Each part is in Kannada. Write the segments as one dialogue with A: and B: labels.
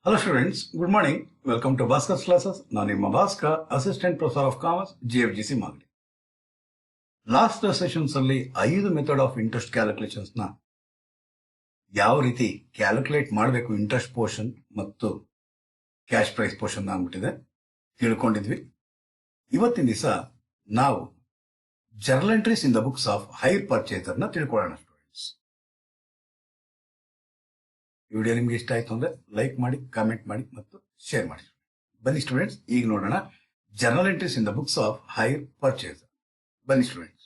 A: Hello students, good morning. Welcome to Bhaskar classes. ನಾನು ನಿಮ್ಮ Bhaskar, assistant professor of commerce, GFGC Magadi. Last sessions ಅಲ್ಲಿ 5 ಮೆಥಡ್ ಆಫ್ ಇಂಟ್ರೆಸ್ಟ್ ಕ್ಯಾಲ್ಕುಲೇಷನ್ಸ್ ನ ಯಾವ ರೀತಿ ಕ್ಯಾಲ್ಕುಲೇಟ್ ಮಾಡಬೇಕು ಇಂಟ್ರೆಸ್ಟ್ ಪೋರ್ಷನ್ ಮತ್ತು ಕ್ಯಾಶ್ ಪ್ರೈಸ್ ಪೋರ್ಷನ್ ಅಂದ್ಬಿಟ್ಟಿದೆ ತಿಳ್ಕೊಂಡಿದ್ವಿ. ಇವತ್ತಿನ ದಿವಸ ನಾವು journal entries in the books of hire purchaser ನ ತಿಳ್ಕೊಳ್ಳೋಣ. ಸ್ಟೂಡೆಂಟ್ಸ್, ಈ ವಿಡಿಯೋ ನಿಮ್ಗೆ ಇಷ್ಟ ಆಯ್ತು ಅಂದ್ರೆ ಲೈಕ್ ಮಾಡಿ, ಕಾಮೆಂಟ್ ಮಾಡಿ ಮತ್ತು ಶೇರ್ ಮಾಡಿ. ಬನ್ನಿ ಸ್ಟೂಡೆಂಟ್ಸ್, ಈಗ ನೋಡೋಣ journal entries in the books of hire purchaser. ಬನ್ನಿ students.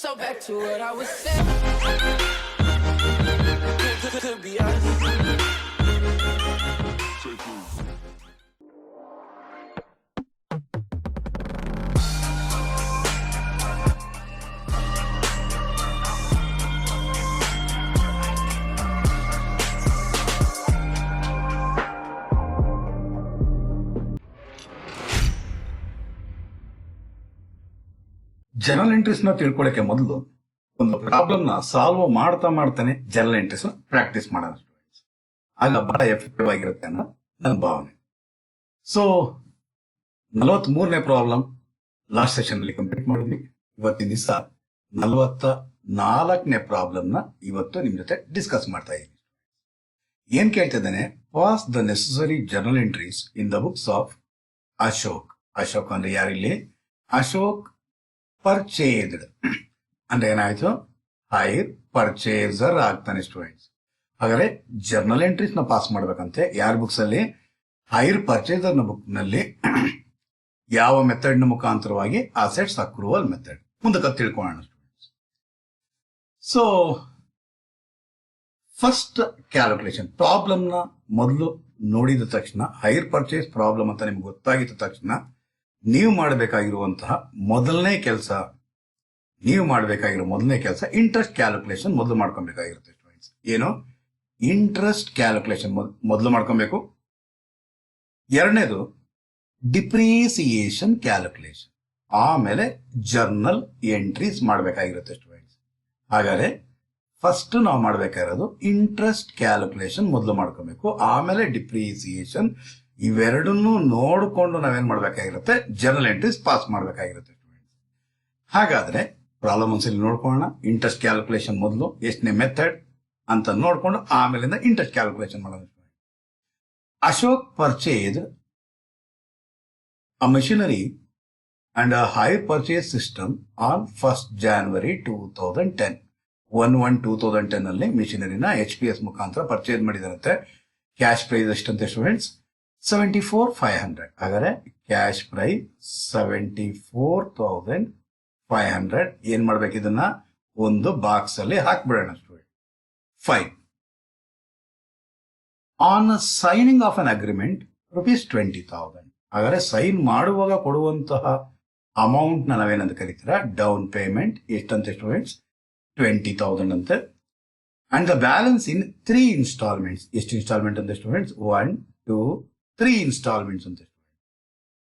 B: So back to what I was saying. Could be us.
A: Journal entries ನ ತಿಳ್ಕೊಳ್ಳಕ್ಕೆ ಮೊದಲು ಒಂದು ಪ್ರಾಬ್ಲಮ್ ನ ಸಾಲ್ವ್ ಮಾಡ್ತಾನೆ ಜರ್ನಲ್ ಎಂಟ್ರೀಸ್ ಪ್ರಾಕ್ಟೀಸ್ ಮಾಡೋಣ ಸ್ಟೂಡೆಂಟ್ಸ್. ಆಗ ಬಹಳ ಎಫೆಕ್ಟಿವ್ ಆಗಿರುತ್ತೆ ಅನ್ನೋ ನನ್ನ ಭಾವನೆ. ಸೊ 43ನೇ ಪ್ರಾಬ್ಲಮ್ ಲಾಸ್ಟ್ ಸೆಷನ್ ಅಲ್ಲಿ ಕಂಪ್ಲೀಟ್ ಮಾಡಿದ್ವಿ. ಇವತ್ತಿನ ದಿವಸ 44ನೇ ಪ್ರಾಬ್ಲಮ್ ನ ಇವತ್ತು ನಿಮ್ ಜೊತೆ ಡಿಸ್ಕಸ್ ಮಾಡ್ತಾ ಇದ್ದೀನಿ. ಏನ್ ಕೇಳ್ತಿದ್ದಾನೆ, pass the necessary journal entries in the books of Ashok. Ashok ಅಂದ್ರೆ ಯಾರಿಲ್ಲಿ? ಅಶೋಕ್ ಪರ್ಚೇಸ್ಡ್ ಅಂದ್ರೆ ಏನಾಯ್ತು? ಹೈರ್ ಪರ್ಚೇಸರ್ ಆಗ್ತಾನೆ ಸ್ಟೂಡೆಂಟ್ಸ್. ಹಾಗಾದ್ರೆ ಜರ್ನಲ್ ಎಂಟ್ರೀಸ್ ನ ಪಾಸ್ ಮಾಡ್ಬೇಕಂತೆ ಯಾರ ಬುಕ್ಸ್ ಅಲ್ಲಿ? ಹೈರ್ ಪರ್ಚೇಸರ್ ನ ಬುಕ್ ನಲ್ಲಿ ಯಾವ ಮೆಥಡ್ ನ ಮುಖಾಂತರವಾಗಿ? Assets accrual method. ಮುಂದಕ್ಕೆ ತಿಳ್ಕೊಳ್ಳೋಣ students. So first calculation problem ನ ಮೊದಲು ನೋಡಿದ ತಕ್ಷಣ, ಹೈರ್ ಪರ್ಚೇಸ್ ಪ್ರಾಬ್ಲಮ್ ಅಂತ ನಿಮ್ಗೆ ಗೊತ್ತಾಗಿದ್ದ ತಕ್ಷಣ ನೀವು ಮಾಡಬೇಕಾಗಿರುವಂತಹ ಮೊದಲನೇ ಕೆಲಸ ಇಂಟ್ರೆಸ್ಟ್ ಕ್ಯಾಲ್ಕುಲೇಷನ್ ಮೊದಲು ಮಾಡ್ಕೊಬೇಕಾಗಿರುತ್ತೆ ಸ್ಟೂಡೆಂಟ್ಸ್. ಏನು? ಇಂಟ್ರೆಸ್ಟ್ ಕ್ಯಾಲ್ಕುಲೇಷನ್ ಮೊದಲು ಮಾಡ್ಕೊಬೇಕು. ಎರಡನೇದು ಡಿಪ್ರಿಸಿಯೇಷನ್ ಕ್ಯಾಲ್ಕುಲೇಷನ್, ಆಮೇಲೆ ಜರ್ನಲ್ ಎಂಟ್ರೀಸ್ ಮಾಡಬೇಕಾಗಿರುತ್ತೆ ಸ್ಟೂಡೆಂಟ್ಸ್. ಹಾಗಾದ್ರೆ ಫಸ್ಟ್ ನಾವು ಮಾಡಬೇಕಾಗಿರೋದು ಇಂಟ್ರೆಸ್ಟ್ ಕ್ಯಾಲ್ಕುಲೇಷನ್ ಮೊದಲು ಮಾಡ್ಕೊಬೇಕು, ಆಮೇಲೆ ಡಿಪ್ರಿಸಿಯೇಷನ್. ಇವೆರಡನ್ನೂ ನೋಡಿಕೊಂಡು ನಾವೇನ್ ಮಾಡ್ಬೇಕಾಗಿರುತ್ತೆ? ಜರ್ನಲ್ ಎಂಟ್ರೀಸ್ ಪಾಸ್ ಮಾಡ್ಬೇಕಾಗಿರುತ್ತೆ ಸ್ಟೂಡೆಂಟ್ಸ್. ಹಾಗಾದ್ರೆ ಪ್ರಾಬ್ಲಮ್ ಒಂದ್ಸಲಿ ನೋಡ್ಕೊಳ್ಳೋಣ. ಇಂಟ್ರೆಸ್ಟ್ ಕ್ಯಾಲ್ಕುಲೇಷನ್ ಮೊದಲು ಎಷ್ಟನೇ ಮೆಥಡ್ ಅಂತ ನೋಡ್ಕೊಂಡು ಆಮೇಲಿಂದ ಇಂಟ್ರೆಸ್ಟ್ ಕ್ಯಾಲ್ಕುಲೇಷನ್ ಮಾಡೋಣ. Ashok purchase a machinery and a hire purchase system on 1st January 2010. 1/1/2010 ಅಲ್ಲಿ ಮಿಷಿನರಿನ HPS ಮುಖಾಂತರ ಪರ್ಚೇಸ್ ಮಾಡಿದಾರಂತೆ. ಕ್ಯಾಶ್ ಪ್ರೈಸ್ ಎಷ್ಟಂತೆ ಸ್ಟೂಡೆಂಟ್ಸ್? 74,500. ಹಾಗಾದ್ರೆ ಕ್ಯಾಶ್ ಪ್ರೈಸ್ 74,500. ಏನ್ ಮಾಡ್ಬೇಕು? ಇದನ್ನ ಒಂದು ಬಾಕ್ಸ್ ಅಲ್ಲಿ ಹಾಕ್ಬಿಡೋಣ student. Fine. On signing of an agreement ₹20,000. ಹಾಗಾದ್ರೆ ಸೈನ್ ಮಾಡುವಾಗ ಕೊಡುವಂತಹ ಅಮೌಂಟ್ ನಾವೇನಂತ ಕರಿತೀರಾ? Down payment. ಎಷ್ಟಂತೆ ಸ್ಟೂಡೆಂಟ್ಸ್? 20,000 ಅಂತೆ. And the balance in 3 instalments. ಎಷ್ಟು ಇನ್ಸ್ಟಾಲ್ಮೆಂಟ್ ಅಂತೆ ಸ್ಟೂಡೆಂಟ್ಸ್? 1, 2, 3 ಇನ್ಸ್ಟಾಲ್ಮೆಂಟ್ಸ್ ಅಂತೆ.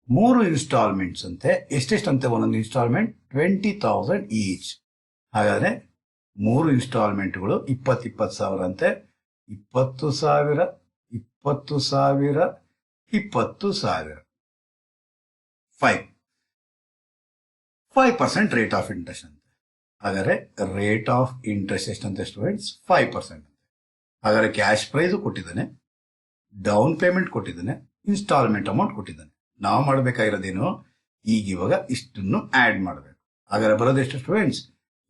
A: 3 ಇನ್ಸ್ಟಾಲ್ಮೆಂಟ್ಸ್ ಅಂತೆ. ಎಷ್ಟೆಷ್ಟಂತೆ ಒಂದೊಂದು ಇನ್ಸ್ಟಾಲ್ಮೆಂಟ್? 20,000 ಈಚ್. ಹಾಗಾದ್ರೆ 3 ಇನ್ಸ್ಟಾಲ್ಮೆಂಟ್ಗಳು 20,000 ಅಂತೆ. 20,000, 20,000, 20,000. 5% ರೇಟ್ ಆಫ್ ಇಂಟ್ರೆಸ್ಟ್ ಅಂತೆ. ಹಾಗಾದ್ರೆ ರೇಟ್ ಆಫ್ ಇಂಟ್ರೆಸ್ಟ್ ಎಷ್ಟಂತೆ ಸ್ಟೂಡೆಂಟ್ಸ್? 5%. ಹಾಗಾದ್ರೆ ಕ್ಯಾಶ್ ಪ್ರೈಸ್ ಕೊಟ್ಟಿದ್ದಾನೆ, ಡೌನ್ ಪೇಮೆಂಟ್ ಕೊಟ್ಟಿದ್ದಾನೆ, ಇನ್ಸ್ಟಾಲ್ಮೆಂಟ್ ಅಮೌಂಟ್ ಕೊಟ್ಟಿದ್ದಾನೆ. ನಾವು ಮಾಡಬೇಕಾಗಿರೋದೇನು? ಇವಾಗ ಇಷ್ಟನ್ನು ಆಡ್ ಮಾಡಬೇಕು. ಹಾಗಾದ್ರೆ ಬರೋದೆಷ್ಟು ಸ್ಟೂಡೆಂಟ್ಸ್?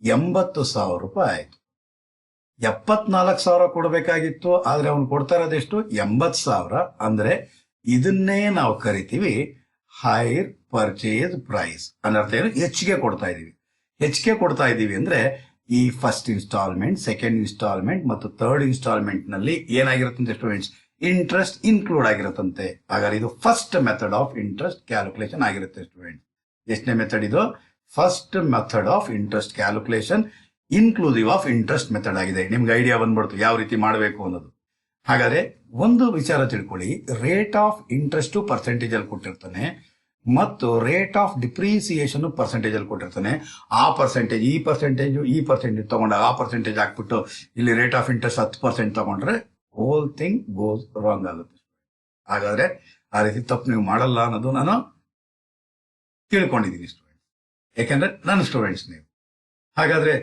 A: 80,000 ರೂಪಾಯಿ ಆಯ್ತು. 74,000 ಕೊಡಬೇಕಾಗಿತ್ತು, ಆದ್ರೆ ಅವ್ನು ಕೊಡ್ತಾ ಇರೋದೆಷ್ಟು? 80,000. ಅಂದ್ರೆ ಇದನ್ನೇ ನಾವು ಕರಿತೀವಿ ಹೈರ್ ಪರ್ಚೇಸ್ ಪ್ರೈಸ್. ಅನ್ನರ್ಥ ಏನು? ಹೆಚ್ಚಿಗೆ ಕೊಡ್ತಾ ಇದೀವಿ ಅಂದ್ರೆ ಈ ಫಸ್ಟ್ ಇನ್ಸ್ಟಾಲ್ಮೆಂಟ್, ಸೆಕೆಂಡ್ ಇನ್ಸ್ಟಾಲ್ಮೆಂಟ್ ಮತ್ತು ಥರ್ಡ್ ಇನ್ಸ್ಟಾಲ್ಮೆಂಟ್ ನಲ್ಲಿ ಏನಾಗಿರುತ್ತಂತೆ ಸ್ಟೂಡೆಂಟ್ಸ್? ಇಂಟ್ರೆಸ್ಟ್ ಇನ್ಕ್ಲೂಡ್ ಆಗಿರುತ್ತಂತೆ. ಹಾಗಾದ್ರೆ ಇದು first method of interest calculation ಆಗಿರುತ್ತೆ ಸ್ಟೂಡೆಂಟ್. ಎಷ್ಟನೇ ಮೆಥಡ್ ಇದು? First method of interest calculation inclusive of interest method ಆಗಿದೆ. ನಿಮ್ಗೆ ಐಡಿಯಾ ಬಂದ್ಬಿಡ್ತು ಯಾವ ರೀತಿ ಮಾಡಬೇಕು ಅನ್ನೋದು. ಹಾಗಾದ್ರೆ ಒಂದು ವಿಚಾರ ತಿಳ್ಕೊಳ್ಳಿ, ರೇಟ್ ಆಫ್ ಇಂಟ್ರೆಸ್ಟ್ ಪರ್ಸೆಂಟೇಜ್ ಅಲ್ಲಿ ಕೊಟ್ಟಿರ್ತಾನೆ ಮತ್ತು ರೇಟ್ ಆಫ್ ಡಿಪ್ರಿಸಿಯೇಷನ್ ಪರ್ಸೆಂಟೇಜ್ ಅಲ್ಲಿ ಕೊಟ್ಟಿರ್ತಾನೆ. ಆ ಪರ್ಸೆಂಟೇಜ್ ಈ ಪರ್ಸೆಂಟೇಜ್ ತಗೊಂಡಾಗ ಆ ಪರ್ಸೆಂಟೇಜ್ ಹಾಕ್ಬಿಟ್ಟು ಇಲ್ಲಿ ರೇಟ್ ಆಫ್ ಇಂಟ್ರೆಸ್ಟ್ 10% ತಗೊಂಡ್ರೆ ಹೋಲ್ ಥಿಂಗ್ ಗೋಸ್ ರಾಂಗ್ ಆಗುತ್ತೆ. ಹಾಗಾದ್ರೆ ಆ ರೀತಿ ತಪ್ಪು ನೀವು ಮಾಡಲ್ಲ ಅನ್ನೋದು ನಾನು ತಿಳ್ಕೊಂಡಿದ್ದೀನಿ ಸ್ಟೂಡೆಂಟ್ಸ್, ಯಾಕೆಂದ್ರೆ ನನ್ನ ಸ್ಟೂಡೆಂಟ್ಸ್ ನೀವು. ಹಾಗಾದ್ರೆ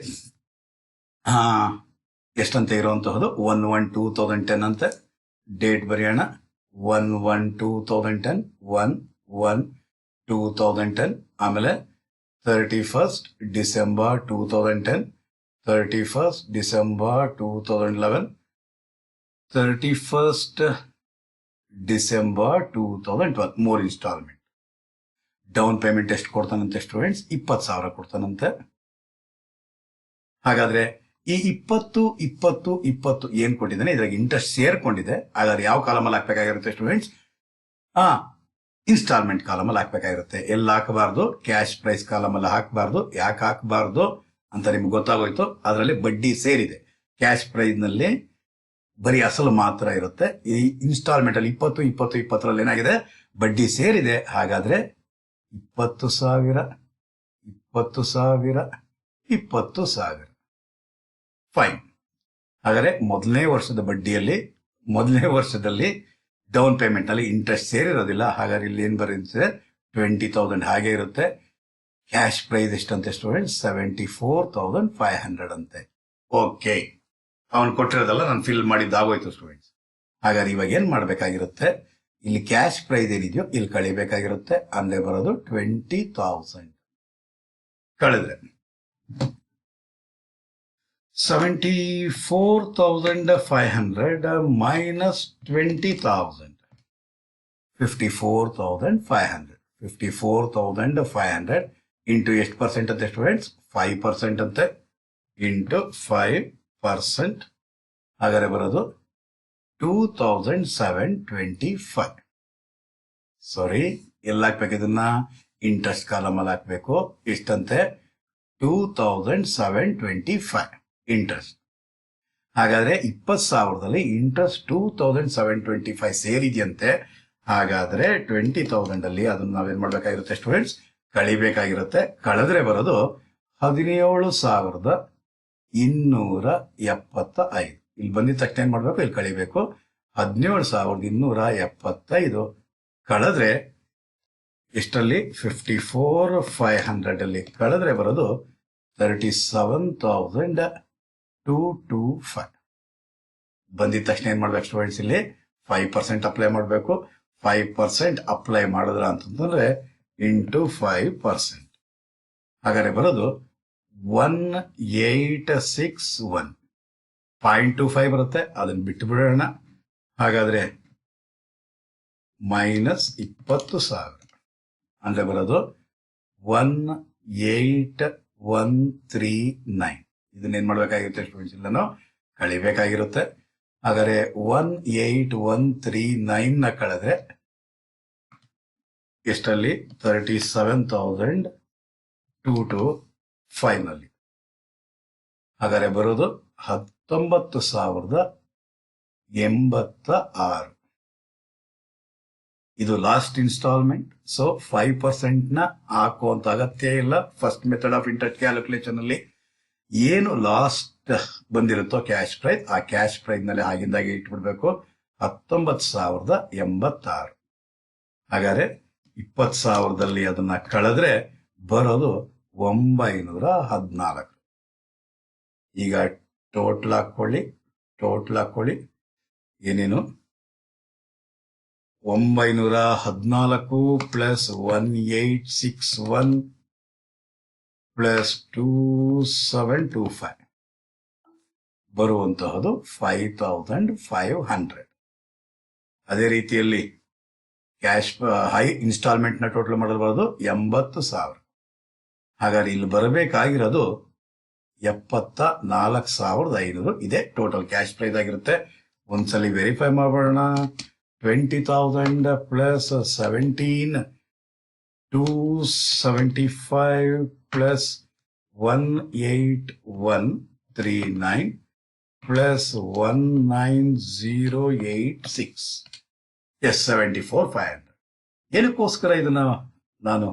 A: ಎಷ್ಟಂತ ಇರುವಂತಹದ್ದು 1/1/2010 ಅಂತ ಡೇಟ್ ಬರೆಯೋಣ. 1/1/2010, 1/1/2010. ಆಮೇಲೆ 31st December 2010, 31st December 2011, 31st December 2012. 3 instalment. Down payment ಎಷ್ಟು ಕೊಡ್ತಾನಂತೆ ಸ್ಟೂಡೆಂಟ್ಸ್? 20,000 ಕೊಡ್ತಾನಂತೆ. ಹಾಗಾದ್ರೆ ಈ 20 ಏನ್ ಕೊಟ್ಟಿದ್ದಾನೆ, ಇದ್ರಾಗ ಇಂಟ್ರೆಸ್ಟ್ ಸೇರ್ಕೊಂಡಿದೆ. ಹಾಗಾದ್ರೆ ಯಾವ ಕಾಲಮಲ್ಲಿ ಹಾಕ್ಬೇಕಾಗಿರುತ್ತೆ ಸ್ಟೂಡೆಂಟ್ಸ್? ಇನ್ಸ್ಟಾಲ್ಮೆಂಟ್ ಕಾಲಮಲ್ಲಿ ಹಾಕ್ಬೇಕಾಗಿರುತ್ತೆ. ಎಲ್ಲ ಹಾಕಬಾರ್ದು, ಕ್ಯಾಶ್ ಪ್ರೈಸ್ ಕಾಲಮಲ್ಲಿ ಹಾಕಬಾರ್ದು. ಯಾಕೆ ಹಾಕಬಾರ್ದು ಅಂತ ನಿಮ್ಗೆ ಗೊತ್ತಾಗೋಯ್ತು. ಅದರಲ್ಲಿ ಬಡ್ಡಿ ಸೇರಿದೆ. ಕ್ಯಾಶ್ ಪ್ರೈಸ್ ನಲ್ಲಿ ಬರೀ ಅಸಲು ಮಾತ್ರ ಇರುತ್ತೆ. ಈ ಇನ್ಸ್ಟಾಲ್ಮೆಂಟ್ ಅಲ್ಲಿ 20 ಏನಾಗಿದೆ, ಬಡ್ಡಿ ಸೇರಿದೆ. ಹಾಗಾದ್ರೆ 20,000, 20,000, 20,000. ಫೈನ್. ಹಾಗಾದ್ರೆ ಮೊದಲನೇ ವರ್ಷದಲ್ಲಿ ಡೌನ್ ಪೇಮೆಂಟ್ ಅಲ್ಲಿ ಇಂಟ್ರೆಸ್ಟ್ ಸೇರಿರೋದಿಲ್ಲ. ಹಾಗಾದ್ರೆ ಇಲ್ಲಿ ಏನ್ ಬರುತ್ತೆ, 20,000 ಹಾಗೆ ಇರುತ್ತೆ. Cash price ಎಷ್ಟಂತೆ student? 74,500 ಅಂತೆ. ಓಕೆ, ಅವನು ಕೊಟ್ಟಿರೋದಲ್ಲ, ನಾನು ಫಿಲ್ ಮಾಡಿದ್ದಾಗೋಯ್ತು ಸ್ಟೂಡೆಂಟ್ಸ್. ಹಾಗಾದ್ರೆ ಇವಾಗ ಏನ್ ಮಾಡ್ಬೇಕಾಗಿರುತ್ತೆ, ಇಲ್ಲಿ ಕ್ಯಾಶ್ ಪ್ರೈಸ್ ಏನಿದೆಯೋ ಇಲ್ಲಿ ಕಳಿಬೇಕಾಗಿರುತ್ತೆ. ಅಂದ್ರೆ ಬರೋದು 20,000. ಕಳೆದ್ರೆ 74,500 minus 20,000, 54,500. 54,500 ಇಂಟು ಎಷ್ಟು ಪರ್ಸೆಂಟ್ ಅಂತೆ ಸ್ಟೂಡೆಂಟ್ಸ್? 5% ಅಂತೆ. ಇಂಟು 5%. ಹಾಗಾದ್ರೆ ಬರೋದು 2,725. ಸಾರಿ, ಎಲ್ಲ ಹಾಕ್ಬೇಕು ಇದನ್ನ? ಇಂಟ್ರೆಸ್ಟ್ ಕಾಲಮಲ್ಲಿ ಹಾಕ್ಬೇಕು. ಇಷ್ಟಂತೆ 2,725 ಇಂಟ್ರೆಸ್ಟ್. ಹಾಗಾದ್ರೆ 20,000ದಲ್ಲಿ ಇಂಟ್ರೆಸ್ಟ್ 2,725 ಸೇರಿದೆಯಂತೆ. ಹಾಗಾದ್ರೆ 20,000 ಅಲ್ಲಿ ಅದನ್ನ ನಾವೇನ್ ಮಾಡ್ಬೇಕಾಗಿರುತ್ತೆ ಸ್ಟೂಡೆಂಟ್ಸ್? ಕಳಿಬೇಕಾಗಿರುತ್ತೆ. ಕಳೆದ್ರೆ ಬರೋದು 17,275. ಇಲ್ಲಿ ಬಂದಿದ ತಕ್ಷಣ ಏನ್ ಮಾಡ್ಬೇಕು, ಇಲ್ಲಿ ಕಳಿಬೇಕು. 17,275 ಕಳೆದ್ರೆ ಎಷ್ಟಲ್ಲಿ? 54,500 ಅಲ್ಲಿ ಕಳೆದ್ರೆ ಬರೋದು 37,225. ಬಂದಿದ ತಕ್ಷಣ ಏನ್ ಮಾಡ್ಬೇಕು ಸ್ಟೂಡೆಂಟ್ಸ್? ಇಲ್ಲಿ 5% ಅಪ್ಲೈ ಮಾಡ್ಬೇಕು. 5% ಅಪ್ಲೈ ಮಾಡಿದ್ರ ಅಂತಂದ್ರೆ ಇಂಟು 5%. ಹಾಗಾದ್ರೆ ಬರೋದು 1861. 0.25 ಬರುತ್ತೆ, ಅದನ್ನ ಬಿಟ್ಟು ಬಿಡೋಣ. ಹಾಗಾದ್ರೆ ಮೈನಸ್ 20,000 ಅಂದ್ರೆ ಬರೋದು 18,139. ಇದನ್ನೇನ್ ಮಾಡ್ಬೇಕಾಗಿರುತ್ತೆ ಸ್ಟೂಡೆಂಟ್ಸ್? ಇಲ್ಲನೋ ಕಳಿಬೇಕಾಗಿರುತ್ತೆ. ಹಾಗಾದ್ರೆ 18,139 ನ ಕಳೆದ್ರೆ ಎಷ್ಟಲ್ಲಿ? 37,225 ನಲ್ಲಿ. ಹಾಗಾದ್ರೆ ಬರೋದು 19,086. ಇದು ಲಾಸ್ಟ್ ಇನ್ಸ್ಟಾಲ್ಮೆಂಟ್. ಸೊ 5% ನ ಹಾಕುವಂತ ಅಗತ್ಯ ಇಲ್ಲ. First method of interest calculation ಅಲ್ಲಿ ಏನು ಲಾಸ್ಟ್ ಬಂದಿರುತ್ತೋ ಕ್ಯಾಶ್ ಪ್ರೈಸ್, ಆ ಕ್ಯಾಶ್ ಪ್ರೈಸ್ ನಲ್ಲಿ ಆಗಿಂದಾಗೆ ಇಟ್ಬಿಡ್ಬೇಕು. 19,086. ಹಾಗಾದ್ರೆ 20,000ದಲ್ಲಿ ಅದನ್ನ ಕಳೆದ್ರೆ ಬರೋದು 914. ಈಗ ಟೋಟಲ್ ಹಾಕೊಳ್ಳಿ. ಏನೇನು? 914 ಪ್ಲಸ್ 1861 ಪ್ಲಸ್ 2725 ಬರುವಂತಹದ್ದು 5,500. ಅದೇ ರೀತಿಯಲ್ಲಿ ಕ್ಯಾಶ್ ಹೈ ಇನ್ಸ್ಟಾಲ್ಮೆಂಟ್ ನ ಟೋಟಲ್ ಮಾಡಲು ಬರೋದು 80,000. ಹಾಗಾದ್ರೆ ಇಲ್ಲಿ ಬರಬೇಕಾಗಿರೋದು 74,500 ಇದೆ ಟೋಟಲ್ ಕ್ಯಾಶ್ ಪ್ರೈಸ್ ಆಗಿರುತ್ತೆ. ಒಂದ್ಸಲಿ ವೆರಿಫೈ ಮಾಡೋಣ. 20,000 ಪ್ಲಸ್ 17, 275 ಪ್ಲಸ್ 18,139 ಪ್ಲಸ್ 19086 ಎಸ್ 74,500. ಏನಕ್ಕೋಸ್ಕರ ಇದನ್ನ ನಾನು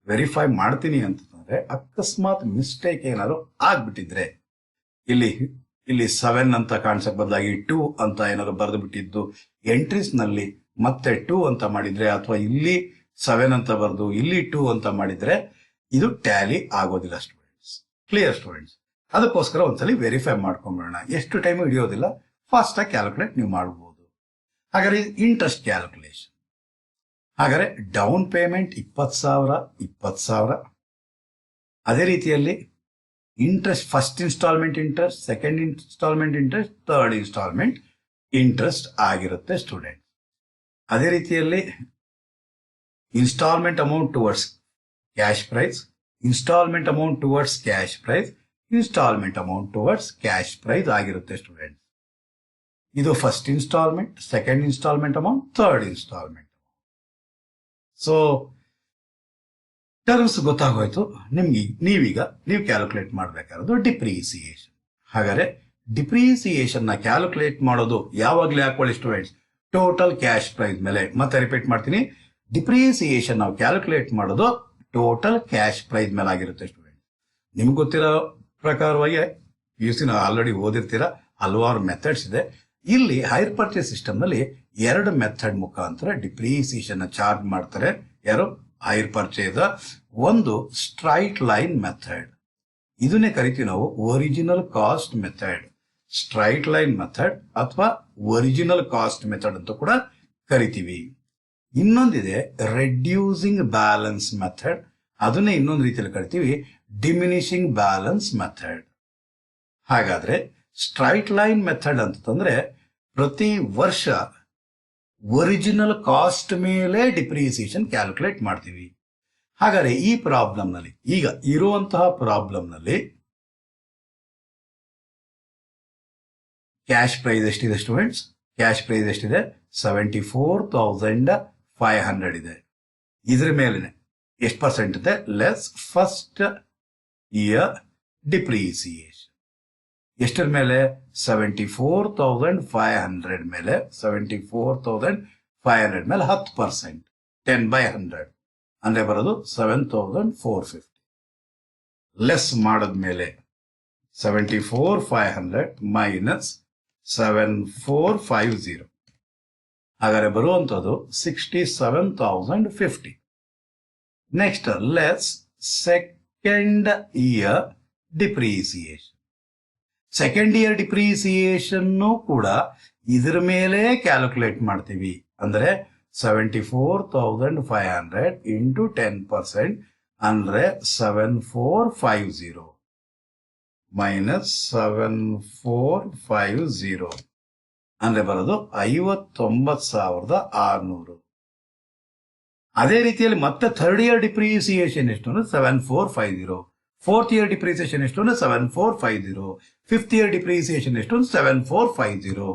A: ವೆರಿಫೈ ಮಾಡ್ತೀನಿ ಅಂತಂದ್ರೆ, ಅಕಸ್ಮಾತ್ ಮಿಸ್ಟೇಕ್ ಏನಾದ್ರು ಆಗ್ಬಿಟ್ಟಿದ್ರೆ ಇಲ್ಲಿ 7 ಅಂತ ಕಾಣಿಸಕ್ ಬದಲಾಗಿ 2 ಅಂತ ಏನಾದ್ರು ಬರೆದು ಬಿಟ್ಟಿದ್ದು ಎಂಟ್ರೀಸ್ ನಲ್ಲಿ ಮತ್ತೆ 2 ಅಂತ ಮಾಡಿದ್ರೆ, ಅಥವಾ ಇಲ್ಲಿ 7 ಅಂತ ಬರೆದು ಇಲ್ಲಿ 2 ಅಂತ ಮಾಡಿದ್ರೆ ಇದು ಟ್ಯಾಲಿ ಆಗೋದಿಲ್ಲ ಸ್ಟೂಡೆಂಟ್ಸ್. Clear students? ಅದಕ್ಕೋಸ್ಕರ ಒಂದ್ಸಲಿ ವೆರಿಫೈ ಮಾಡ್ಕೊಂಡ್ಬಿಡೋಣ. ಎಷ್ಟು ಟೈಮ್ ಹಿಡಿಯೋದಿಲ್ಲ, ಫಾಸ್ಟ್ ಆಗಿ ಕ್ಯಾಲ್ಕುಲೇಟ್ ನೀವು ಮಾಡಬಹುದು. ಹಾಗಾದ್ರೆ ಇಂಟ್ರೆಸ್ಟ್ ಕ್ಯಾಲ್ಕುಲೇಷನ್. ಹಾಗಾದ್ರೆ ಡೌನ್ ಪೇಮೆಂಟ್ 20,000. ಅದೇ ರೀತಿಯಲ್ಲಿ interest, first instalment interest, second instalment interest, third instalment interest ಆಗಿರುತ್ತೆ ಸ್ಟೂಡೆಂಟ್. ಅದೇ ರೀತಿಯಲ್ಲಿ instalment amount towards cash price, instalment amount towards cash price, instalment amount towards cash price ಆಗಿರುತ್ತೆ ಸ್ಟೂಡೆಂಟ್. ಇದು first instalment, second instalment amount, third instalment. So terms ಗೊತ್ತಾಗೋಯ್ತು ನಿಮ್ಗೆ. ನೀವು ಕ್ಯಾಲ್ಕುಲೇಟ್ ಮಾಡಬೇಕಾಗಿರೋದು ಡಿಪ್ರಿಸಿಯೇಷನ್. ಹಾಗಾದ್ರೆ ಡಿಪ್ರಿಸಿಯೇಷನ್ ನ ಕ್ಯಾಲ್ಕುಲೇಟ್ ಮಾಡೋದು ಯಾವಾಗ್ಲೇ ಹಾಕೊಳ್ಳಿ ಸ್ಟೂಡೆಂಟ್ಸ್, ಟೋಟಲ್ ಕ್ಯಾಶ್ ಪ್ರೈಸ್ ಮೇಲೆ. ಮತ್ತೆ ರಿಪೀಟ್ ಮಾಡ್ತೀನಿ, ಡಿಪ್ರಿಸಿಯೇಷನ್ ನಾವು ಕ್ಯಾಲ್ಕುಲೇಟ್ ಮಾಡೋದು ಟೋಟಲ್ ಕ್ಯಾಶ್ ಪ್ರೈಸ್ ಮೇಲೆ ಆಗಿರುತ್ತೆ ಸ್ಟೂಡೆಂಟ್. ನಿಮ್ಗೆ ಗೊತ್ತಿರೋ ಪ್ರಕಾರವಾಗಿ ಪಿಯುಸಿನ ಆಲ್ರೆಡಿ ಓದಿರ್ತೀರ, ಹಲವಾರು ಮೆಥಡ್ಸ್ ಇದೆ. ಇಲ್ಲಿ ಹೈರ್ ಪರ್ಚೇಸ್ ಸಿಸ್ಟಮ್ ನಲ್ಲಿ 2 ಮೆಥಡ್ ಮುಖಾಂತರ ಡಿಪ್ರಿಸಿಯೇಷನ್ ಚಾರ್ಜ್ ಮಾಡ್ತಾರೆ. ಯಾರು? Hire purchase. ಒಂದು ಸ್ಟ್ರೈಟ್ ಲೈನ್ ಮೆಥಡ್, ಇದನ್ನೇ ಕರಿತೀವಿ ನಾವು original cost method. Straight line method ಅಥವಾ ಒರಿಜಿನಲ್ ಕಾಸ್ಟ್ ಮೆಥಡ್ ಅಂತ ಕೂಡ ಕರಿತೀವಿ. ಇನ್ನೊಂದಿದೆ ರೆಡ್ಯೂಸಿಂಗ್ ಬ್ಯಾಲೆನ್ಸ್ ಮೆಥಡ್, ಅದನ್ನೇ ಇನ್ನೊಂದು ರೀತಿಯಲ್ಲಿ ಕರಿತೀವಿ ಡಿಮಿನಿಷಿಂಗ್ ಬ್ಯಾಲೆನ್ಸ್ ಮೆಥಡ್. ಹಾಗಾದ್ರೆ ಸ್ಟ್ರೈಟ್ ಲೈನ್ ಮೆಥಡ್ ಅಂತಂದ್ರೆ ಪ್ರತಿ ವರ್ಷ ಒರಿಜಿನಲ್ ಕಾಸ್ಟ್ ಮೇಲೆ ಡಿಪ್ರಿಸಿಯೇಷನ್ ಕ್ಯಾಲ್ಕುಲೇಟ್ ಮಾಡ್ತೀವಿ. ಹಾಗಾದ್ರೆ ಈ ಪ್ರಾಬ್ಲಮ್ ನಲ್ಲಿ, ಈಗ ಇರುವಂತಹ ಪ್ರಾಬ್ಲಮ್ ನಲ್ಲಿ ಕ್ಯಾಶ್ ಪ್ರೈಸ್ ಎಷ್ಟಿದೆ ಸ್ಟೂಡೆಂಟ್ಸ್? ಕ್ಯಾಶ್ ಪ್ರೈಸ್ ಎಷ್ಟಿದೆ? 74,500 ಇದೆ. ಇದ್ರ ಮೇಲೆ ಎಷ್ಟು ಪರ್ಸೆಂಟ್ ಇದೆ? Less first year depreciation. ಎಷ್ಟರ ಮೇಲೆ? 74,500 ಮೇಲೆ 74,500 ಮೇಲೆ 10%, 10/100 ಅಂದ್ರೆ ಬರೋದು 7,450. ಲೆಸ್ ಮಾಡಿದ್ಮೇಲೆ 74,500 ಮೈನಸ್ 7,450, ಹಾಗಾದ್ರೆ ಬರುವಂತದ್ದು 67,050. Next less second year depreciation. Second year depreciation ಕೂಡ ಇದ್ರ ಮೇಲೆ ಕ್ಯಾಲ್ಕುಲೇಟ್ ಮಾಡ್ತೀವಿ. ಅಂದ್ರೆ 74,500 ಇಂಟು 10% ಅಂದ್ರೆ 7,450 ಮೈನಸ್ 7,450 ಅಂದ್ರೆ ಬರೋದು 59,600. ಅದೇ ರೀತಿಯಲ್ಲಿ ಮತ್ತೆ ಥರ್ಡ್ ಇಯರ್ ಡಿಪ್ರಿಸಿಯೇಷನ್ ಎಷ್ಟು ಅಂದ್ರೆ 7,450. ಫೋರ್ತ್ ಇಯರ್ ಡಿಪ್ರಿಸಿಯೇಷನ್ ಎಷ್ಟು ಅಂದ್ರೆ 7,450. ಫಿಫ್ತ್ ಇಯರ್ ಡಿಪ್ರಿಸಿಯೇಷನ್ ಎಷ್ಟು ಅಂದ್ರೆ 7,450.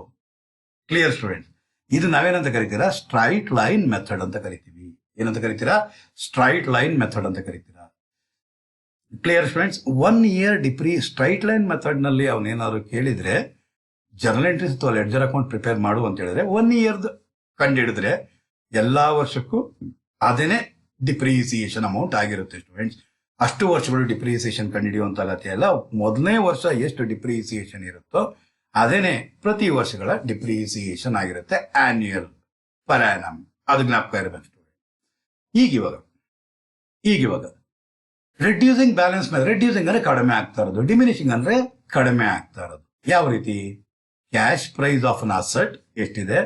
A: Clear student? ಇದು ನಾವೇನಂತ ಕರಿತೀರಾ? ಸ್ಟ್ರೈಟ್ ಲೈನ್ ಮೆಥಡ್ ಅಂತ ಕರಿತೀವಿ. ಏನಂತ ಕರಿತೀರಾ? ಸ್ಟ್ರೈಟ್ ಲೈನ್ ಮೆಥಡ್ ಅಂತ ಕರಿತೀರಾ. Clear students? 1 year straight line method ನಲ್ಲಿ ಅವನೇನಾದ್ರು ಕೇಳಿದ್ರೆ ಜರ್ನಲ್ ಎಂಟ್ರೀಸ್ ಅಥವಾ ಲೆಡ್ಜರ್ ಅಕೌಂಟ್ ಪ್ರಿಪೇರ್ ಮಾಡು ಅಂತ ಹೇಳಿದ್ರೆ 1 ಇಯರ್ದು ಕಂಡು ಹಿಡಿದ್ರೆ ಎಲ್ಲಾ ವರ್ಷಕ್ಕೂ ಅದೇನೆ ಡಿಪ್ರಿಸಿಯೇಷನ್ ಅಮೌಂಟ್ ಆಗಿರುತ್ತೆ ಸ್ಟೂಡೆಂಟ್ಸ್. ಅಷ್ಟು ವರ್ಷಗಳು ಡಿಪ್ರಿಸಿಯೇಷನ್ ಕಂಡುಹಿಡಿಯುವಂತ ಅಗತ್ಯ ಇಲ್ಲ. ಮೊದಲನೇ ವರ್ಷ ಎಷ್ಟು ಡಿಪ್ರಿಸಿಯೇಷನ್ ಇರುತ್ತೋ ಅದೇನೆ ಪ್ರತಿ ವರ್ಷಗಳ ಡಿಪ್ರಿಸಿಯೇಷನ್ ಆಗಿರುತ್ತೆ, ಆನ್ಯುಯಲ್ ಪರ್ ಆನಮ್. ಅದು ಜ್ಞಾಪಕ ಇರಬೇಕು ಸ್ಟೂಡೆಂಟ್. ಈಗಿವಾಗ ರೆಡ್ಯೂಸಿಂಗ್ ಬ್ಯಾಲೆನ್ಸ್ ಮೇಲೆ, ರೆಡ್ಯೂಸಿಂಗ್ ಅಂದ್ರೆ ಕಡಿಮೆ ಆಗ್ತಾ ಇರೋದು, ಡಿಮಿನಿಷಿಂಗ್ ಅಂದ್ರೆ ಕಡಿಮೆ ಆಗ್ತಾ ಇರೋದು. ಯಾವ ರೀತಿ? Cash price of an asset ಎಷ್ಟಿದೆ?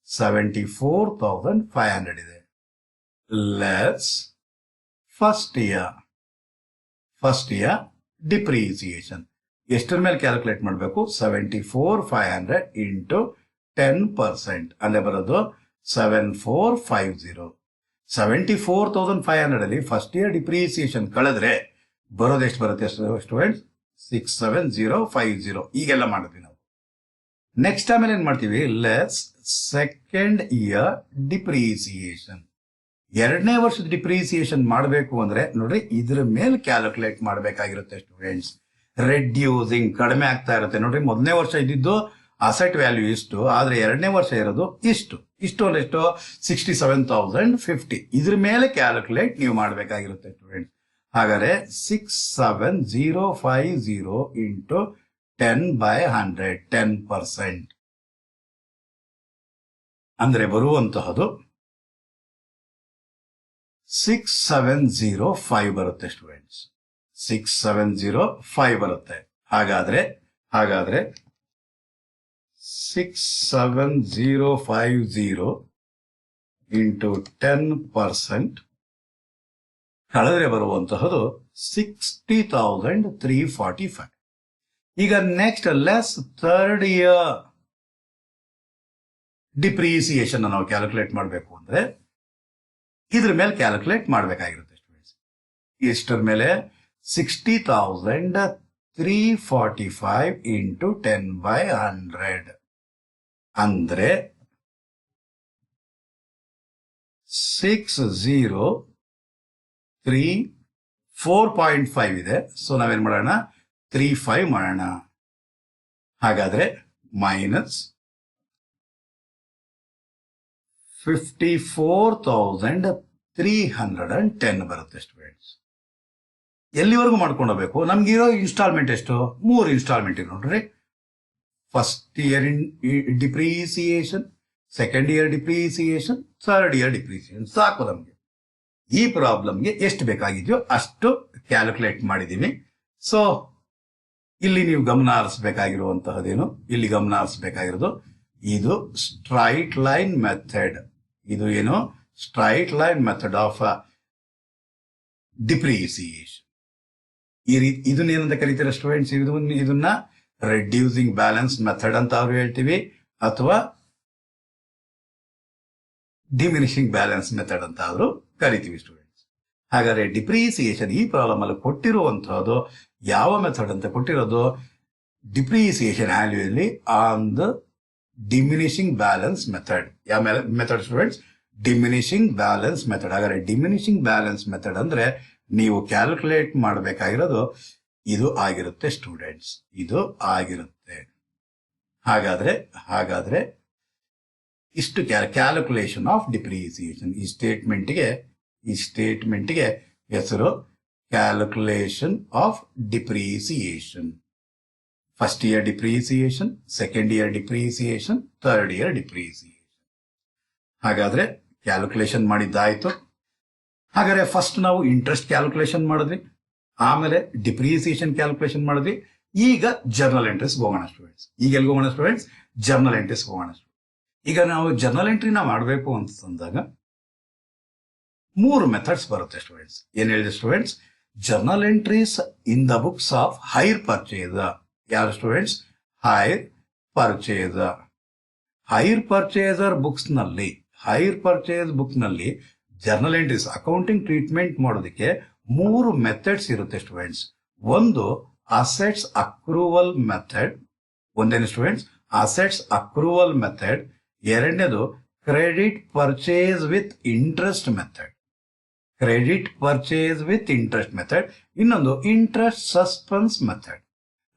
A: 74,500 ಇದೆ. ಲೆಸ್ ಫಸ್ಟ್ ಇಯರ್ ಡಿಪ್ರಿಸಿಯೇಷನ್ ಎಷ್ಟರ ಮೇಲೆ ಕ್ಯಾಲ್ಕುಲೇಟ್ ಮಾಡಬೇಕು? 74,500 ಇಂಟು 10% ಅಂದ್ರೆ ಬರೋದು 7,450. 74,500 ಅಲ್ಲಿ ಫಸ್ಟ್ ಇಯರ್ ಡಿಪ್ರಿಸಿಯೇಷನ್ ಕಳೆದ್ರೆ ಬರೋದು ಎಷ್ಟು ಬರುತ್ತೆ ಸ್ಟೂಡೆಂಟ್ಸ್? 67,050. ಈಗೆಲ್ಲ ಮಾಡಿದ್ವಿ ನಾವು. ನೆಕ್ಸ್ಟ್ ಆಮೇಲೆ ಏನ್ ಮಾಡ್ತೀವಿ? Less second year depreciation. 2ನೇ ವರ್ಷದ ಡಿಪ್ರಿಸಿಯೇಷನ್ ಮಾಡಬೇಕು ಅಂದ್ರೆ ನೋಡ್ರಿ ಇದ್ರ ಮೇಲೆ ಕ್ಯಾಲ್ಕುಲೇಟ್ ಮಾಡಬೇಕಾಗಿರುತ್ತೆ ಸ್ಟೂಡೆಂಟ್ಸ್. ರೆಡ್ಯೂಸಿಂಗ್, ಕಡಿಮೆ ಆಗ್ತಾ ಇರುತ್ತೆ. ನೋಡ್ರಿ, ಮೊದಲನೇ ವರ್ಷ ಇದ್ದಿದ್ದು ಅಸೆಟ್ ವ್ಯಾಲ್ಯೂ ಇಷ್ಟು, ಆದ್ರೆ ಎರಡನೇ ವರ್ಷ ಇರೋದು ಇಷ್ಟು. ಇಷ್ಟು ಅಂದ್ರೆ ಎಷ್ಟು? 67,050. ಇದ್ರ ಮೇಲೆ ಕ್ಯಾಲ್ಕುಲೇಟ್ ನೀವು ಮಾಡಬೇಕಾಗಿರುತ್ತೆ ಸ್ಟೂಡೆಂಟ್. ಹಾಗಾದ್ರೆ 67050 ಇಂಟು 10/100, 10%. ಅಂದ್ರೆ ಬರುವಂತಹದ್ದು 6705 ಬರುತ್ತೆ ಸ್ಟೂಡೆಂಟ್ಸ್. 6705 ಬರುತ್ತೆ. ಹಾಗಾದ್ರೆ 67050 ಇಂಟು 10% ಕಳೆದ್ರೆ ಬರುವಂತಹದ್ದು 60,345. ಈಗ next less third year depreciation ನಾವು ಕ್ಯಾಲ್ಕುಲೇಟ್ ಮಾಡಬೇಕು ಅಂದ್ರೆ ಇದ್ರ ಮೇಲೆ ಕ್ಯಾಲ್ಕುಲೇಟ್ ಮಾಡಬೇಕಾಗಿರುತ್ತೆ ಸ್ಟೂಡೆಂಟ್ಸ್. ಇಷ್ಟರ ಮೇಲೆ 60,345 ಇಂಟು 10/100 ಅಂದ್ರೆ 4.5 ಇದೆ. ಸೊ ನಾವೇನ್ ಮಾಡೋಣ? 35 ಮಾಡೋಣ. ಹಾಗಾದ್ರೆ ಮೈನಸ್ 54,310 ಬರುತ್ತೆ ಸ್ಟೂಡೆಂಟ್ಸ್. ಎಲ್ಲಿವರೆಗೂ ಮಾಡ್ಕೊಂಡು ಹೋಗ್ಬೇಕು? ನಮ್ಗಿರೋ ಇನ್ಸ್ಟಾಲ್ಮೆಂಟ್ ಎಷ್ಟು? 3 ಇನ್ಸ್ಟಾಲ್ಮೆಂಟ್ ಇದೆ ನೋಡ್ರಿ. First year depreciation, second year depreciation, third year depreciation. ಸಾಕು ನಮ್ಗೆ. ಈ ಪ್ರಾಬ್ಲಮ್ಗೆ ಎಷ್ಟು ಬೇಕಾಗಿದೆಯೋ ಅಷ್ಟು ಕ್ಯಾಲ್ಕುಲೇಟ್ ಮಾಡಿದೀವಿ. ಸೊ ಇಲ್ಲಿ ನೀವು ಗಮನ ಹರಿಸಬೇಕಾಗಿರುವಂತಹದ್ದೇನು? ಇಲ್ಲಿ ಗಮನ ಹರಿಸಬೇಕಾಗಿರೋದು ಇದು ಸ್ಟ್ರೈಟ್ ಲೈನ್ ಮೆಥಡ್. ಇದು ಏನು? Straight line method of depreciation. ಈ ರೀತಿ ಇದನ್ನೇನಂತ ಕರೀತಾರೆ ಸ್ಟೂಡೆಂಟ್ಸ್? ಇದನ್ನ ರೆಡ್ಯೂಸಿಂಗ್ ಬ್ಯಾಲೆನ್ಸ್ ಮೆಥಡ್ ಅಂತ ಅವ್ರು ಹೇಳ್ತೀವಿ, ಅಥವಾ ಡಿಮಿನಿಷಿಂಗ್ ಬ್ಯಾಲೆನ್ಸ್ ಮೆಥಡ್ ಅಂತ ಆದ್ರೂ ಕರಿತೀವಿ ಸ್ಟೂಡೆಂಟ್ಸ್. ಹಾಗಾದ್ರೆ ಡಿಪ್ರಿಸಿಯೇಷನ್ ಈ ಪ್ರಾಬ್ಲಮ್ ಅಲ್ಲಿ ಕೊಟ್ಟಿರುವಂತಹದ್ದು ಯಾವ ಮೆಥಡ್ ಅಂತ ಕೊಟ್ಟಿರೋದು? Depreciation annually on the diminishing balance method. ಯಾವ method students? Diminishing balance method. ಹಾಗಾದ್ರೆ ಡಿಮಿನಿಷಿಂಗ್ ಬ್ಯಾಲೆನ್ಸ್ ಮೆಥಡ್ ಅಂದ್ರೆ ನೀವು ಕ್ಯಾಲ್ಕುಲೇಟ್ ಮಾಡಬೇಕಾಗಿರೋದು ಇದು ಆಗಿರುತ್ತೆ ಸ್ಟೂಡೆಂಟ್ಸ್. ಇದು ಆಗಿರುತ್ತೆ. ಹಾಗಾದ್ರೆ ಇಷ್ಟು ಕ್ಯಾಲ್ಕುಲೇಷನ್ ಆಫ್ ಡಿಪ್ರಿಸಿಯೇಷನ್. ಈ ಸ್ಟೇಟ್ಮೆಂಟ್ಗೆ ಹೆಸರು calculation of depreciation. First year depreciation, second year depreciation, third year depreciation. ಹಾಗಾದ್ರೆ ಕ್ಯಾಲ್ಕುಲೇಷನ್ ಮಾಡಿದ್ದಾಯ್ತು. ಹಾಗಾದ್ರೆ ಫಸ್ಟ್ ನಾವು ಇಂಟ್ರೆಸ್ಟ್ ಕ್ಯಾಲ್ಕುಲೇಷನ್ ಮಾಡಿದ್ವಿ, ಆಮೇಲೆ ಡಿಪ್ರಿಸಿಯೇಷನ್ ಕ್ಯಾಲ್ಕುಲೇಷನ್ ಮಾಡಿದ್ವಿ. ಈಗ ಜರ್ನಲ್ ಎಂಟ್ರೀಸ್ ಹೋಗೋಣ ಸ್ಟೂಡೆಂಟ್ಸ್. ಈಗ ಎಲ್ಲಿ ಹೋಗೋಣ ಸ್ಟೂಡೆಂಟ್ಸ್? ಜರ್ನಲ್ ಎಂಟ್ರೀಸ್ ಹೋಗೋಣ. ಈಗ ನಾವು ಜರ್ನಲ್ ಎಂಟ್ರಿನ ಮಾಡಬೇಕು ಅಂತಂದಾಗ 3 ಮೆಥಡ್ಸ್ ಬರುತ್ತೆ ಸ್ಟೂಡೆಂಟ್ಸ್. ಏನ್ ಹೇಳಿದೆ students? Journal entries in the books of hire purchase. ಯಾರು students? Hire purchaser. Hire purchaser books ನಲ್ಲಿ ಜರ್ನಲ್ ಎಂಟ್ರೀಸ್ ಅಕೌಂಟಿಂಗ್ ಟ್ರೀಟ್ಮೆಂಟ್ ಮಾಡೋದಕ್ಕೆ 3 ಮೆಥಡ್ಸ್ ಇರುತ್ತೆ ಸ್ಟೂಡೆಂಟ್ಸ್. ಒಂದು ಅಸೆಟ್ಸ್ ಅಕ್ರೂವಲ್ ಮೆಥಡ್. ಒಂದೇನು ಸ್ಟೂಡೆಂಟ್ಸ್? Assets accrual method. ಎರಡನೇದು credit purchase with interest method. ಇನ್ನೊಂದು ಇಂಟ್ರೆಸ್ಟ್ ಸಸ್ಪೆನ್ಸ್ ಮೆಥಡ್.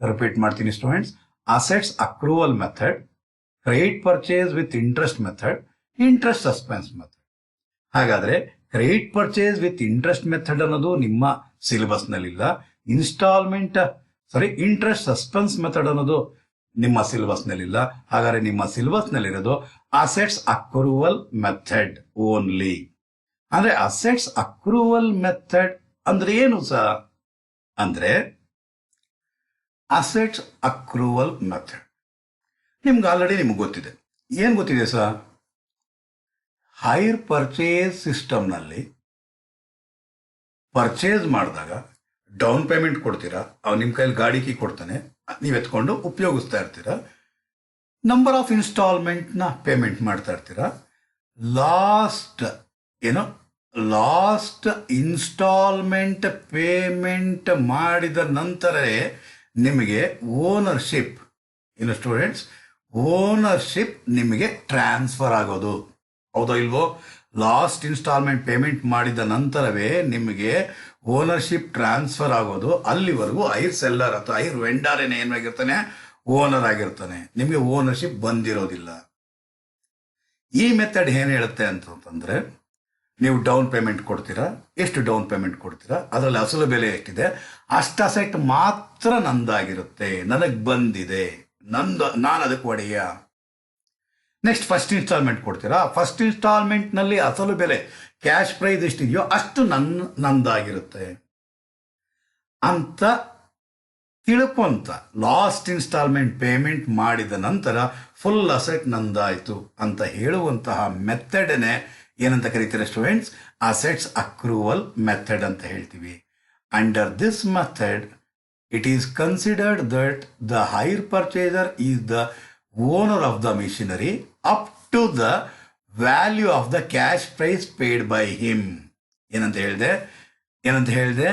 A: ರಿಪೀಟ್ ಮಾಡ್ತೀನಿ students. Assets accrual method, credit purchase with interest method, interest suspense method. ಹಾಗಾದ್ರೆ credit purchase with interest method ಅನ್ನೋದು ನಿಮ್ಮ ಸಿಲೆಬಸ್ ನಲ್ಲಿಲ್ಲ. ಇಂಟ್ರೆಸ್ಟ್ ಸಸ್ಪೆನ್ಸ್ ಮೆಥಡ್ ಅನ್ನೋದು ನಿಮ್ಮ ಸಿಲೆಬಸ್ ನಲ್ಲಿಲ್ಲ. ಹಾಗಾದ್ರೆ ನಿಮ್ಮ ಸಿಲೆಬಸ್ ನಲ್ಲಿರೋದು ಅಸೆಟ್ಸ್ ಅಕ್ರೂವಲ್ ಮೆಥಡ್ ಓನ್ಲಿ. ಅಂದ್ರೆ ಅಸೆಟ್ಸ್ ಅಕ್ರೂವಲ್ ಮೆಥಡ್ ಅಂದ್ರೆ ಏನು ಸರ್? ಅಂದ್ರೆ ಅಸೆಟ್ಸ್ ಅಕ್ರೂವಲ್ ಮೆಥಡ್ ನಿಮ್ಗೆ ಗೊತ್ತಿದೆ. ಏನ್ ಗೊತ್ತಿದೆ ಸರ್? ಹೈರ್ ಪರ್ಚೇಸ್ ಸಿಸ್ಟಮ್ ನಲ್ಲಿ ಪರ್ಚೇಸ್ ಮಾಡಿದಾಗ ಡೌನ್ ಪೇಮೆಂಟ್ ಕೊಡ್ತೀರಾ, ಅವ್ನು ನಿಮ್ಮ ಕೈಲಿ ಗಾಡಿ ಕೀ ಕೊಡ್ತಾನೆ, ನೀವು ಎತ್ಕೊಂಡು ಉಪಯೋಗಿಸ್ತಾ ಇರ್ತೀರಾ. ನಂಬರ್ ಆಫ್ ಇನ್ಸ್ಟಾಲ್ಮೆಂಟ್ ನ ಪೇಮೆಂಟ್ ಮಾಡ್ತಾ ಇರ್ತೀರಾ. ಲಾಸ್ಟ್ ಇನ್ಸ್ಟಾಲ್ಮೆಂಟ್ ಪೇಮೆಂಟ್ ಮಾಡಿದ ನಂತರವೇ ನಿಮಗೆ ಓನರ್ಶಿಪ್ ನಿಮಗೆ ಟ್ರಾನ್ಸ್ಫರ್ ಆಗೋದು. ಹೌದೋ ಇಲ್ವೋ? ಲಾಸ್ಟ್ ಇನ್ಸ್ಟಾಲ್ಮೆಂಟ್ ಪೇಮೆಂಟ್ ಮಾಡಿದ ನಂತರವೇ ನಿಮಗೆ ಓನರ್ಶಿಪ್ ಟ್ರಾನ್ಸ್ಫರ್ ಆಗೋದು. ಅಲ್ಲಿವರೆಗೂ ಐರ್ ಸೆಲ್ಲರ್ ಅಥವಾ ಐರ್ ವೆಂಡರ್ ಏನಾಗಿರ್ತಾನೆ, ಓನರ್ ಆಗಿರ್ತಾನೆ. ನಿಮಗೆ ಓನರ್ಶಿಪ್ ಬಂದಿರೋದಿಲ್ಲ. ಈ ಮೆಥಡ್ ಏನ್ ಹೇಳುತ್ತೆ ಅಂತಂದ್ರೆ, ನೀವು ಡೌನ್ ಪೇಮೆಂಟ್ ಕೊಡ್ತೀರಾ, ಎಷ್ಟು ಡೌನ್ ಪೇಮೆಂಟ್ ಕೊಡ್ತೀರಾ, ಅದರಲ್ಲಿ ಅಸಲು ಬೆಲೆ ಎಷ್ಟಿದೆ, ಅಷ್ಟು ಅಸೆಟ್ ಮಾತ್ರ ನಂದಾಗಿರುತ್ತೆ, ನನಗೆ ಬಂದಿದೆ, ನಾನು ಅದಕ್ಕೆ ಒಡೆಯ. ನೆಕ್ಸ್ಟ್ ಫಸ್ಟ್ ಇನ್ಸ್ಟಾಲ್ಮೆಂಟ್ ಕೊಡ್ತೀರಾ, ಫಸ್ಟ್ ಇನ್ಸ್ಟಾಲ್ಮೆಂಟ್ ನಲ್ಲಿ ಅಸಲು ಬೆಲೆ ಕ್ಯಾಶ್ ಪ್ರೈಸ್ ಎಷ್ಟಿದೆಯೋ ಅಷ್ಟು ನಂದಾಗಿರುತ್ತೆ ಅಂತ ತಿಳ್ಕೊಂತ ಲಾಸ್ಟ್ ಇನ್ಸ್ಟಾಲ್ಮೆಂಟ್ ಪೇಮೆಂಟ್ ಮಾಡಿದ ನಂತರ ಫುಲ್ ಅಸೆಟ್ ನಂದಾಯ್ತು ಅಂತ ಹೇಳುವಂತಹ ಮೆಥಡ್ನೇ ಏನಂತ ಕರೀತಾರೆ ಸ್ಟೂಡೆಂಟ್ಸ್? ಅಸೆಟ್ಸ್ ಅಕ್ರೂವಲ್ ಮೆಥಡ್ ಅಂತ ಹೇಳ್ತೀವಿ. Under this method it is considered that the hire purchaser is the owner of the machinery up to the value of the cash price paid by him. ಏನಂತ ಹೇಳಿದೆ?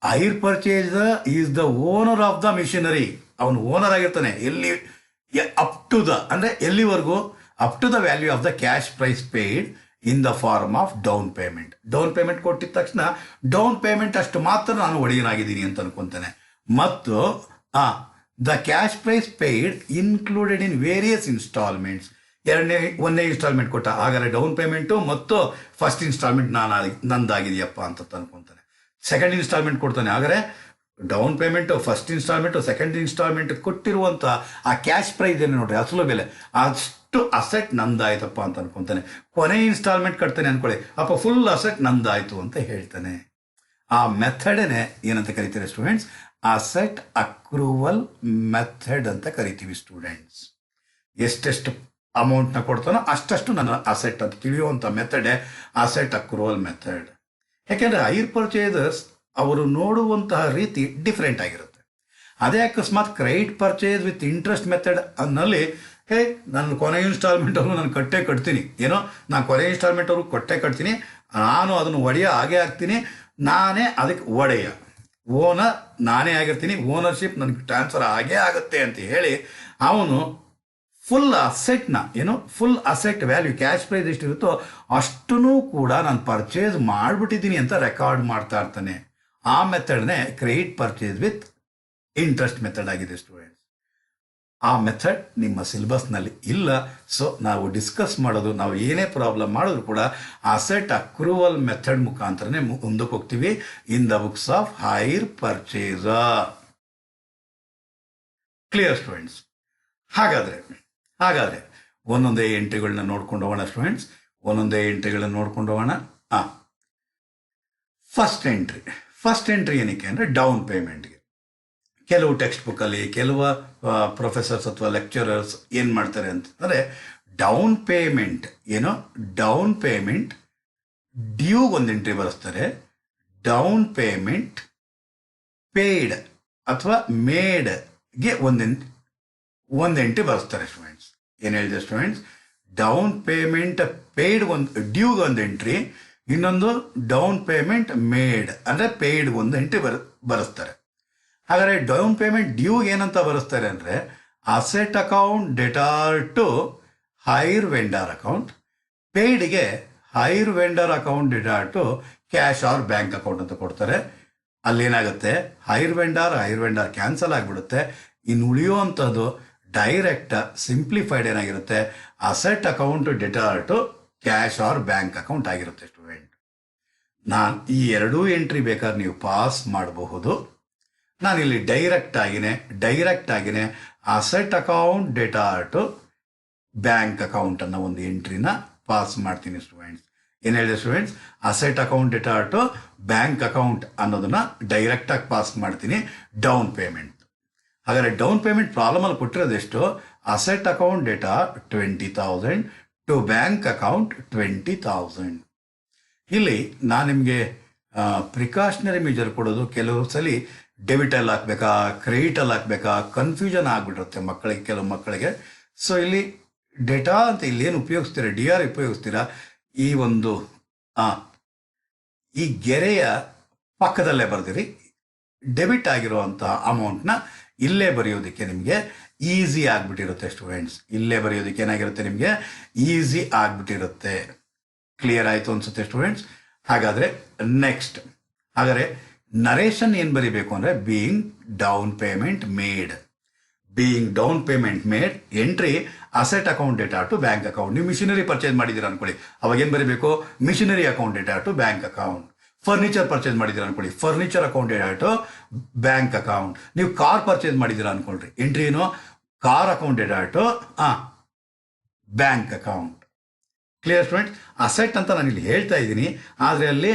A: Hire purchaser is the owner of the machinery. ಅವನು ಓನರ್ ಆಗಿರ್ತಾನೆ. ಎಲ್ಲಿ? ಅಪ್ ಟು ದ ಅಂದ್ರೆ ಎಲ್ಲಿವರೆಗೂ? Up to the value of the cash price paid in the form of down payment. Down payment ಕೊಟ್ಟಿದ ತಕ್ಷಣ ಡೌನ್ ಪೇಮೆಂಟ್ ಅಷ್ಟು ಮಾತ್ರ ನಾನು ಒಡೆಯನಾಗಿದ್ದೀನಿ ಅಂತ ಅನ್ಕೊಂತಾನೆ. ಮತ್ತು the cash price paid included in various instalments. ಒಂದನೇ ಇನ್ಸ್ಟಾಲ್ಮೆಂಟ್ ಕೊಟ್ಟ, ಹಾಗಾದ್ರೆ ಡೌನ್ ಪೇಮೆಂಟು ಮತ್ತು ಫಸ್ಟ್ ಇನ್ಸ್ಟಾಲ್ಮೆಂಟ್ ನಂದಾಗಿದೆಯಪ್ಪ ಅಂತ ಅನ್ಕೊಂತಾನೆ. ಸೆಕೆಂಡ್ ಇನ್ಸ್ಟಾಲ್ಮೆಂಟ್ ಕೊಡ್ತಾನೆ, ಹಾಗಾದ್ರೆ down payment, first instalment, second instalment ಕೊಟ್ಟಿರುವಂತ ಆ ಕ್ಯಾಶ್ ಪ್ರೈಸ್ ಏನು ನೋಡ್ರಿ, ಅಸಲು ಬೆಲೆ, ಅಷ್ಟು ಅಸೆಟ್ ನಂದಾಯ್ತಪ್ಪ ಅಂತ ಅನ್ಕೊಂತಾನೆ. ಕೊನೆ ಇನ್ಸ್ಟಾಲ್ಮೆಂಟ್ ಕಟ್ತಾನೆ ಅನ್ಕೊಳ್ಳಿ, ಅಪ್ಪ ಫುಲ್ ಅಸೆಟ್ ನಂದಾಯ್ತು ಅಂತ ಹೇಳ್ತಾನೆ. ಆ ಮೆಥಡನೇ ಏನಂತ ಕರಿತೀರಿ ಸ್ಟೂಡೆಂಟ್ಸ್? ಅಸೆಟ್ ಅಕ್ರೂವಲ್ ಮೆಥಡ್ ಅಂತ ಕರಿತೀವಿ ಸ್ಟೂಡೆಂಟ್ಸ್. ಎಷ್ಟೆಷ್ಟು ಅಮೌಂಟ್ನ ಕೊಡ್ತಾನೋ ಅಷ್ಟಷ್ಟು ನನ್ನ ಅಸೆಟ್ ಅಂತ ತಿಳಿಯುವಂಥ ಮೆಥಡೇ ಅಸೆಟ್ ಅಕ್ರೂವಲ್ ಮೆಥಡ್. ಯಾಕೆಂದ್ರೆ ಹೈರ್ ಪರ್ಚೇಸರ್ಸ್ ಅವರು ನೋಡುವಂತಹ ರೀತಿ ಡಿಫ್ರೆಂಟ್ ಆಗಿರುತ್ತೆ. ಅದೇ ಅಕಸ್ಮಾತ್ credit purchase with interest method ಅನ್ನಲ್ಲಿ ನಾನು ಕೊನೆ ಇನ್ಸ್ಟಾಲ್ಮೆಂಟ್ ಅವ್ರು ನಾನು ಕಟ್ತೀನಿ, ನಾನು ಕೊನೆ ಇನ್ಸ್ಟಾಲ್ಮೆಂಟ್ ಅವ್ರಿಗೆ ಕಟ್ತೀನಿ, ನಾನು ಅದನ್ನು ಒಡೆಯ ಹಾಗೆ ಆಗ್ತೀನಿ, ನಾನೇ ಅದಕ್ಕೆ ಒಡೆಯ, ಓನರ್ ನಾನೇ ಆಗಿರ್ತೀನಿ, ಓನರ್ಶಿಪ್ ನನಗೆ ಟ್ರಾನ್ಸ್ಫರ್ ಆಗೇ ಆಗುತ್ತೆ ಅಂತ ಹೇಳಿ ಅವನು ಫುಲ್ ಅಸೆಟ್ನ full asset value cash price ಎಷ್ಟಿರುತ್ತೋ ಅಷ್ಟೂ ಕೂಡ ನಾನು ಪರ್ಚೇಸ್ ಮಾಡಿಬಿಟ್ಟಿದ್ದೀನಿ ಅಂತ ರೆಕಾರ್ಡ್ ಮಾಡ್ತಾ ಇರ್ತಾನೆ. ಆ ಮೆಥಡ್ನೇ credit purchase with interest method ಆಗಿದೆ ಸ್ಟೂಡೆಂಟ್ಸ್. ಆ ಮೆಥಡ್ ನಿಮ್ಮ ಸಿಲೆಬಸ್ನಲ್ಲಿ ಇಲ್ಲ. ಸೊ ನಾವು ಡಿಸ್ಕಸ್ ಮಾಡೋದು, ನಾವು ಏನೇ ಪ್ರಾಬ್ಲಮ್ ಮಾಡಿದ್ರು ಕೂಡ ಅಸೆಟ್ ಅಕ್ರೂವಲ್ ಮೆಥಡ್ ಮುಖಾಂತರನೇ ಮುಂದಕ್ಕೆ ಹೋಗ್ತೀವಿ in the books of hire purchaser. Clear students? ಹಾಗಾದ್ರೆ ಒಂದೊಂದೇ ಎಂಟ್ರಿಗಳನ್ನ ನೋಡ್ಕೊಂಡು ಹೋಗೋಣ ಸ್ಟೂಡೆಂಟ್ಸ್, ಒಂದೊಂದೇ ಎಂಟ್ರಿಗಳನ್ನ ನೋಡ್ಕೊಂಡು ಹೋಗೋಣ. ಫಸ್ಟ್ ಎಂಟ್ರಿ ಏನಕ್ಕೆ ಅಂದರೆ ಡೌನ್ ಪೇಮೆಂಟ್ಗೆ. ಕೆಲವು ಟೆಕ್ಸ್ಟ್ ಬುಕ್ಕಲ್ಲಿ ಕೆಲವು ಪ್ರೊಫೆಸರ್ಸ್ ಅಥವಾ ಲೆಕ್ಚರರ್ಸ್ ಏನು ಮಾಡ್ತಾರೆ ಅಂತಂದರೆ ಡೌನ್ ಪೇಮೆಂಟ್ ಡ್ಯೂಗೆ ಒಂದು ಎಂಟ್ರಿ ಬರೆಸ್ತಾರೆ, ಡೌನ್ ಪೇಮೆಂಟ್ ಪೇಯ್ಡ್ ಅಥವಾ ಮೇಡ್ಗೆ ಒಂದು ಎಂಟ್ರಿ ಬರೆಸ್ತಾರೆ ಸ್ಟೂಡೆಂಟ್ಸ್. ಏನು ಹೇಳಿದೆ ಸ್ಟೂಡೆಂಟ್ಸ್? ಡೌನ್ ಪೇಮೆಂಟ್ ಪೇಯ್ಡ್ ಡ್ಯೂಗೆ ಒಂದು ಎಂಟ್ರಿ, ಇನ್ನೊಂದು ಡೌನ್ ಪೇಮೆಂಟ್ ಮೇಡ್ ಅಂದರೆ ಪೇಯ್ಡ್ ಒಂದು ಎಂಟ್ರಿ ಬರೆಸ್ತಾರೆ. ಹಾಗಾದರೆ ಡೌನ್ ಪೇಮೆಂಟ್ ಡ್ಯೂಗೆ ಏನಂತ ಬರೆಸ್ತಾರೆ ಅಂದರೆ asset account debtor to hire vendor account, ಪೇಯ್ಡ್ಗೆ hire vendor account debtor to cash or bank account ಅಂತ ಕೊಡ್ತಾರೆ. ಅಲ್ಲೇನಾಗುತ್ತೆ, ಹೈರ್ ವೆಂಡರ್ ಕ್ಯಾನ್ಸಲ್ ಆಗಿಬಿಡುತ್ತೆ. ಇನ್ನು ಉಳಿಯುವಂಥದ್ದು ಡೈರೆಕ್ಟ್ ಸಿಂಪ್ಲಿಫೈಡ್ ಏನಾಗಿರುತ್ತೆ, asset account debtor to cash or bank account ಆಗಿರುತ್ತೆ ಸ್ಟೂಡೆಂಟ್. ನಾನು ಈ ಎರಡೂ ಎಂಟ್ರಿ ಬೇಕಾದ್ರೆ ನೀವು ಪಾಸ್ ಮಾಡಬಹುದು. ನಾನಿಲ್ಲಿ ಡೈರೆಕ್ಟ್ ಆಗಿನೇ asset account debtor to bank account ಅನ್ನೋ ಒಂದು ಎಂಟ್ರಿನ ಪಾಸ್ ಮಾಡ್ತೀನಿ ಸ್ಟೂಡೆಂಟ್ಸ್. ಏನು ಹೇಳಿದೆ students? Asset account debtor to bank account ಅನ್ನೋದನ್ನ ಡೈರೆಕ್ಟಾಗಿ ಪಾಸ್ ಮಾಡ್ತೀನಿ ಡೌನ್ ಪೇಮೆಂಟ್. ಹಾಗಾದರೆ ಡೌನ್ ಪೇಮೆಂಟ್ ಪ್ರಾಬ್ಲಮಲ್ಲಿ ಕೊಟ್ಟಿರೋದೆಷ್ಟು? Asset account debtor 20,000 to bank account 20,000. ಇಲ್ಲಿ ನಾನು ನಿಮಗೆ ಪ್ರಿಕಾಷನರಿ ಮೆಜರ್ ಕೊಡೋದು, ಕೆಲವು ಸಲ ಡೆಬಿಟಲ್ಲಿ ಹಾಕ್ಬೇಕಾ ಕ್ರೆಡಿಟಲ್ಲಿ ಹಾಕ್ಬೇಕಾ ಕನ್ಫ್ಯೂಷನ್ ಆಗಿಬಿಟ್ಟಿರುತ್ತೆ ಕೆಲವು ಮಕ್ಕಳಿಗೆ. ಸೊ ಇಲ್ಲಿ ಡೇಟಾ ಅಂತ ಇಲ್ಲಿ ಏನು ಉಪಯೋಗಿಸ್ತೀರಾ, DR ಉಪಯೋಗಿಸ್ತೀರಾ, ಈ ಒಂದು ಈ ಗೆರೆಯ ಪಕ್ಕದಲ್ಲೇ ಬರ್ದಿರಿ ಡೆಬಿಟ್ ಆಗಿರುವಂತಹ ಅಮೌಂಟ್ನ ಇಲ್ಲೇ ಬರೆಯೋದಕ್ಕೆ ನಿಮಗೆ ಈಸಿ ಆಗ್ಬಿಟ್ಟಿರುತ್ತೆ ಸ್ಟೂಡೆಂಟ್ಸ್. ಇಲ್ಲೇ ಬರೆಯೋದಕ್ಕೆ ಏನಾಗಿರುತ್ತೆ ನಿಮಗೆ ಈಸಿ ಆಗ್ಬಿಟ್ಟಿರುತ್ತೆ. ಕ್ಲಿಯರ್ ಆಯಿತು ಅನ್ಸುತ್ತೆ ಸ್ಟೂಡೆಂಟ್ಸ್. ಹಾಗಾದರೆ ನೆಕ್ಸ್ಟ್, ಹಾಗಾದರೆ ನರೇಶನ್ ಏನು ಬರೀಬೇಕು ಅಂದರೆ being down payment made. Being down payment made entry asset account data to bank account. ನೀವು ಮಿಷಿನರಿ ಪರ್ಚೇಸ್ ಮಾಡಿದ್ದೀರಾ ಅನ್ಕೊಳ್ಳಿ, ಅವಾಗ ಏನು ಬರೀಬೇಕು, machinery account data to bank account. Furniture purchase ಮಾಡಿದ್ದೀರಾ ಅನ್ಕೊಳ್ಳಿ, furniture account data to bank account. ನೀವು ಕಾರ್ ಪರ್ಚೇಸ್ ಮಾಡಿದ್ದೀರಾ ಅನ್ಕೊಳ್ರಿ, ಎಂಟ್ರಿ ಏನು, car account data to bank account. Clear students. Asset ಅಂತ ನಾನು ಇಲ್ಲಿ ಹೇಳ್ತಾ ಇದ್ದೀನಿ, ಆದರೆ ಅಲ್ಲಿ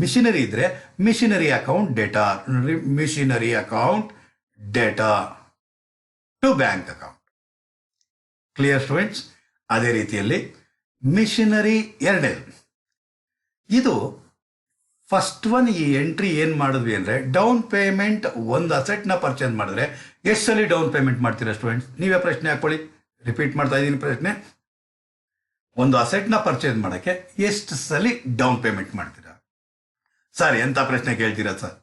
A: ಮಿಷಿನರಿ ಇದ್ರೆ machinery account data, machinery account data to bank account. Clear students. ಅದೇ ರೀತಿಯಲ್ಲಿ ಮಿಷಿನರಿ ಎರಡನೇದು, ಇದು ಫಸ್ಟ್ ಒನ್. ಈ ಎಂಟ್ರಿ ಏನು ಮಾಡಿದ್ವಿ ಅಂದರೆ ಡೌನ್ ಪೇಮೆಂಟ್, ಒಂದು ಅಸೆಟ್ನ ಪರ್ಚೇಸ್ ಮಾಡಿದ್ರೆ ಎಷ್ಟು ಸಲ ಡೌನ್ ಪೇಮೆಂಟ್ ಮಾಡ್ತೀರಾ ಸ್ಟೂಡೆಂಟ್ಸ್? ನೀವೇ ಪ್ರಶ್ನೆ ಹಾಕೊಳ್ಳಿ, ರಿಪೀಟ್ ಮಾಡ್ತಾ ಇದ್ದೀನಿ ಪ್ರಶ್ನೆ. ಒಂದು ಅಸೆಟ್ನ ಪರ್ಚೇಸ್ ಮಾಡೋಕ್ಕೆ ಎಷ್ಟು ಸಲ ಡೌನ್ ಪೇಮೆಂಟ್ ಮಾಡ್ತೀರಾ? ಸರ್ ಎಂಥ ಪ್ರಶ್ನೆ ಕೇಳ್ತೀರಾ ಸರ್?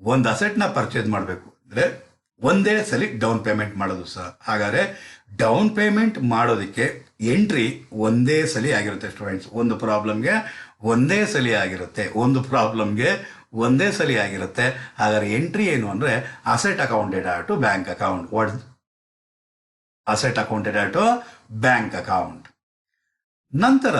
A: ಒಂದು ಅಸೆಟ್ನ ಪರ್ಚೇಸ್ ಮಾಡಬೇಕು ಅಂದರೆ ಒಂದೇ ಸಲ ಡೌನ್ ಪೇಮೆಂಟ್ ಮಾಡೋದು ಸರ್. ಹಾಗಾದರೆ ಡೌನ್ ಪೇಮೆಂಟ್ ಮಾಡೋದಕ್ಕೆ ಎಂಟ್ರಿ ಒಂದೇ ಸಲ ಆಗಿರುತ್ತೆ ಸ್ಟೂಡೆಂಟ್ಸ್. ಒಂದು ಪ್ರಾಬ್ಲಮ್ಗೆ ಒಂದೇ ಸಲ ಆಗಿರುತ್ತೆ, ಒಂದು ಪ್ರಾಬ್ಲಮ್ಗೆ ಒಂದೇ ಸಲ ಆಗಿರುತ್ತೆ. ಹಾಗಾದರೆ ಎಂಟ್ರಿ ಏನು ಅಂದರೆ asset account data to bank account. What asset account data to bank account. ನಂತರ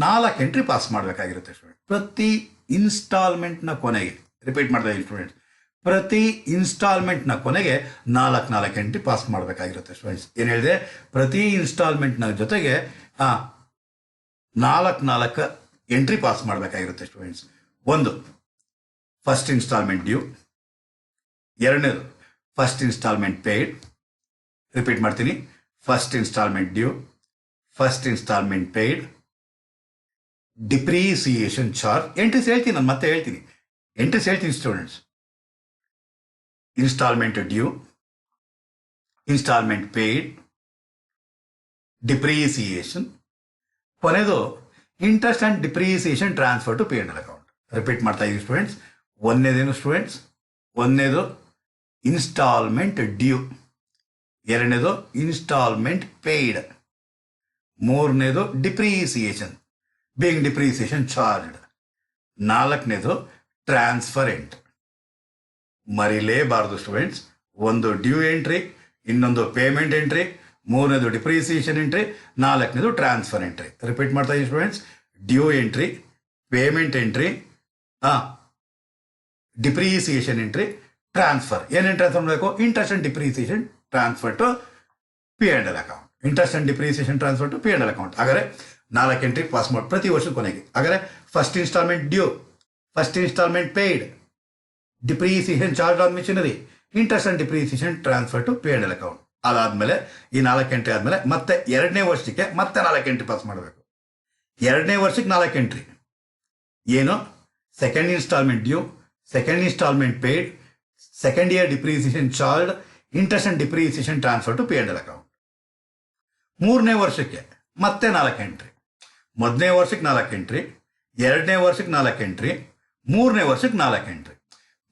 A: 4 ಎಂಟ್ರಿ ಪಾಸ್ ಮಾಡಬೇಕಾಗಿರುತ್ತೆ ಸ್ಟೂಡೆಂಟ್. ಪ್ರತಿ ಇನ್ಸ್ಟಾಲ್ಮೆಂಟ್ನ ಕೊನೆಗೆ, ರಿಪೀಟ್ ಮಾಡ್ತಾ ಇದ್ದೀನಿ ಸ್ಟೂಡೆಂಟ್ಸ್, ಪ್ರತಿ ಇನ್ಸ್ಟಾಲ್ಮೆಂಟ್ನ ಕೊನೆಗೆ 4 ಎಂಟ್ರಿ ಪಾಸ್ ಮಾಡಬೇಕಾಗಿರುತ್ತೆ ಸ್ಟೂಡೆಂಟ್ಸ್. ಏನು ಹೇಳಿದೆ, ಪ್ರತಿ ಇನ್ಸ್ಟಾಲ್ಮೆಂಟ್ನ ಜೊತೆಗೆ 4 ಎಂಟ್ರಿ ಪಾಸ್ ಮಾಡಬೇಕಾಗಿರುತ್ತೆ ಸ್ಟೂಡೆಂಟ್ಸ್. ಒಂದು, ಫಸ್ಟ್ ಇನ್ಸ್ಟಾಲ್ಮೆಂಟ್ ಡ್ಯೂ. ಎರಡನೇದು, ಫಸ್ಟ್ ಇನ್ಸ್ಟಾಲ್ಮೆಂಟ್ ಪೇಯ್ಡ್. ರಿಪೀಟ್ ಮಾಡ್ತೀನಿ, first instalment due, first instalment paid, depreciation charge. Entries ಹೇಳ್ತೀನಿ, ನಾನು ಮತ್ತೆ ಹೇಳ್ತೀನಿ, ಎಂಟ್ರೀಸ್ ಹೇಳ್ತೀನಿ students. Instalment due, instalment paid, depreciation, ಕೊನೆದು interest and depreciation transfer to P and L account. Repeat ಮಾಡ್ತಾ ಇದ್ದೀವಿ ಸ್ಟೂಡೆಂಟ್ಸ್. ಒಂದನೇದೇನು ಸ್ಟೂಡೆಂಟ್ಸ್, ಒಂದನೇದು ಇನ್ಸ್ಟಾಲ್ಮೆಂಟ್ ಡ್ಯೂ, ಎರಡನೇದು ಇನ್ಸ್ಟಾಲ್ಮೆಂಟ್ ಪೇಯ್ಡ್, ಮೂರನೇದು ಡಿಪ್ರಿಸಿಯೇಷನ್ ಬೀಯಿಂಗ್ ಡಿಪ್ರಿಸಿಯೇಷನ್ ಚಾರ್ಜ್ಡ್, ನಾಲ್ಕನೇದು ಟ್ರಾನ್ಸ್ಫರೆಂಟ್. ಮರಿಲೇಬಾರ್ದು ಸ್ಟೂಡೆಂಟ್ಸ್. ಒಂದು ಡ್ಯೂ ಎಂಟ್ರಿ, ಇನ್ನೊಂದು ಪೇಮೆಂಟ್ ಎಂಟ್ರಿ, ಮೂರನೇದು ಡಿಪ್ರಿಸಿಯೇಷನ್ ಎಂಟ್ರಿ, ನಾಲ್ಕನೇದು ಟ್ರಾನ್ಸ್ಫರ್ ಎಂಟ್ರಿ. ರಿಪೀಟ್ ಮಾಡ್ತಾ ಇದ್ದೀವಿ students. Due entry, payment entry, depreciation entry, transfer. ಏನೇನು ಟ್ರಾನ್ಸ್ಫರ್ ಮಾಡಬೇಕು? Interest and depreciation transfer to P and L account. Interest and depreciation transfer to P and L account. ಹಾಗಾದರೆ 4 ಎಂಟ್ರಿ ಪಾಸ್ ಮಾಡಿ ಪ್ರತಿ ವರ್ಷದ ಕೊನೆಗೆ. ಹಾಗಾದರೆ first instalment due, first instalment paid, depreciation charge on machinery, interest and depreciation transfer to P and L account. ಅದಾದಮೇಲೆ ಈ 4 ಎಂಟ್ರಿ ಆದಮೇಲೆ ಮತ್ತೆ ಎರಡನೇ ವರ್ಷಕ್ಕೆ ಮತ್ತೆ 4 ಎಂಟ್ರಿ ಪಾಸ್ ಮಾಡಬೇಕು. ಎರಡನೇ ವರ್ಷಕ್ಕೆ 4 ಎಂಟ್ರಿ ಏನು? Second instalment due, second instalment paid, second year depreciation charge, interest and depreciation transfer to P and L account. ಮೂರನೇ ವರ್ಷಕ್ಕೆ ಮತ್ತೆ 4 ಎಂಟ್ರಿ. ಮೊದಲನೇ ವರ್ಷಕ್ಕೆ 4 ಎಂಟ್ರಿ, ಎರಡನೇ ವರ್ಷಕ್ಕೆ 4 ಎಂಟ್ರಿ, ಮೂರನೇ ವರ್ಷಕ್ಕೆ 4 ಎಂಟ್ರಿ.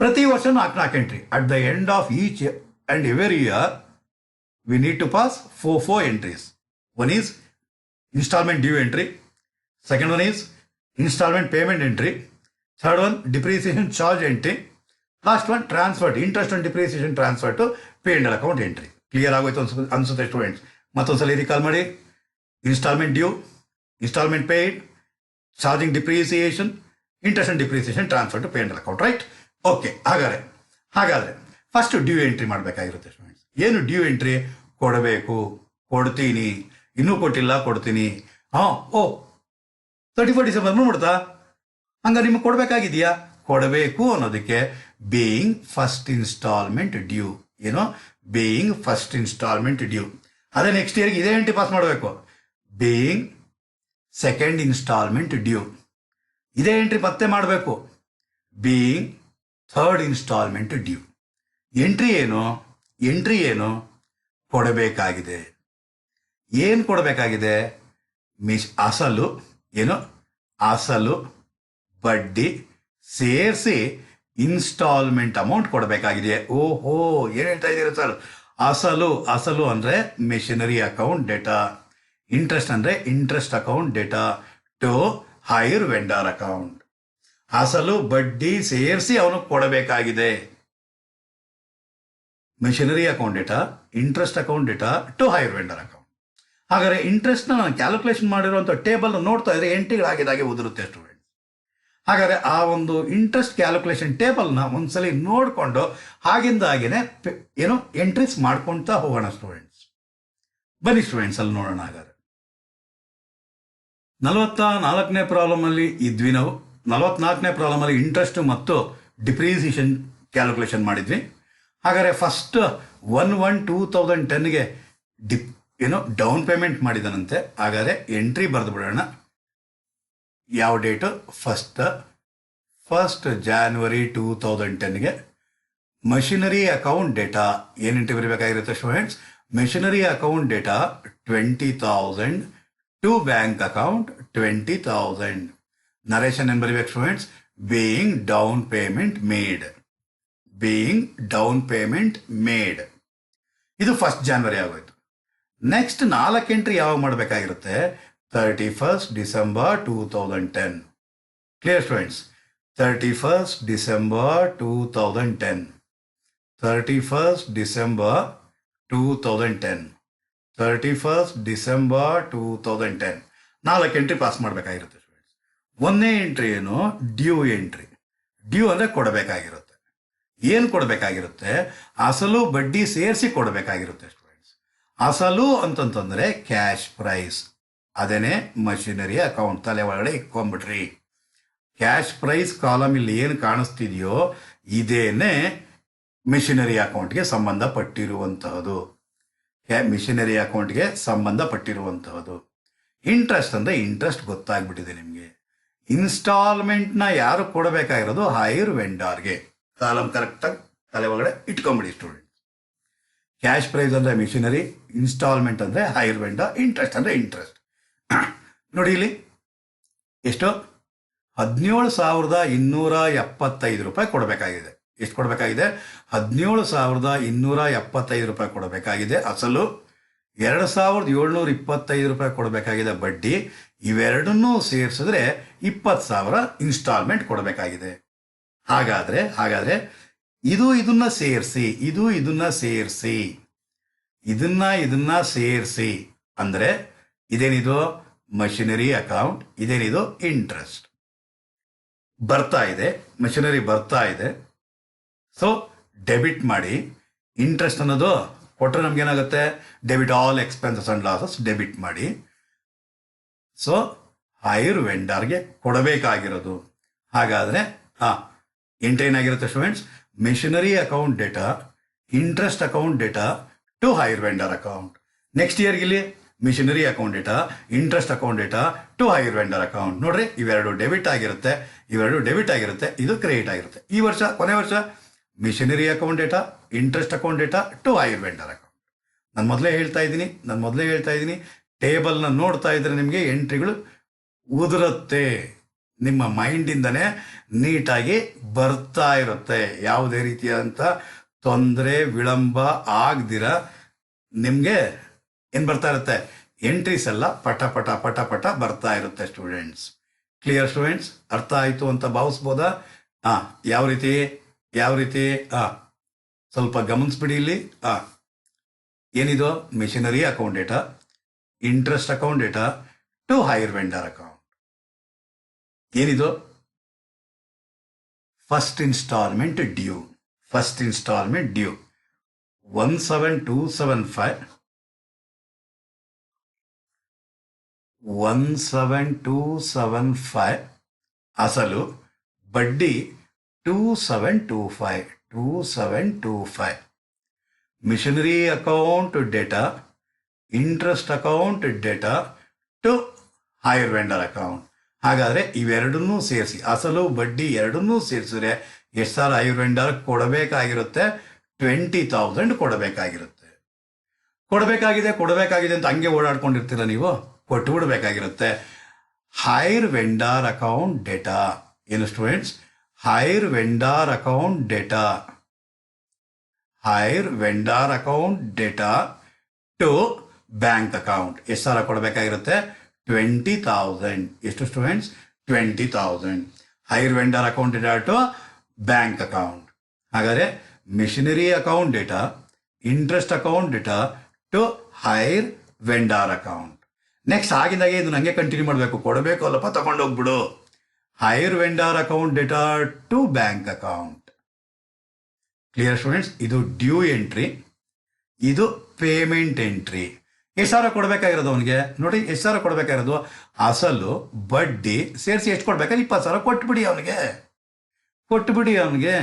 A: ಪ್ರತಿ ವರ್ಷ 4 entry. At the end of each and every year we need to pass four entries. One is installment due entry, second one is installment payment entry, third one depreciation charge entry, last one transferred interest and depreciation transfer to pay and account entry. Clear ಆಗೋಯ್ತು ಅನ್ಸುತ್ತೆ ಸ್ಟೂಡೆಂಟ್ಸ್. ಮತ್ತೊಂದ್ಸಲ ರಿಕಾಲ್ ಮಾಡಿ. Instalment due, instalment paid, charging depreciation, interest and depreciation transfer to P and account. Right? Okay. ಹಾಗಾದರೆ ಫಸ್ಟ್ ಡ್ಯೂ ಎಂಟ್ರಿ ಮಾಡಬೇಕಾಗಿರುತ್ತೆ ಸ್ಟೂಡೆಂಟ್ಸ್. ಏನು ಡ್ಯೂ ಎಂಟ್ರಿ? ಕೊಡಬೇಕು, ಕೊಡ್ತೀನಿ, ಇನ್ನೂ ಕೊಟ್ಟಿಲ್ಲ, ಕೊಡ್ತೀನಿ. 31 ಡಿಸೆಂಬರ್ ಮಾಡ್ತಾ ಹಂಗಾರೆ ನಿಮಗೆ ಕೊಡಬೇಕಾಗಿದೆಯಾ? ಕೊಡಬೇಕು ಅನ್ನೋದಕ್ಕೆ ಬೇಯಿಂಗ್ ಫಸ್ಟ್ ಇನ್ಸ್ಟಾಲ್ಮೆಂಟ್ ಡ್ಯೂ. ಏನು? Being first instalment due. ಅದೇ ನೆಕ್ಸ್ಟ್ ಇಯರ್ಗೆ ಇದೇ ಎಂಟ್ರಿ ಪಾಸ್ ಮಾಡಬೇಕು. ಬೇಯಿಂಗ್ ಸೆಕೆಂಡ್ ಇನ್ಸ್ಟಾಲ್ಮೆಂಟ್ ಡ್ಯೂ, ಇದೇ ಎಂಟ್ರಿ ಮತ್ತೆ ಮಾಡಬೇಕು. Being third instalment due. Entry ಏನು? ಕೊಡಬೇಕಾಗಿದೆ. ಏನು ಕೊಡಬೇಕಾಗಿದೆ? ಅಸಲು, ಏನು ಅಸಲು ಬಡ್ಡಿ ಸೇರಿಸಿ ಇನ್ಸ್ಟಾಲ್ಮೆಂಟ್ ಅಮೌಂಟ್ ಕೊಡಬೇಕಾಗಿದೆ. ಓಹೋ, ಏನ್ ಹೇಳ್ತಾ ಇದ್ದೀರಾ ಸರ್? ಅಸಲು ಅಂದ್ರೆ ಮೆಷಿನರಿ ಅಕೌಂಟ್ ಡೇಟಾ, ಇಂಟ್ರೆಸ್ಟ್ ಅಂದ್ರೆ interest account data to hire vendor account. ಅಸಲು ಬಡ್ಡಿ ಸೇರಿಸಿ ಅವನು ಕೊಡಬೇಕಾಗಿದೆ. Machinery account debtor, interest account data to hire vendor account. ಹಾಗಾದ್ರೆ ಇಂಟ್ರೆಸ್ಟ್ ನ ಕ್ಯಾಲ್ಕುಲೇಷನ್ ಮಾಡಿರುವಂತ ಟೇಬಲ್ ನೋಡ್ತಾ ಇದ್ರೆ ಎಂಟ್ರಿಗಳಾಗಿದ್ದಾಗೆ ಉದುರುತ್ತೆ ಸ್ಟೂಡೆಂಟ್. ಹಾಗಾದ್ರೆ ಆ ಒಂದು ಇಂಟ್ರೆಸ್ಟ್ ಕ್ಯಾಲ್ಕುಲೇಷನ್ ಟೇಬಲ್ನ ಒಂದ್ಸಲಿ ನೋಡಿಕೊಂಡು ಆಗಿಂದ ಹಾಗೇನೆ ಏನೋ ಎಂಟ್ರೀಸ್ ಮಾಡ್ಕೊಳ್ತಾ ಹೋಗೋಣ ಸ್ಟೂಡೆಂಟ್ಸ್. ಬನ್ನಿ ಸ್ಟೂಡೆಂಟ್ಸ್, ಅಲ್ಲಿ ನೋಡೋಣ. ಹಾಗಾದ್ರೆ 44ನೇ ಪ್ರಾಬ್ಲಮ್ ಅಲ್ಲಿ ಇದ್ವಿ ನಾವು. 44ನೇ ಪ್ರಾಬ್ಲಮ್ ಅಲ್ಲಿ ಇಂಟ್ರೆಸ್ಟ್ ಮತ್ತು ಡಿಪ್ರಿಸಿಯೇಷನ್ ಕ್ಯಾಲ್ಕುಲೇಷನ್ ಮಾಡಿದ್ವಿ. ಹಾಗಾದ್ರೆ ಫಸ್ಟ್ 1/1/2010ಗೆ ಡೌನ್ ಪೇಮೆಂಟ್ ಮಾಡಿದನಂತೆ. ಹಾಗಾದ್ರೆ ಎಂಟ್ರಿ ಬರೆದು ಬಿಡೋಣ. ಯಾವ ಡೇಟು? ಫಸ್ಟ್ ಜಾನ್ವರಿ 2010ಗೆ ಮಷಿನರಿ ಅಕೌಂಟ್ ಡೇಟಾ ಏನು ಎಂಟ್ರಿ ಬರಬೇಕಾಗಿರುತ್ತೆ students? Machinery account debtor 20,000 to bank account 20,000. Narration ಏನು ಬರೀಬೇಕು students? Being down payment made. ಇದು ಫಸ್ಟ್ ಜಾನ್ವರಿ ಆಗೋಯ್ತು. ನೆಕ್ಸ್ಟ್ 4 ಎಂಟ್ರಿ ಯಾವಾಗ ಮಾಡಬೇಕಾಗಿರುತ್ತೆ? 31st December 2010. Clear students? 31st December 2010. 31st December 2010. 31st December 2010. 4 entry pass ಮಾಡಬೇಕಾಗಿರುತ್ತೆ ಸ್ಟೂಡೆಂಟ್ಸ್. 1ನೇ ಎಂಟ್ರಿ ಏನು? Due entry. ಡ್ಯೂ ಅಂದರೆ ಕೊಡಬೇಕಾಗಿರುತ್ತೆ. ಏನು ಕೊಡಬೇಕಾಗಿರುತ್ತೆ? ಅಸಲು ಬಡ್ಡಿ ಸೇರಿಸಿ ಕೊಡಬೇಕಾಗಿರುತ್ತೆ ಸ್ಟೂಡೆಂಟ್ಸ್. ಅಸಲು ಅಂತಂತಂದ್ರೆ ಕ್ಯಾಶ್ ಪ್ರೈಸ್, ಅದೇನೆ ಮಷಿನರಿ ಅಕೌಂಟ್. ತಲೆ ಒಳಗಡೆ ಇಕ್ಕೊಂಬಿಟ್ರಿ. ಕ್ಯಾಶ್ ಪ್ರೈಸ್ ಕಾಲಮ್ ಇಲ್ಲಿ ಏನು ಕಾಣಿಸ್ತಿದೆಯೋ ಇದೇನೆ ಮಿಷನರಿ ಅಕೌಂಟ್ಗೆ ಸಂಬಂಧಪಟ್ಟಿರುವಂತಹದ್ದು. ಮಿಷನರಿ ಅಕೌಂಟ್ಗೆ ಸಂಬಂಧಪಟ್ಟಿರುವಂತಹದ್ದು. ಇಂಟ್ರೆಸ್ಟ್ ಅಂದ್ರೆ ಇಂಟ್ರೆಸ್ಟ್ ಗೊತ್ತಾಗ್ಬಿಟ್ಟಿದೆ ನಿಮಗೆ. ಇನ್ಸ್ಟಾಲ್ಮೆಂಟ್ನ ಯಾರು ಕೊಡಬೇಕಾಗಿರೋದು? ಹೈರ್ ವೆಂಡರ್ಗೆ. ಕಾಲಮ್ ಕರೆಕ್ಟಾಗಿ ತಲೆ ಒಳಗಡೆ ಇಟ್ಕೊಂಬಿಡಿ ಸ್ಟೂಡೆಂಟ್. ಕ್ಯಾಶ್ ಪ್ರೈಸ್ ಅಂದ್ರೆ ಮಿಷನರಿ, ಇನ್ಸ್ಟಾಲ್ಮೆಂಟ್ ಅಂದ್ರೆ ಹೈರ್ ವೆಂಡರ್, ಇಂಟ್ರೆಸ್ಟ್ ಅಂದ್ರೆ ಇಂಟ್ರೆಸ್ಟ್. ನೋಡಿ ಇಲ್ಲಿ ಎಷ್ಟು? 17,275 ರೂಪಾಯಿ ಕೊಡಬೇಕಾಗಿದೆ. ಎಷ್ಟು ಕೊಡಬೇಕಾಗಿದೆ? 17,275 ರೂಪಾಯಿ ಕೊಡಬೇಕಾಗಿದೆ ಅಸಲು. 2,725 ರೂಪಾಯಿ ಕೊಡಬೇಕಾಗಿದೆ ಬಡ್ಡಿ. ಇವೆರಡನ್ನೂ ಸೇರಿಸಿದ್ರೆ 20,000 ಇನ್ಸ್ಟಾಲ್ಮೆಂಟ್ ಕೊಡಬೇಕಾಗಿದೆ. ಹಾಗಾದ್ರೆ ಇದನ್ನ ಸೇರಿಸಿ ಅಂದ್ರೆ ಇದೇನಿದು? Machinery account. ಇದೇನಿದು? ಇಂಟ್ರೆಸ್ಟ್ ಬರ್ತಾ ಇದೆ, ಮಷಿನರಿ ಬರ್ತಾ ಇದೆ. ಸೊ ಡೆಬಿಟ್ ಮಾಡಿ. ಇಂಟ್ರೆಸ್ಟ್ ಅನ್ನೋದು ಕೊಟ್ಟರೆ ನಮ್ಗೇನಾಗುತ್ತೆ? Debit all expenses and losses. Debit ಮಾಡಿ. ಸೊ ಹೈರ್ ವೆಂಡರ್ಗೆ ಕೊಡಬೇಕಾಗಿರೋದು. ಹಾಗಾದ್ರೆ ಎಂಟ್ರಿ ಏನಾಗಿರುತ್ತೆ students? Machinery account debtor, interest account data to hire vendor account. Next ಇಯರ್ಗಿಲ್ಲಿ machinery account debtor, interest account data to hire vendor account. ನೋಡ್ರಿ, ಇವೆರಡು ಡೆಬಿಟ್ ಆಗಿರುತ್ತೆ, ಇದು ಕ್ರೆಡಿಟ್ ಆಗಿರುತ್ತೆ. ಈ ವರ್ಷ ಕೊನೆ ವರ್ಷ machinery account debtor, interest account data to hire vendor account. ನಾನು ಮೊದಲೇ ಹೇಳ್ತಾ ಇದ್ದೀನಿ ಟೇಬಲ್ನ ನೋಡ್ತಾ ಇದ್ರೆ ನಿಮಗೆ ಎಂಟ್ರಿಗಳು ಉದುರುತ್ತೆ. ನಿಮ್ಮ ಮೈಂಡಿಂದನೇ ನೀಟಾಗಿ ಬರ್ತಾ ಇರುತ್ತೆ. ಯಾವುದೇ ರೀತಿಯಾದಂಥ ತೊಂದರೆ ವಿಳಂಬ ಆಗದಿರ ನಿಮಗೆ ಏನು ಬರ್ತಾ ಇರುತ್ತೆ? ಎಂಟ್ರೀಸ್ ಎಲ್ಲ ಪಟ ಪಟ ಪಟ ಪಟ ಬರ್ತಾ ಇರುತ್ತೆ ಸ್ಟೂಡೆಂಟ್ಸ್. Clear students? ಅರ್ಥ ಆಯಿತು ಅಂತ ಭಾವಿಸ್ಬೋದಾ? ಯಾವ ರೀತಿ ಸ್ವಲ್ಪ ಗಮನಿಸ್ಬಿಡಿ ಇಲ್ಲಿ. ಏನಿದು? Machinery account debtor, interest account data to hire vendor account. ಏನಿದು? ಫಸ್ಟ್ ಇನ್ಸ್ಟಾಲ್ಮೆಂಟ್ ಡ್ಯೂ 17275 ಅಸಲು, ಬಡ್ಡಿ 2725. Machinery account debtor, interest account data to hire vendor account. ಹಾಗಾದ್ರೆ ಇವೆರಡನ್ನೂ ಸೇರಿಸಿ, ಅಸಲು ಬಡ್ಡಿ ಎರಡನ್ನೂ ಸೇರಿಸಿದ್ರೆ ಎಷ್ಟು ಸಾವಿರ ಹೈರ್ ವೆಂಡರ್ ಕೊಡಬೇಕಾಗಿರುತ್ತೆ? 20,000 ಕೊಡಬೇಕಾಗಿರುತ್ತೆ. ಕೊಡಬೇಕಾಗಿದೆ ಅಂತ ಹಂಗೆ ಓಡಾಡ್ಕೊಂಡಿರ್ತೀರ ನೀವು, ಕೊಟ್ಟು ಬಿಡಬೇಕಾಗಿರುತ್ತೆ. ಹೈರ್ ವೆಂಡರ್ ಅಕೌಂಟ್ ಡೇಟಾ ಏನು students? Hire vendor account debtor, hire vendor account data to bank account. ಎಷ್ಟು ಸಾಲ ಕೊಡಬೇಕಾಗಿರುತ್ತೆ? 20,000. ಎಷ್ಟು students? 20,000. Hire vendor account data to bank account. ಹಾಗಾದ್ರೆ machinery account debtor, interest account data to hire vendor account. Next ಆಗಿಂದಾಗೆ ಇದು ನಂಗೆ ಕಂಟಿನ್ಯೂ ಮಾಡಬೇಕು, ಕೊಡಬೇಕು ಅಲ್ಲಪ್ಪ ತಗೊಂಡೋಗ್ಬಿಡು. Hire vendor account data to bank account. Clear students? ಇದು ಡ್ಯೂ ಎಂಟ್ರಿ, ಇದು ಪೇಮೆಂಟ್ ಎಂಟ್ರಿ. ಎಷ್ಟು ಸಾವಿರ ಕೊಡಬೇಕಾಗಿರೋದು ಅವನಿಗೆ? ನೋಡಿ, ಎಷ್ಟು ಸಾವಿರ ಕೊಡಬೇಕಾಗಿರೋದು? ಅಸಲು ಬಡ್ಡಿ ಸೇರಿಸಿ ಎಷ್ಟು ಕೊಡ್ಬೇಕಾದ್ರೆ 20,000 ಕೊಟ್ಬಿಡಿ ಅವನಿಗೆ, ಕೊಟ್ಬಿಡಿ ಅವನಿಗೆ.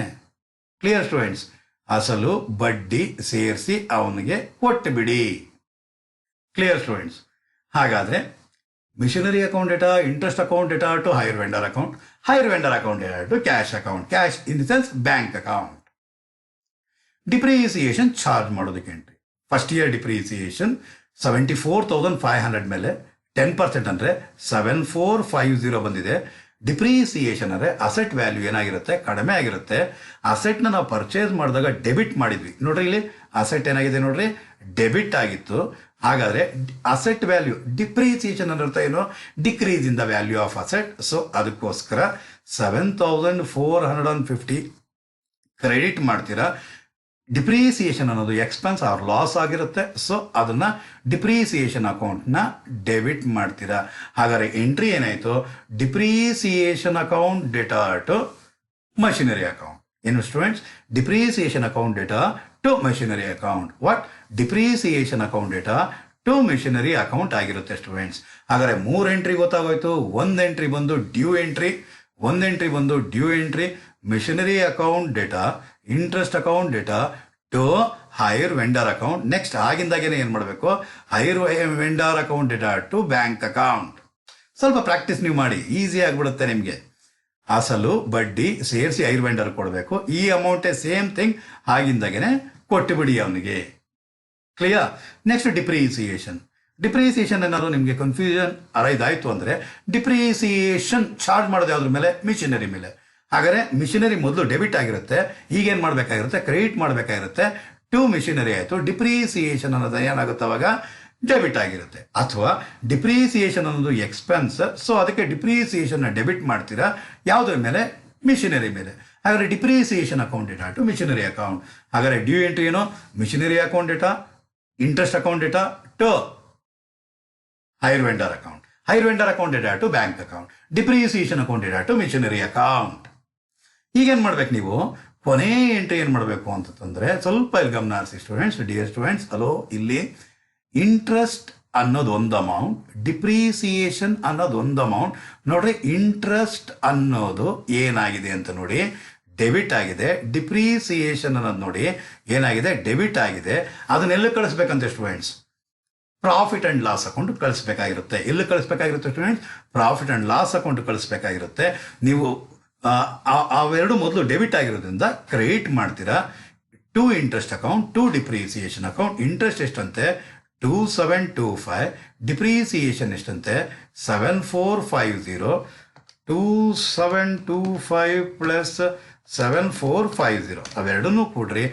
A: Clear students? ಅಸಲು ಬಡ್ಡಿ ಸೇರಿಸಿ ಅವನಿಗೆ ಕೊಟ್ಟುಬಿಡಿ. Clear students? ಹಾಗಾದ್ರೆ machinery account debtor, interest account data to hire vendor account, hire vendor account data to cash account, cash in the sense bank account. Depreciation charge ಮಾಡೋದಕ್ಕೆ ಎಂಟ್ರಿ. ಫಸ್ಟ್ ಇಯರ್ ಡಿಪ್ರಿಸಿಯೇಷನ್ 74,500 ಮೇಲೆ 10% ಅಂದರೆ 7450 ಬಂದಿದೆ. ಡಿಪ್ರಿಸಿಯೇಷನ್ ಅಂದರೆ ಅಸೆಟ್ ವ್ಯಾಲ್ಯೂ ಏನಾಗಿರುತ್ತೆ? ಕಡಿಮೆ ಆಗಿರುತ್ತೆ. ಅಸೆಟ್ನ ನಾವು ಪರ್ಚೇಸ್ ಮಾಡಿದಾಗ ಡೆಬಿಟ್ ಮಾಡಿದ್ವಿ. ನೋಡ್ರಿ, ಇಲ್ಲಿ ಅಸೆಟ್ ಏನಾಗಿದೆ ನೋಡ್ರಿ, ಡೆಬಿಟ್ ಆಗಿತ್ತು. ಹಾಗಾದ್ರೆ ಅಸೆಟ್ ವ್ಯಾಲ್ಯೂ ಡಿಪ್ರಿಸಿಯೇಷನ್ ಅನ್ನಿರುತ್ತೆ ಏನು? Decrease in the value of asset. So ಅದಕ್ಕೋಸ್ಕರ 7,450 ಕ್ರೆಡಿಟ್ ಮಾಡ್ತೀರಾ. ಡಿಪ್ರಿಸಿಯೇಷನ್ ಅನ್ನೋದು ಎಕ್ಸ್ಪೆನ್ಸ್ ಆರ್ ಲಾಸ್ ಆಗಿರುತ್ತೆ. ಸೊ ಅದನ್ನ ಡಿಪ್ರಿಸಿಯೇಷನ್ ಅಕೌಂಟ್ನ ಡೆಬಿಟ್ ಮಾಡ್ತೀರಾ. ಹಾಗಾದ್ರೆ ಎಂಟ್ರಿ ಏನಾಯ್ತು? Depreciation account data to machinery account. ಏನು students? Depreciation account data to machinery account. What? Depreciation account data to machinery account ಆಗಿರುತ್ತೆ ಸ್ಟೂಡೆಂಟ್ಸ್. ಹಾಗಾದ್ರೆ 3 ಎಂಟ್ರಿ ಗೊತ್ತಾಗೋಯ್ತು. ಒಂದು ಎಂಟ್ರಿ ಬಂದು ಡ್ಯೂ ಎಂಟ್ರಿ, ಒಂದು ಎಂಟ್ರಿ ಬಂದು due entry, machinery account debtor, interest account data to hire vendor account. Next ಆಗಿಂದಾಗೇನೆ ಏನು ಮಾಡಬೇಕು? Hire vendor account data to bank account. ಸ್ವಲ್ಪ ಪ್ರಾಕ್ಟೀಸ್ ನೀವು ಮಾಡಿ, ಈಸಿ ಆಗಿಬಿಡುತ್ತೆ ನಿಮಗೆ. ಅಸಲು ಬಡ್ಡಿ ಸೇರಿಸಿ ಹೈರ್ ವೆಂಡರ್ ಕೊಡಬೇಕು. ಈ ಅಮೌಂಟೇ ಸೇಮ್ ಥಿಂಗ್ ಆಗಿಂದಾಗೇನೆ ಕೊಟ್ಟು ಬಿಡಿ ಅವನಿಗೆ. ಕ್ಲಿಯರ್? Next depreciation. ಡಿಪ್ರಿಸಿಯೇಷನ್ ಏನಾದ್ರು ನಿಮಗೆ ಕನ್ಫ್ಯೂಷನ್ ಅರೈಸ್ ಆಯಿತು ಅಂದರೆ, ಡಿಪ್ರಿಸಿಯೇಷನ್ ಚಾರ್ಜ್ ಮಾಡೋದು ಯಾವ್ದ್ರ ಮೇಲೆ? ಮಿಷನರಿ ಮೇಲೆ. ಹಾಗಾದ್ರೆ ಮಿಷನರಿ ಮೊದಲು ಡೆಬಿಟ್ ಆಗಿರುತ್ತೆ, ಈಗೇನು ಮಾಡಬೇಕಾಗಿರುತ್ತೆ? ಕ್ರೆಡಿಟ್ ಮಾಡಬೇಕಾಗಿರುತ್ತೆ. ಟು ಮಿಷನರಿ ಆಯಿತು. ಡಿಪ್ರಿಸಿಯೇಷನ್ ಅನ್ನೋದು ಏನಾಗುತ್ತೆ ಅವಾಗ? ಡೆಬಿಟ್ ಆಗಿರುತ್ತೆ. ಅಥವಾ ಡಿಪ್ರಿಸಿಯೇಷನ್ ಅನ್ನೋದು ಎಕ್ಸ್ಪೆನ್ಸ್, ಸೊ ಅದಕ್ಕೆ ಡಿಪ್ರಿಸಿಯೇಷನ್ನ ಡೆಬಿಟ್ ಮಾಡ್ತೀರಾ. ಯಾವುದ್ರ ಮೇಲೆ? ಮಿಷನರಿ ಮೇಲೆ. ಹಾಗಾದ್ರೆ depreciation account data to machinery account. ಹಾಗಾದ್ರೆ ಡ್ಯೂ ಎಂಟ್ರಿ ಏನು? Machinery account debtor, interest account data to hire vendor account, hire vendor account data to bank account, depreciation account data to machinery account. ಈಗೇನು ಮಾಡ್ಬೇಕು ನೀವು? ಕೊನೆ ಎಂಟ್ರಿ ಏನು ಮಾಡಬೇಕು ಅಂತಂದ್ರೆ, ಸ್ವಲ್ಪ ಇಲ್ಲಿ ಗಮನ ಹರಿಸಿ ಸ್ಟೂಡೆಂಟ್ಸ್, ಡಿಯರ್ ಸ್ಟೂಡೆಂಟ್ಸ್. ಅಲೋ, ಇಲ್ಲಿ ಇಂಟ್ರೆಸ್ಟ್ ಅನ್ನೋದು ಒಂದು ಅಮೌಂಟ್, ಡಿಪ್ರಿಸಿಯೇಷನ್ ಅನ್ನೋದು ಒಂದು ಅಮೌಂಟ್. ನೋಡ್ರಿ, ಇಂಟ್ರೆಸ್ಟ್ ಅನ್ನೋದು ಏನಾಗಿದೆ ಅಂತ ನೋಡಿ, ಡೆಬಿಟ್ ಆಗಿದೆ. ಡಿಪ್ರಿಸಿಯೇಷನ್ ಅನ್ನೋದು ನೋಡಿ ಏನಾಗಿದೆ? ಡೆಬಿಟ್ ಆಗಿದೆ. ಅದನ್ನೆಲ್ಲ ಕಳಿಸ್ಬೇಕಂತೆ students? Profit and loss account ಕಳಿಸ್ಬೇಕಾಗಿರುತ್ತೆ. ಎಲ್ಲಿ ಕಳಿಸ್ಬೇಕಾಗಿರುತ್ತೆ students? Profit and loss account ಕಳಿಸ್ಬೇಕಾಗಿರುತ್ತೆ. ನೀವು ಅವೆರಡು ಮೊದಲು ಡೆಬಿಟ್ ಆಗಿರೋದ್ರಿಂದ ಕ್ರೆಡಿಟ್ ಮಾಡ್ತೀರಾ. To interest account, to depreciation account. Interest ಎಷ್ಟಂತೆ? 2725. ಡಿಪ್ರಿಸಿಯೇಷನ್ ಎಷ್ಟಂತೆ? 7450. 2725 ಪ್ಲಸ್ 7450 ಅವೆರಡನ್ನೂ ಕೂಡ್ರಿ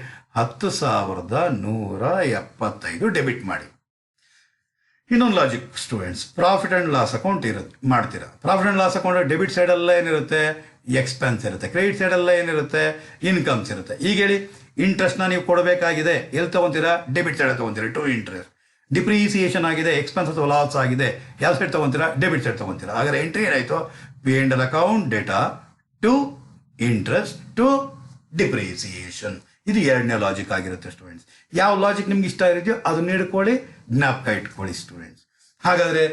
A: 10,175 ಡೆಬಿಟ್ ಮಾಡಿ. ಇನ್ನೊಂದು logic students, profit and loss account ಮಾಡ್ತೀರಾ. Profit and loss account debit ಸೈಡೆಲ್ಲ ಏನಿರುತ್ತೆ? ಎಕ್ಸ್ಪೆನ್ಸ್ ಇರುತ್ತೆ. ಕ್ರೆಡಿಟ್ ಸೈಡೆಲ್ಲ ಏನಿರುತ್ತೆ? ಇನ್ಕಮ್ಸ್ ಇರುತ್ತೆ. ಈಗ ಹೇಳಿ, ಇಂಟ್ರೆಸ್ಟ್ನ ನೀವು ಕೊಡಬೇಕಾಗಿದೆ, ಎಲ್ಲಿ ತಗೊಂತೀರಾ? ಡೆಬಿಟ್ ಸೈಡ್ ತಗೊಂತೀರಾ, ಟು ಇಂಟ್ರೆಸ್ಟ್. ಡಿಪ್ರಿಸಿಯೇಷನ್ ಆಗಿದೆ, ಎಕ್ಸ್ಪೆನ್ಸ್ ಅಥವಾ ಲಾಸ್ ಆಗಿದೆ, ಯಾವ ಸೈಡ್ ತಗೊಂತೀರಾ? ಡೆಬಿಟ್ ಸೈಡ್ ತಗೊಂತೀರಾ. ಹಾಗಾದ್ರೆ ಎಂಟ್ರಿ ಏನಾಯಿತು? P and L account data to interest to depreciation. ಇದು ಎರಡನೇ ಲಾಜಿಕ್ ಆಗಿರುತ್ತೆ ಸ್ಟೂಡೆಂಟ್ಸ್. ಯಾವ ಲಾಜಿಕ್ ನಿಮ್ಗೆ ಇಷ್ಟ ಇದೆಯೋ ಅದನ್ನ ಹಿಡ್ಕೊಳ್ಳಿ, ಜ್ಞಾಪಕ ಇಟ್ಕೊಳ್ಳಿ ಸ್ಟೂಡೆಂಟ್ಸ್. ಹಾಗಾದ್ರೆ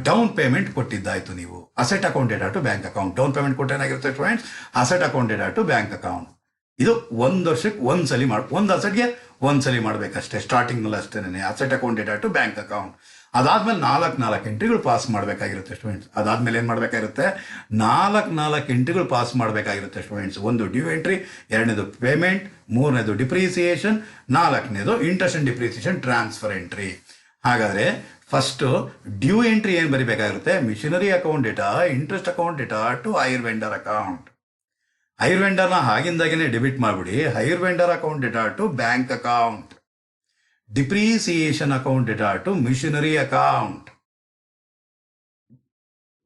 A: ಡೌನ್ ಪೇಮೆಂಟ್ ಕೊಟ್ಟಿದ್ದಾಯ್ತು ನೀವು. Asset account data to bank account. Down payment ಕೊಟ್ಟೇನಾಗಿರುತ್ತೆ students? Asset account data to bank account. ಇದು ಒಂದು ವರ್ಷಕ್ಕೆ ಒಂದ್ಸಲಿ ಒಂದು ಅಸೆಟ್ಗೆ ಒಂದ್ಸಲಿ ಮಾಡಬೇಕಷ್ಟೇ, ಸ್ಟಾರ್ಟಿಂಗ್ನಲ್ಲಿ ಅಷ್ಟೇನೆ. Asset account data to bank account. ಅದಾದ್ಮೇಲೆ 4 ಎಂಟ್ರಿಗಳು ಪಾಸ್ ಮಾಡಬೇಕಾಗಿರುತ್ತೆ ಸ್ಟೂಡೆಂಟ್ಸ್. ಅದಾದ್ಮೇಲೆ ಏನು ಮಾಡಬೇಕಾಗಿರುತ್ತೆ? 4 ಎಂಟ್ರಿಗಳು ಪಾಸ್ ಮಾಡಬೇಕಾಗಿರುತ್ತೆ ಸ್ಟೂಡೆಂಟ್ಸ್. ಒಂದು ಡ್ಯೂ ಎಂಟ್ರಿ, ಎರಡನೇದು ಪೇಮೆಂಟ್, ಮೂರನೇದು ಡಿಪ್ರಿಸಿಯೇಷನ್, 4ನೇದು interest and depreciation transfer entry. ಹಾಗಾದ್ರೆ ಫಸ್ಟ್ ಡ್ಯೂ ಎಂಟ್ರಿ ಏನು ಬರಿಬೇಕಾಗಿರುತ್ತೆ? Machinery account debtor, interest account data to hire vendor account. Hire ವೆಂಡರ್ನ ಆಗಿಂದಾಗೇನೆ ಡೆಬಿಟ್ ಮಾಡಿಬಿಡಿ. Hire vendor account data to bank account, depreciation account data to machinery account.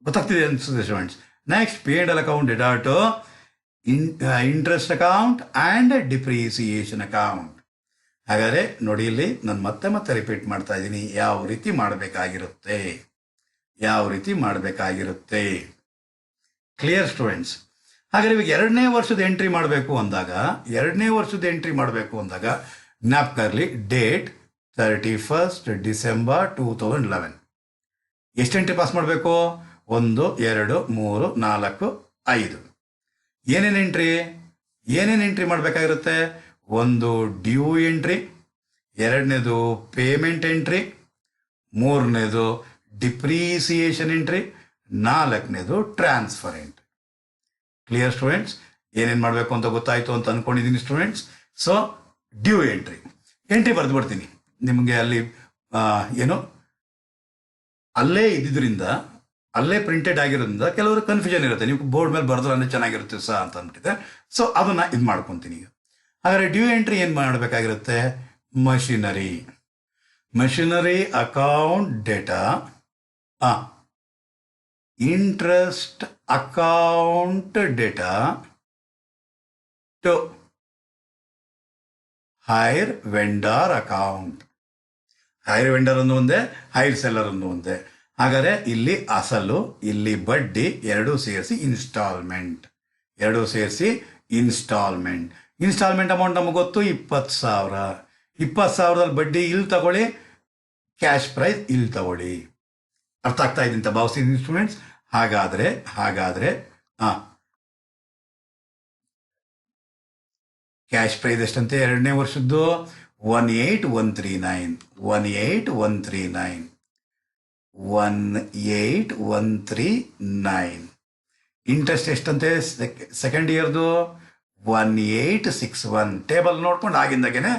A: ಗೊತ್ತಾಗ್ತಿದೆ ಅನ್ಸುತ್ತೆ students. Next P&L account data to interest account and depreciation account. ಹಾಗಾದರೆ ನೋಡಿ, ಇಲ್ಲಿ ನಾನು ಮತ್ತೆ ರಿಪೀಟ್ ಮಾಡ್ತಾ ಇದ್ದೀನಿ ಯಾವ ರೀತಿ ಮಾಡಬೇಕಾಗಿರುತ್ತೆ. Clear students? ಹಾಗಾದ್ರೆ ಇವಾಗ ಎರಡನೇ ವರ್ಷದ ಎಂಟ್ರಿ ಮಾಡಬೇಕು ಅಂದಾಗ ಜ್ಞಾಪಕರ್ಲಿ ಡೇಟ್ 31st December 2011. ಎಷ್ಟು ಎಂಟ್ರಿ ಪಾಸ್ ಮಾಡಬೇಕು? 1, 2, 3, 4, 5. ಏನೇನು ಎಂಟ್ರಿ ಮಾಡಬೇಕಾಗಿರುತ್ತೆ? ಒಂದು ಡ್ಯೂ ಎಂಟ್ರಿ, ಎರಡನೇದು ಪೇಮೆಂಟ್ ಎಂಟ್ರಿ, ಮೂರನೇದು ಡಿಪ್ರಿಸಿಯೇಷನ್ ಎಂಟ್ರಿ, ನಾಲ್ಕನೇದು ಟ್ರಾನ್ಸ್ಫರ್ ಎಂಟ್ರಿ. Clear students? ಏನೇನು ಮಾಡಬೇಕು ಅಂತ ಗೊತ್ತಾಯಿತು ಅಂತ ಅಂದ್ಕೊಂಡಿದ್ದೀನಿ ಸ್ಟೂಡೆಂಟ್ಸ್. ಸೊ ಡ್ಯೂ ಎಂಟ್ರಿ ಬರೆದು ಬಿಡ್ತೀನಿ ನಿಮಗೆ. ಅಲ್ಲಿ ಅಲ್ಲೇ ಇದ್ದಿದ್ದರಿಂದ, ಅಲ್ಲೇ ಪ್ರಿಂಟೆಡ್ ಆಗಿರೋದ್ರಿಂದ ಕೆಲವರು ಕನ್ಫ್ಯೂಷನ್ ಇರುತ್ತೆ. ನೀವು ಬೋರ್ಡ್ ಮೇಲೆ ಬರೆದ್ರೆ ಅಂದರೆ ಚೆನ್ನಾಗಿರುತ್ತೆ ಅಂತ ಅಂದ್ಬಿಟ್ಟಿದೆ. ಸೊ ಅದನ್ನು ಇದು ಮಾಡ್ಕೊತೀನಿ ಈಗ. ಹಾಗಾದರೆ ಡ್ಯೂ ಎಂಟ್ರಿ ಏನು ಮಾಡಬೇಕಾಗಿರುತ್ತೆ? Machinery account debtor, interest account data to hire vendor account. Hire vendor ಒಂದು ಒಂದೇ, ಹೈರ್ ಸೆಲ್ಲರ್ ಒಂದು ಒಂದೇ. ಹಾಗಾದರೆ ಇಲ್ಲಿ ಅಸಲು, ಇಲ್ಲಿ ಬಡ್ಡಿ ಎರಡೂ ಸೇರಿಸಿ ಇನ್ಸ್ಟಾಲ್ಮೆಂಟ್. ಇನ್ಸ್ಟಾಲ್ಮೆಂಟ್ ಅಮೌಂಟ್ ನಮಗೆ ಗೊತ್ತು 20,000. 20,000ದಲ್ಲಿ ಬಡ್ಡಿ ಇಲ್ಲಿ ತಗೊಳ್ಳಿ, ಕ್ಯಾಶ್ ಪ್ರೈಸ್ ಇಲ್ಲಿ ತಗೊಳ್ಳಿ. ಅರ್ಥ ಆಗ್ತಾ ಇದೆ ಅಂತ ಭಾವಿಸ್ತೀನಿ ಸ್ಟೂಡೆಂಟ್ಸ್. ಹಾಗಾದರೆ ಕ್ಯಾಶ್ ಪ್ರೈಸ್ ಎಷ್ಟಂತೆ ಎರಡನೇ ವರ್ಷದ್ದು? 18,139. ಇಂಟ್ರೆಸ್ಟ್ ಎಷ್ಟಂತೆ ಸೆಕೆಂಡ್ ಇಯರ್ದು? 1861. ಟೇಬಲ್ ನೋಡ್ಕೊಂಡು ಆಗಿಂದಾಗೇನೆ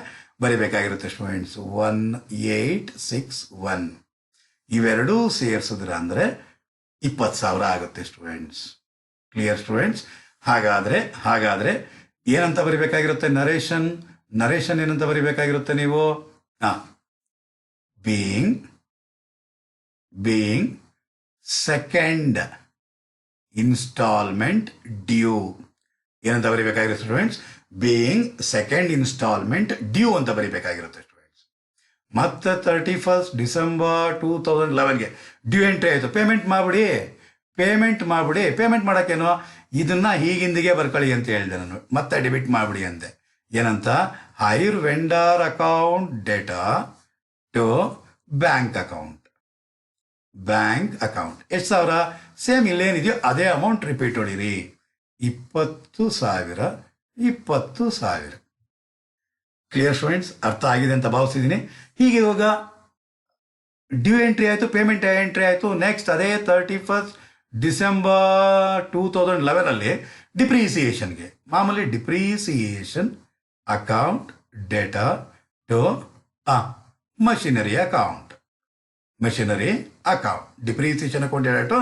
A: ಬರಿಬೇಕಾಗಿರುತ್ತೆ ಸ್ಟೂಡೆಂಟ್ಸ್. 1861 ಇವೆರಡೂ ಸೇರಿಸಿದ್ರೆ ಅಂದರೆ 20,000 ಆಗುತ್ತೆ ಸ್ಟೂಡೆಂಟ್ಸ್. Clear students? ಹಾಗಾದರೆ ಏನಂತ ಬರಿಬೇಕಾಗಿರುತ್ತೆ? ನರೇಶನ್ ಏನಂತ ಬರಿಬೇಕಾಗಿರುತ್ತೆ ನೀವು? Being second instalment due. ಏನಂತ ಬರಿಬೇಕಾಗಿರುತ್ತೆ students? Being second instalment due ಅಂತ ಬರಿಬೇಕಾಗಿರುತ್ತೆ ಸ್ಟೂಡೆಂಟ್ಸ್. ಮತ್ತೆ 31st December 2011ಗೆ ಡ್ಯೂ ಎಂಟ್ರಿ ಆಯಿತು. ಪೇಮೆಂಟ್ ಮಾಡಿಬಿಡಿ. ಪೇಮೆಂಟ್ ಮಾಡೋಕ್ಕೇನೋ ಇದನ್ನ ಹೀಗಿಂದಿಗೆ ಬರ್ಕೊಳ್ಳಿ ಅಂತ ಹೇಳಿದೆ ನಾನು. ಮತ್ತೆ ಡೆಬಿಟ್ ಮಾಡಿಬಿಡಿ ಅಂತೆ. ಏನಂತ? Hire vendor account data to bank account. ಎಷ್ಟು ಸಾವಿರ? ಸೇಮ್ ಇಲ್ಲೇನಿದೆಯೋ ಅದೇ ಅಮೌಂಟ್ ರಿಪೀಟ್ ಹೊಡೀರಿ. 20,000. Clear students? ಅರ್ಥ ಆಗಿದೆ ಅಂತ ಭಾವಿಸಿದ್ದೀನಿ. ಹೀಗೆ ಇವಾಗ ಡ್ಯೂ ಎಂಟ್ರಿ ಆಯಿತು, ಪೇಮೆಂಟ್ ಎಂಟ್ರಿ ಆಯಿತು. ನೆಕ್ಸ್ಟ್ ಅದೇ 31st December 2011ಅಲ್ಲಿ ಡಿಪ್ರಿಸಿಯೇಷನ್ಗೆ ಮಾಮೂಲಿ depreciation account data to machinery account. Depreciation account data to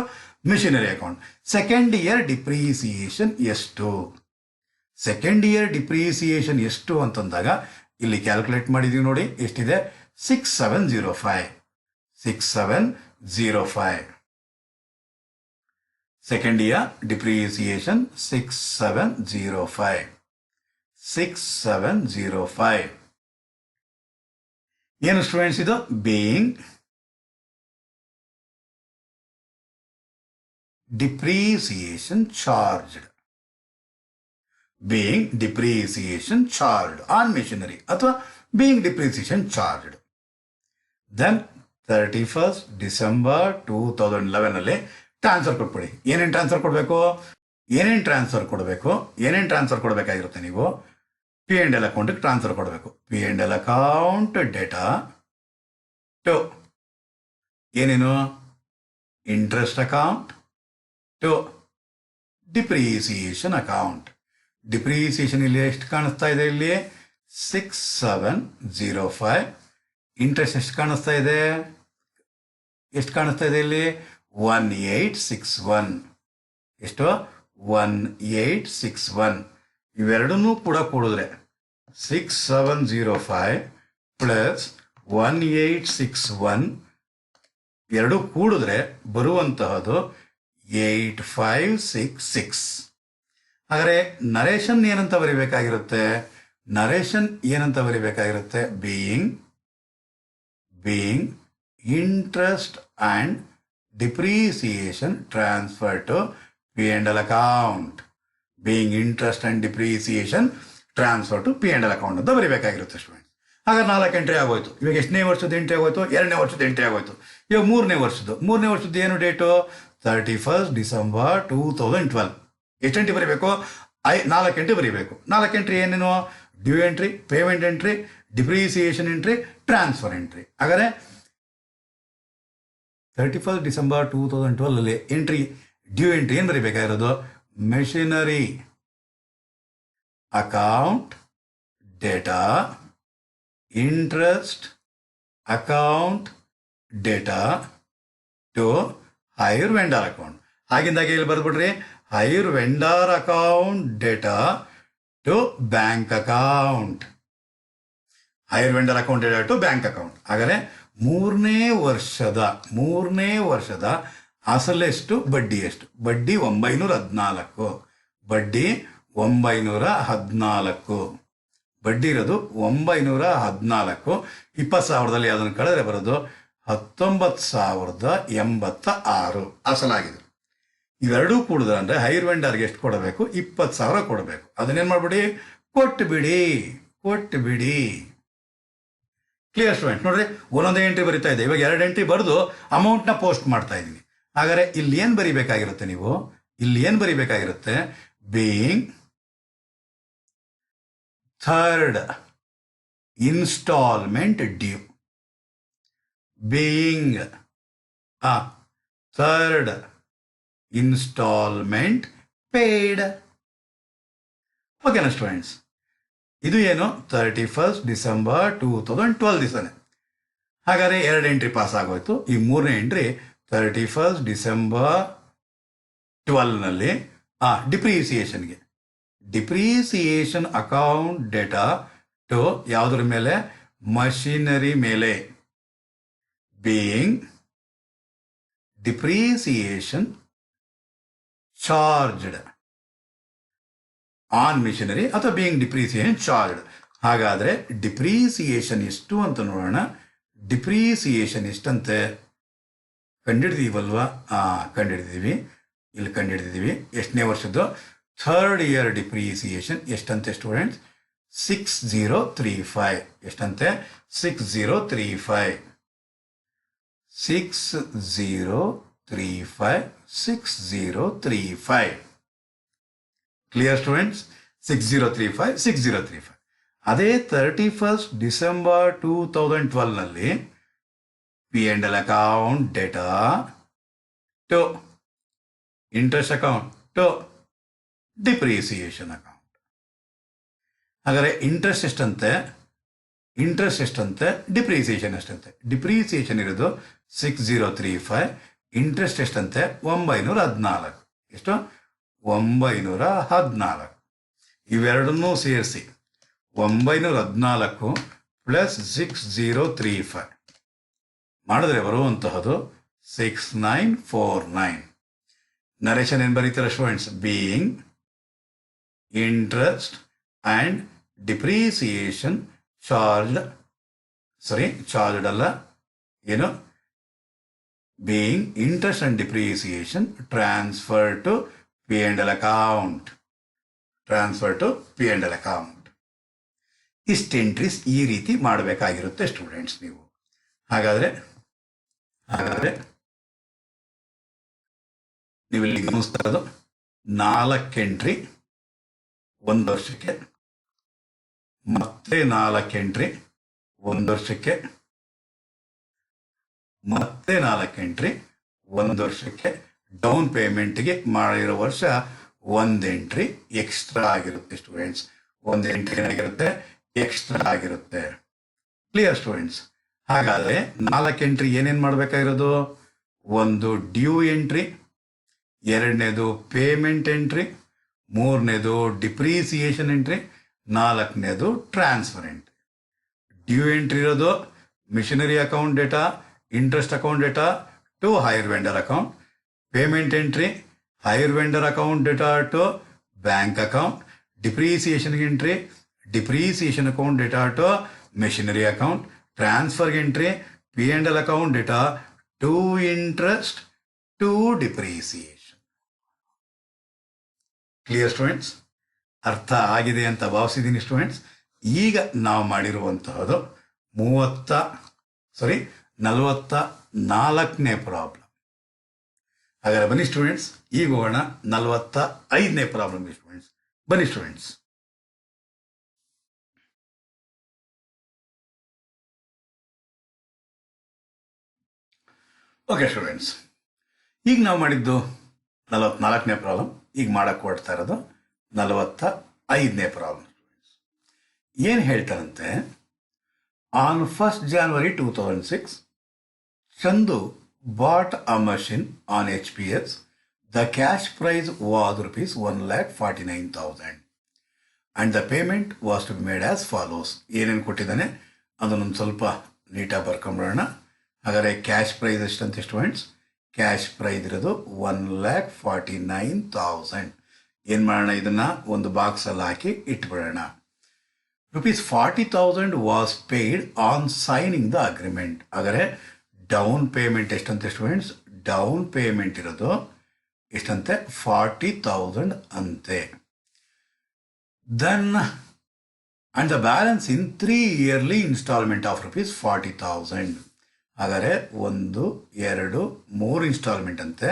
A: machinery account. Second year depreciation ಎಷ್ಟು ಅಂತಂದಾಗ ಇಲ್ಲಿ ಕ್ಯಾಲ್ಕುಲೇಟ್ ಮಾಡಿದೀವಿ ನೋಡಿ. ಎಷ್ಟಿದೆ? 6705. Second year depreciation 6705. ಏನು ಸ್ಟೂಡೆಂಟ್ಸ್ ಇದು? Being depreciation charged on machinery ಅಥವಾ being depreciation charged. Then 31st December 2011ಅಲ್ಲಿ ಟ್ರಾನ್ಸ್ಫರ್ ಕೊಟ್ಬಿಡಿ. ಏನೇನು ಟ್ರಾನ್ಸ್ಫರ್ ಕೊಡಬೇಕಾಗಿರುತ್ತೆ ನೀವು? P&L ಅಕೌಂಟಿಗೆ ಟ್ರಾನ್ಸ್ಫರ್ ಕೊಡಬೇಕು. P&L ಅಕೌಂಟ್ ಡೇಟಾ ಟು ಏನೇನು? Interest account to depreciation account. Depreciation ಇಲ್ಲಿ ಎಷ್ಟು ಕಾಣಿಸ್ತಾ ಇದೆ? ಇಲ್ಲಿ 6705. ಇಂಟ್ರೆಸ್ಟ್ ಎಷ್ಟು ಕಾಣಿಸ್ತಾ ಇದೆ? ಇಲ್ಲಿ 1861. ಎಷ್ಟು? 1861 ಇವೆರಡನ್ನೂ ಕೂಡ ಕೂಡಿದ್ರೆ 6705 ಪ್ಲಸ್ 1861 ಎರಡು ಕೂಡಿದ್ರೆ ಬರುವಂತಹದ್ದು 8566. ಹಾಗಾದರೆ ನರೇಶನ್ ಏನಂತ ಬರಿಬೇಕಾಗಿರುತ್ತೆ? ನರೇಶನ್ ಏನಂತ ಬರಿಬೇಕಾಗಿರುತ್ತೆ? Being interest and depreciation transfer to P&L account. Being interest and depreciation transfer to P&L account ಅಂತ ಬರಿಬೇಕಾಗಿರುತ್ತೆ ಸ್ಟೂಡೆಂಟ್. ಹಾಗಾದ್ರೆ 4 ಎಂಟ್ರಿ ಆಗೋಯ್ತು. ಇವಾಗ ಎಷ್ಟನೇ ವರ್ಷದ ಎಂಟ್ರಿ ಆಗೋಯ್ತು? 2ನೇ ವರ್ಷದ ಎಂಟ್ರಿ ಆಗೋಯ್ತು. ಇವಾಗ 3ನೇ ವರ್ಷದ್ದು ಏನು ಡೇಟು? 31st December 2012. ಎಷ್ಟು ಎಂಟ್ರಿ ಬರೀಬೇಕು? 4 ಎಂಟ್ರಿ ಬರೀಬೇಕು. 4 ಎಂಟ್ರಿ ಏನೇನು? Due entry, payment entry, depreciation entry, transfer entry. ಹಾಗಾದರೆ 31st December 2012 entry, due entry ಏನು ಬರೀಬೇಕಾಗಿರೋದು? Machinery account debtor, interest account data to hire vendor account. ಆಗಿಂದಾಗೆ ಇಲ್ಲಿ ಬರೆದ್ಬಿಡ್ರಿ, hire vendor account data to bank account. Hire vendor account data to bank account. ಹಾಗಾದರೆ ಮೂರನೇ ವರ್ಷದ ಅಸಲೆಷ್ಟು, ಬಡ್ಡಿ ಎಷ್ಟು? ಬಡ್ಡಿ 914. ಬಡ್ಡಿ 914. ಬಡ್ಡಿ ಇರೋದು 914. 20,000ದಲ್ಲಿ ಅದನ್ನು ಕಳೆದ್ರೆ ಬರೋದು 19,086 ಅಸಲಾಗಿದೆ. ಇವೆರಡೂ ಕೂಡಿದ್ರೆ ಅಂದರೆ ಹೈರ್ ವೆಂಡರ್ಗೆ ಎಷ್ಟು ಕೊಡಬೇಕು? 20,000 ಕೊಡಬೇಕು. ಅದನ್ನೇನು ಮಾಡ್ಬಿಡಿ? ಕೊಟ್ಟು ಬಿಡಿ. Clear student? ನೋಡ್ರಿ, ಒಂದೊಂದೇ ಎಂಟ್ರಿ ಬರಿತಾ ಇದೆ. ಇವಾಗ 2 ಎಂಟ್ರಿ ಬರೆದು ಅಮೌಂಟ್ನ ಪೋಸ್ಟ್ ಮಾಡ್ತಾ ಇದ್ದೀನಿ. ಹಾಗಾದರೆ ಇಲ್ಲಿ ಏನು ಬರಿಬೇಕಾಗಿರುತ್ತೆ? ನೀವು ಇಲ್ಲಿ ಏನು ಬರಿಬೇಕಾಗಿರುತ್ತೆ? Being third instalment due, being third installment paid. ಓಕೆನಾ ಸ್ಟೂಡೆಂಟ್ಸ್? ಇದು ಏನು? 31st December 2012 ದಿವಸನೇ. ಹಾಗಾದರೆ 2 ಎಂಟ್ರಿ ಪಾಸ್ ಆಗೋಯ್ತು. ಈ 3ನೇ ಎಂಟ್ರಿ 31st December 12ನಲ್ಲಿ ಡಿಪ್ರಿಸಿಯೇಷನ್ಗೆ, ಡಿಪ್ರಿಸಿಯೇಷನ್ ಅಕೌಂಟ್ ಡೇಟಾ ಟು ಯಾವುದ್ರ ಮೇಲೆ? ಮಷಿನರಿ ಮೇಲೆ. Being depreciation charged on machinery ಅಥವಾ ಬೀಯಿಂಗ್ ಡಿಪ್ರಿಸಿಯೇಷನ್ ಚಾರ್ಜ್ಡ್. ಹಾಗಾದರೆ ಡಿಪ್ರಿಸಿಯೇಷನ್ ಎಷ್ಟು ಅಂತ ನೋಡೋಣ. ಡಿಪ್ರಿಸಿಯೇಷನ್ ಎಷ್ಟಂತೆ ಕಂಡಿಡ್ದೀವಲ್ವಾ? ಕಂಡಿಡ್ದಿದ್ದೀವಿ. ಎಷ್ಟನೇ ವರ್ಷದ್ದು? 3rd year ಡಿಪ್ರಿಸಿಯೇಷನ್ ಎಷ್ಟಂತೆ ಸ್ಟೂಡೆಂಟ್ಸ್? 6035. ಎಷ್ಟಂತೆ? 6035. Clear students? 6035. ಅದೇ 31st December 2012ನಲ್ಲಿ P&L account data to interest account to depreciation account. ಹಾಗಾದರೆ ಇಂಟ್ರೆಸ್ಟ್ ಎಷ್ಟಂತೆ? ಡಿಪ್ರಿಸಿಯೇಷನ್ ಎಷ್ಟಂತೆ? ಡಿಪ್ರಿಸಿಯೇಷನ್ ಇರೋದು 6035. ಇಂಟ್ರೆಸ್ಟ್ ಎಷ್ಟಂತೆ? 914. ಎಷ್ಟು? 914. ಇವೆರಡನ್ನೂ ಸೇರಿಸಿ 914 ಪ್ಲಸ್ 6035 ಮಾಡಿದ್ರೆ ಬರುವಂತಹದ್ದು 6949. ನರೇಶನ್ ಏನು ಬರೀತಾರೆ students? Being interest and depreciation charged ಅಲ್ಲ, ಏನು? Being interest and depreciation transfer to P&L account. ಇಷ್ಟು ಎಂಟ್ರೀಸ್ ಈ ರೀತಿ ಮಾಡಬೇಕಾಗಿರುತ್ತೆ ಸ್ಟೂಡೆಂಟ್ಸ್ ನೀವು. ಹಾಗಾದರೆ ನೀವು ಇಲ್ಲಿ ಗಮನಿಸ್ತಾ ಇರೋದು 4 ಎಂಟ್ರಿ 1 ವರ್ಷಕ್ಕೆ, ಮತ್ತೆ 4 ಎಂಟ್ರಿ 1 ವರ್ಷಕ್ಕೆ, ಮತ್ತೆ 4 ಎಂಟ್ರಿ 1 ವರ್ಷಕ್ಕೆ. ಡೌನ್ ಪೇಮೆಂಟ್ಗೆ ಮಾಡಿರೋ ವರ್ಷ 1 ಎಂಟ್ರಿ ಎಕ್ಸ್ಟ್ರಾ ಆಗಿರುತ್ತೆ ಸ್ಟೂಡೆಂಟ್ಸ್. 1 ಎಂಟ್ರಿ ಏನಾಗಿರುತ್ತೆ? ಎಕ್ಸ್ಟ್ರಾ ಆಗಿರುತ್ತೆ. Clear students? ಹಾಗಾದರೆ 4 ಎಂಟ್ರಿ ಏನೇನು ಮಾಡಬೇಕಾಗಿರೋದು? ಒಂದು ಡ್ಯೂ ಎಂಟ್ರಿ, ಎರಡನೇದು ಪೇಮೆಂಟ್ ಎಂಟ್ರಿ, ಮೂರನೇದು ಡಿಪ್ರಿಸಿಯೇಷನ್ ಎಂಟ್ರಿ, ನಾಲ್ಕನೇದು ಟ್ರಾನ್ಸ್ಫರ್ ಎಂಟ್ರಿ. ಡ್ಯೂ ಎಂಟ್ರಿ ಇರೋದು machinery account debtor, interest account data to hire vendor account. Payment entry hire vendor account data to bank account. Depreciation entry depreciation account data to machinery account. Transfer entry P&L account data to interest to depreciation. Clear students? ಅರ್ಥ ಆಗಿದೆ ಅಂತ ಭಾವಿಸಿದ್ದೀನಿ ಸ್ಟೂಡೆಂಟ್ಸ್. ಈಗ ನಾವು ಮಾಡಿರುವಂತಹದ್ದು 44ನೇ ಪ್ರಾಬ್ಲಮ್. ಹಾಗಾದ್ರೆ ಬನ್ನಿ ಸ್ಟೂಡೆಂಟ್ಸ್, ಈಗ ಹೋಗೋಣ 45ನೇ ಪ್ರಾಬ್ಲಮ್ ಸ್ಟೂಡೆಂಟ್ಸ್. ಬನ್ನಿ ಸ್ಟೂಡೆಂಟ್ಸ್. ಓಕೆ ಸ್ಟೂಡೆಂಟ್ಸ್, ಈಗ ನಾವು ಮಾಡಿದ್ದು 44ನೇ ಪ್ರಾಬ್ಲಮ್. ಈಗ ಮಾಡಕ್ಕೆ ಕೊಡ್ತಾ ಇರೋದು 45ನೇ ಪ್ರಾಬ್ಲಮ್. ಏನು ಹೇಳ್ತಾರಂತೆ, on 1st January 2006 Chandu bought a machine on HPS. The cash price was rupees 1,49,000 and the payment was to be made as follows. ಏನೇನು ಕೊಟ್ಟಿದ್ದಾನೆ ಅದನ್ನೊಂದು ಸ್ವಲ್ಪ ನೀಟಾಗಿ ಬರ್ಕೊಂಬಿಡೋಣ. ಹಾಗಾದರೆ ಕ್ಯಾಶ್ ಪ್ರೈಸ್ ಎಷ್ಟಂತೆ ಸ್ಟೂಡೆಂಟ್ಸ್? ಕ್ಯಾಶ್ ಪ್ರೈಸ್ ಇರೋದು 1,49,000. ಏನು ಮಾಡೋಣ, ಇದನ್ನ ಒಂದು ಬಾಕ್ಸಲ್ಲಿ ಹಾಕಿ ಇಟ್ಬಿಡೋಣ. ₹40,000 was paid on signing the agreement. ಹಾಗಾದರೆ ಡೌನ್ ಪೇಮೆಂಟ್ ಎಷ್ಟಂತೆ ಸ್ಟೂಡೆಂಟ್ಸ್? ಡೌನ್ ಪೇಮೆಂಟ್ ಇರೋದು ಎಷ್ಟಂತೆ? 40,000 ಅಂತೆ. Then and the balance in 3 yearly installment of ₹40,000. ಹಾಗಾದರೆ 1, 2, 3 ಇನ್ಸ್ಟಾಲ್ಮೆಂಟ್ ಅಂತೆ.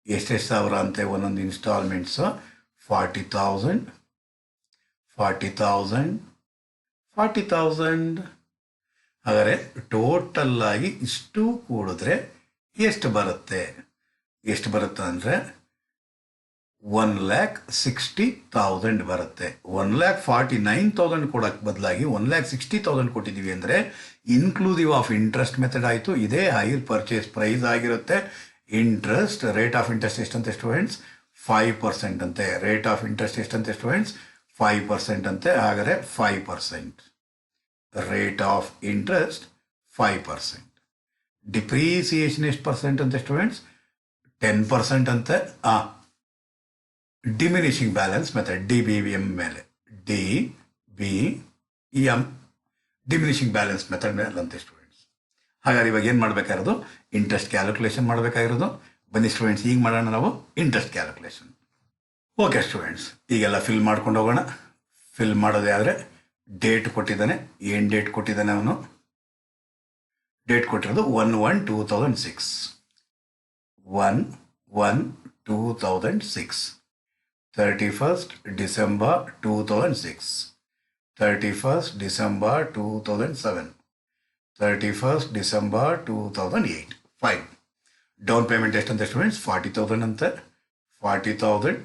A: ಎಷ್ಟೆಷ್ಟು ಸಾವಿರ ಅಂತೆ ಒಂದೊಂದು ಇನ್ಸ್ಟಾಲ್ಮೆಂಟ್ಸು? 40,000 40,000 40,000. ಹಾಗಾದರೆ ಟೋಟಲ್ ಆಗಿ ಇಷ್ಟು ಕೂಡಿದ್ರೆ ಎಷ್ಟು ಬರುತ್ತೆ? ಎಷ್ಟು ಬರುತ್ತೆ ಅಂದರೆ 1,60,000 ಬರುತ್ತೆ. 1,49,000 ಕೊಡೋಕ್ಕೆ ಬದಲಾಗಿ 1,60,000 ಕೊಟ್ಟಿದ್ದೀವಿ ಅಂದರೆ ಇನ್ಕ್ಲೂಸಿವ್ ಆಫ್ ಇಂಟ್ರೆಸ್ಟ್ ಮೆಥಡ್ ಆಯಿತು. ಇದೇ ಹೈರ್ ಪರ್ಚೇಸ್ ಪ್ರೈಸ್ ಆಗಿರುತ್ತೆ. ಇಂಟ್ರೆಸ್ಟ್ ರೇಟ್ ಆಫ್ ಇಂಟ್ರೆಸ್ಟ್ ಎಷ್ಟಂತೆ ಸ್ಟೂಡೆಂಟ್ಸ್? 5% ಅಂತೆ. ರೇಟ್ ಆಫ್ ಇಂಟ್ರೆಸ್ಟ್ ಎಷ್ಟಂತೆ ಸ್ಟೂಡೆಂಟ್ಸ್? 5% ಅಂತೆ. ಹಾಗಾದರೆ 5%. Rate of interest 5%. ಡಿಪ್ರಿಸಿಯೇಷನ್ ಎಷ್ಟು ಪರ್ಸೆಂಟ್ ಅಂತೆ ಸ್ಟೂಡೆಂಟ್ಸ್? 10% ಅಂತೆ. ಡಿಮಿನಿಷಿಂಗ್ ಬ್ಯಾಲೆನ್ಸ್ ಮೆಥಡ್ DBM ಮೇಲೆ DBM ಡಿಮಿನಿಷಿಂಗ್ ಬ್ಯಾಲೆನ್ಸ್ ಮೆಥಡ್ ಮೇಲೆ ಅಂತೆ ಸ್ಟೂಡೆಂಟ್ಸ್. ಹಾಗಾದ್ರೆ ಇವಾಗ ಏನು ಮಾಡಬೇಕಾಗಿರೋದು? ಇಂಟ್ರೆಸ್ಟ್ ಕ್ಯಾಲ್ಕುಲೇಷನ್ ಮಾಡಬೇಕಾಗಿರೋದು. ಬನ್ನಿ ಸ್ಟೂಡೆಂಟ್ಸ್, ಈಗ ಮಾಡೋಣ ನಾವು ಇಂಟ್ರೆಸ್ಟ್ ಕ್ಯಾಲ್ಕುಲೇಷನ್. ಓಕೆ ಸ್ಟೂಡೆಂಟ್ಸ್, ಈಗೆಲ್ಲ ಫಿಲ್ ಮಾಡ್ಕೊಂಡು ಹೋಗೋಣ. ಫಿಲ್ ಮಾಡೋದೇ ಆದರೆ ಡೇಟ್ ಕೊಟ್ಟಿದ್ದಾನೆ. ಏನು ಡೇಟ್ ಕೊಟ್ಟಿದ್ದಾನೆ ಅವನು? ಡೇಟ್ ಕೊಟ್ಟಿರೋದು 1/1/2006. 1/1/2006. 31st December 2006. 31st December 2007. 31st December 2008. Fine. Down payment ಎಷ್ಟಂತೆ ಸ್ಟೂಡೆಂಟ್ಸ್? 40,000 ಅಂತೆ. 40,000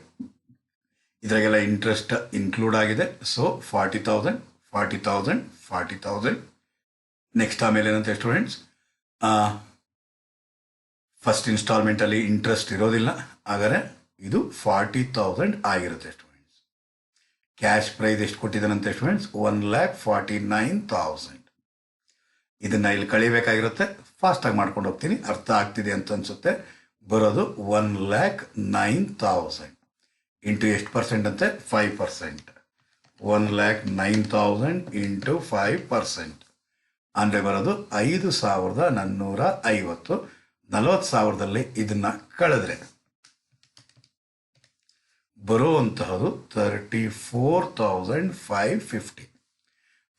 A: ಇದರಾಗೆಲ್ಲ ಇಂಟ್ರೆಸ್ಟ್ ಇನ್ಕ್ಲೂಡ್ ಆಗಿದೆ. ಸೊ 40,000 40,000 40,000. ನೆಕ್ಸ್ಟ್ ಆಮೇಲೆ ಏನಂತೆ ಸ್ಟೂಡೆಂಟ್ಸ್? ಫಸ್ಟ್ ಇನ್ಸ್ಟಾಲ್ಮೆಂಟಲ್ಲಿ ಇಂಟ್ರೆಸ್ಟ್ ಇರೋದಿಲ್ಲ. ಹಾಗಾದರೆ ಇದು 40,000 ಆಗಿರುತ್ತೆ ಸ್ಟೂಡೆಂಟ್ಸ್. ಕ್ಯಾಶ್ ಪ್ರೈಸ್ ಎಷ್ಟು ಕೊಟ್ಟಿದ್ದಾನಂತೆ ಸ್ಟೂಡೆಂಟ್ಸ್? 1,49,000. ಇದನ್ನು ಇಲ್ಲಿ ಕಳಿಬೇಕಾಗಿರುತ್ತೆ. ಫಾಸ್ಟಾಗಿ ಮಾಡ್ಕೊಂಡು ಹೋಗ್ತೀನಿ, ಅರ್ಥ ಆಗ್ತಿದೆ ಅಂತ ಅನಿಸುತ್ತೆ. ಬರೋದು 1,09,000 ಇಂಟು ಎಷ್ಟು ಪರ್ಸೆಂಟ್ ಅಂತೆ? 5%. 1,09,000 ಇಂಟು 5% ಅಂದರೆ ಬರೋದು 5,450. 40,000ದಲ್ಲಿ ಇದನ್ನು ಕಳೆದ್ರೆ ಬರುವಂತಹದ್ದು 34,550.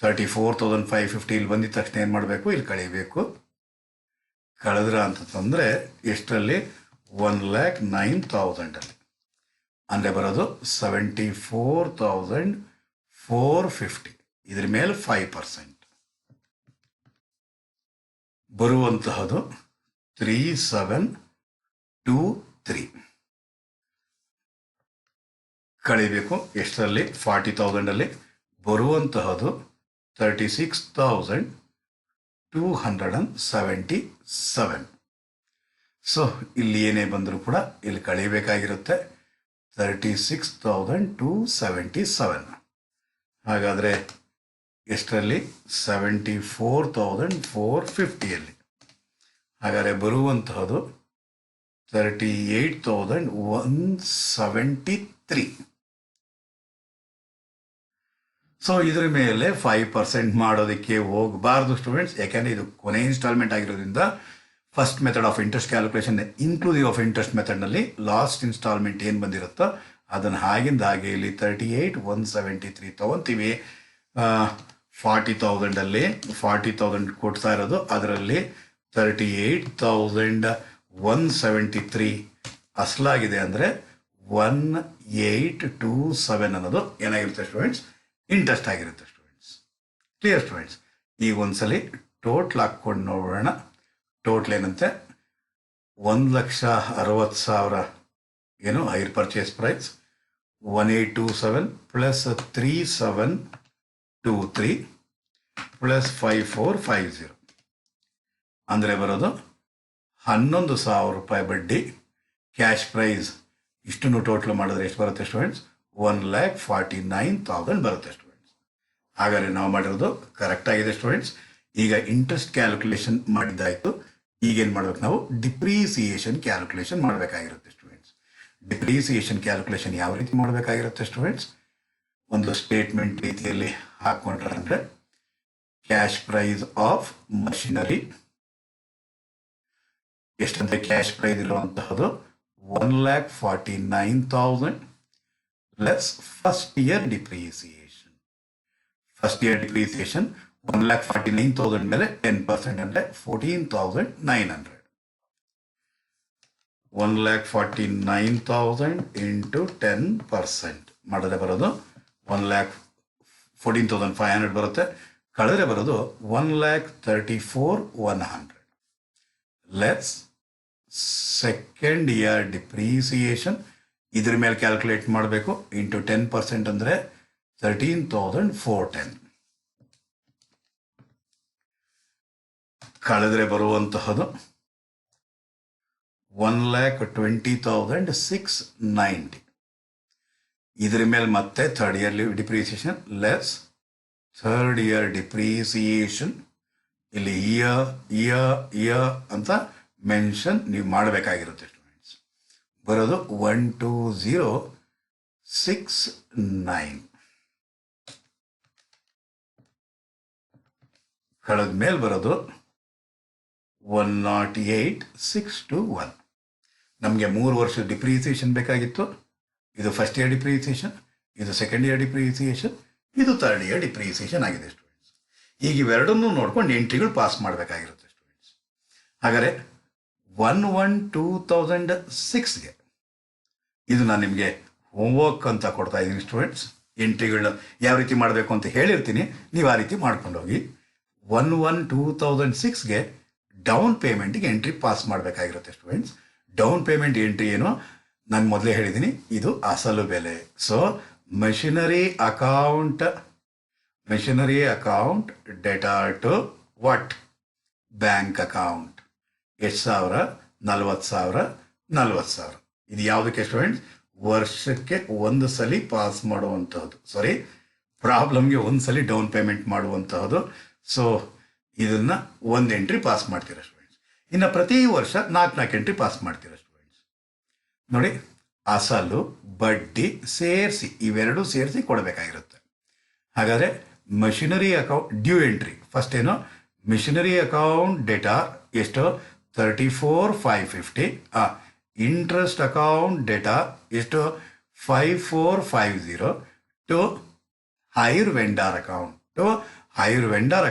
A: 34,550 ಇಲ್ಲಿ ಬಂದಿದ ತಕ್ಷಣ ಏನು ಮಾಡಬೇಕು? ಇಲ್ಲಿ ಕಳಿಬೇಕು. ಕಳೆದ್ರ ಅಂತಂದರೆ ಎಷ್ಟರಲ್ಲಿ? 1,09,000 ಅಂದರೆ ಬರೋದು 74,450. ಇದ್ರ ಮೇಲೆ 5% ಬರುವಂತಹದ್ದು 3,723. ಕಳಿಬೇಕು ಎಷ್ಟರಲ್ಲಿ? 40,000ಅಲ್ಲಿ. ಬರುವಂತಹದ್ದು 36,277. ಸೊ ಇಲ್ಲಿ ಏನೇ ಬಂದರೂ ಕೂಡ ಇಲ್ಲಿ ಕಳಿಬೇಕಾಗಿರುತ್ತೆ 36,277. ಹಾಗಾದರೆ ಎಷ್ಟರಲ್ಲಿ 74,450 ಹಾಗಾದರೆ ಬರುವಂತಹದ್ದು 38,173. ಸೊ ಇದ್ರ ಮೇಲೆ 5% ಮಾಡೋದಕ್ಕೆ ಹೋಗಬಾರ್ದು ಸ್ಟೂಡೆಂಟ್ಸ್, ಯಾಕೆಂದರೆ ಇದು ಕೊನೆ ಇನ್ಸ್ಟಾಲ್ಮೆಂಟ್ ಆಗಿರೋದ್ರಿಂದ first method of interest calculation inclusive of interest ಮೆಥಡ್ನಲ್ಲಿ ಲಾಸ್ಟ್ ಇನ್ಸ್ಟಾಲ್ಮೆಂಟ್ ಏನು ಬಂದಿರುತ್ತೋ ಅದನ್ನು ಹಾಗಿಂದ ಹಾಗೆ ಇಲ್ಲಿ 38,173 ತೊಗೊತೀವಿ. 40,000 40,000 ಕೊಡ್ತಾ ಇರೋದು, ಅದರಲ್ಲಿ 38,173 ಅಸಲಾಗಿದೆ ಅಂದರೆ 1827 ಅನ್ನೋದು ಏನಾಗಿರುತ್ತೆ ಸ್ಟೂಡೆಂಟ್ಸ್, ಇಂಟ್ರೆಸ್ಟ್ ಆಗಿರುತ್ತೆ ಸ್ಟೂಡೆಂಟ್ಸ್. Clear students? ಈಗ ಒಂದ್ಸಲಿ ಟೋಟ್ಲ್ ಹಾಕ್ಕೊಂಡು ನೋಡೋಣ. ಟೋಟ್ಲ್ ಏನಂತೆ 1,60,000 ಏನು hire purchase price 1827 plus 3723 plus 5450 ಅಂದರೆ ಬರೋದು 11,000 ರೂಪಾಯಿ ಬಡ್ಡಿ. ಕ್ಯಾಶ್ ಪ್ರೈಸ್ ಇಷ್ಟನ್ನು ಟೋಟಲ್ ಮಾಡಿದ್ರೆ ಎಷ್ಟು ಬರುತ್ತೆ ಸ್ಟೂಡೆಂಟ್ಸ್? 1,49,000 ಬರುತ್ತೆ ಸ್ಟೂಡೆಂಟ್ಸ್. ಹಾಗಾದರೆ ನಾವು ಮಾಡಿರೋದು ಕರೆಕ್ಟ್ ಆಗಿದೆ ಸ್ಟೂಡೆಂಟ್ಸ್. ಈಗ ಇಂಟ್ರೆಸ್ಟ್ ಕ್ಯಾಲ್ಕುಲೇಷನ್ ಮಾಡಿದ್ದಾಯಿತು. ಈಗೇನು ಮಾಡ್ಬೇಕು, ನಾವು ಡಿಪ್ರಿಸಿಯೇಷನ್ ಕ್ಯಾಲ್ಕುಲೇಷನ್ ಮಾಡಬೇಕಾಗಿರುತ್ತೆ ಸ್ಟೂಡೆಂಟ್ಸ್. ಡಿಪ್ರಿಸಿಯೇಷನ್ ಕ್ಯಾಲ್ಕುಲೇಷನ್ ಯಾವ ರೀತಿ ಮಾಡಬೇಕಾಗಿರುತ್ತೆ ಸ್ಟೂಡೆಂಟ್ಸ್? ಒಂದು ಸ್ಟೇಟ್ಮೆಂಟ್ ರೀತಿಯಲ್ಲಿ ಹಾಕ್ಕೊಂಡ್ರೆ ಅಂದರೆ ಕ್ಯಾಶ್ ಪ್ರೈಸ್ ಆಫ್ ಮಷಿನರಿ ಎಷ್ಟಂತೆ ಕ್ಯಾಶ್ ಪ್ರೈಸ್ ಇರುವಂತಹದ್ದು 1,49,000 less first year depreciation. First year depreciation 1,49,000 ಮೇಲೆ 10% ಅಂದರೆ 14,900. 1,49,000 ಇಂಟು 10% ಮಾಡಿದ್ರೆ ಬರೋದು 14,500 ಬರುತ್ತೆ. ಕಳೆದ್ರೆ ಬರೋದು 1,34,100 ಲೆಸ್ ಸೆಕೆಂಡ್ ಇಯರ್ ಡಿಪ್ರಿಸಿಯೇಷನ್. ಇದ್ರ ಮೇಲೆ ಕ್ಯಾಲ್ಕುಲೇಟ್ ಮಾಡಬೇಕು. ಇಂಟು 10% ಅಂದರೆ 13,410. ಕಳೆದ್ರೆ ಬರುವಂತಹದ್ದು 1,20,690. ಇದ್ರ ಮೇಲೆ ಮತ್ತೆ third year depreciation less third year depreciation. ಇಲ್ಲಿ ಇಯರ್ ಅಂತ ಮೆನ್ಷನ್ ನೀವು ಮಾಡಬೇಕಾಗಿರುತ್ತೆ ಸ್ಟೂಡೆಂಟ್ಸ್. ಬರೋದು 1,20,690. ಕಳೆದ ಮೇಲೆ ಬರೋದು 108,621. ನಮಗೆ 3 ವರ್ಷದ ಡಿಪ್ರಿಸಿಯೇಷನ್ ಬೇಕಾಗಿತ್ತು. ಇದು ಫಸ್ಟ್ ಇಯರ್ ಡಿಪ್ರಿಸಿಯೇಷನ್, ಇದು ಸೆಕೆಂಡ್ ಇಯರ್ ಡಿಪ್ರಿಸಿಯೇಷನ್, ಇದು ಥರ್ಡ್ ಇಯರ್ ಡಿಪ್ರಿಸಿಯೇಷನ್ ಆಗಿದೆ ಸ್ಟೂಡೆಂಟ್ಸ್. ಈಗ ಇವೆರಡನ್ನೂ ನೋಡ್ಕೊಂಡು ಎಂಟ್ರಿಗಳು ಪಾಸ್ ಮಾಡಬೇಕಾಗಿರುತ್ತೆ ಸ್ಟೂಡೆಂಟ್ಸ್. ಹಾಗಾದರೆ 1,12,006ಗೆ ಇದು ನಾನು ನಿಮಗೆ ಹೋಮ್ವರ್ಕ್ ಅಂತ ಕೊಡ್ತಾ ಇದ್ದೀನಿ ಸ್ಟೂಡೆಂಟ್ಸ್. ಎಂಟ್ರಿಗಳನ್ನ ಯಾವ ರೀತಿ ಮಾಡಬೇಕು ಅಂತ ಹೇಳಿರ್ತೀನಿ, ನೀವು ಆ ರೀತಿ ಮಾಡ್ಕೊಂಡು ಹೋಗಿ. 1,12,006ಗೆ ಡೌನ್ ಪೇಮೆಂಟ್ಗೆ ಎಂಟ್ರಿ ಪಾಸ್ ಮಾಡಬೇಕಾಗಿರುತ್ತೆ ಸ್ಟೂಡೆಂಟ್ಸ್. ಡೌನ್ ಪೇಮೆಂಟ್ ಎಂಟ್ರಿ ಏನು ನಾನು ಮೊದಲೇ ಹೇಳಿದ್ದೀನಿ, ಇದು ಅಸಲು ಬೆಲೆ. So machinery account debtor to what? Bank account. ಎಷ್ಟು ಸಾವಿರ? 40,000 40,000. ಇದು ಯಾವುದಕ್ಕೆ ಸ್ಟೂಡೆಂಟ್ಸ್? ವರ್ಷಕ್ಕೆ ಒಂದು ಸಲ ಪಾಸ್ ಮಾಡುವಂತಹದ್ದು, ಪ್ರಾಬ್ಲಮ್ಗೆ ಒಂದು ಸಲ ಡೌನ್ ಪೇಮೆಂಟ್ ಮಾಡುವಂತಹದ್ದು. ಸೊ ಇದನ್ನ ಒಂದು ಎಂಟ್ರಿ ಪಾಸ್ ಮಾಡ್ತೀರಾ ಸ್ಟೂಡೆಂಟ್ಸ್. ಇನ್ನು ಪ್ರತಿ ವರ್ಷ 4 ಎಂಟ್ರಿ ಪಾಸ್ ಮಾಡ್ತೀರಾ ಸ್ಟೂಡೆಂಟ್ಸ್. ನೋಡಿ, ಅಸಲು ಬಡ್ಡಿ ಸೇರಿಸಿ ಇವೆರಡು ಸೇರಿಸಿ ಕೊಡಬೇಕಾಗಿರುತ್ತೆ. ಹಾಗಾದರೆ machinery account due entry first ಏನು? ಮಿಷನರಿ ಅಕೌಂಟ್ ಡೇಟಾ ಎಷ್ಟು? 34,550. ಇಂಟ್ರೆಸ್ಟ್ ಅಕೌಂಟ್ ಡೇಟಾ ಎಷ್ಟು? 5450 ಟು ಹೈರ್ ವೆಂಡರ್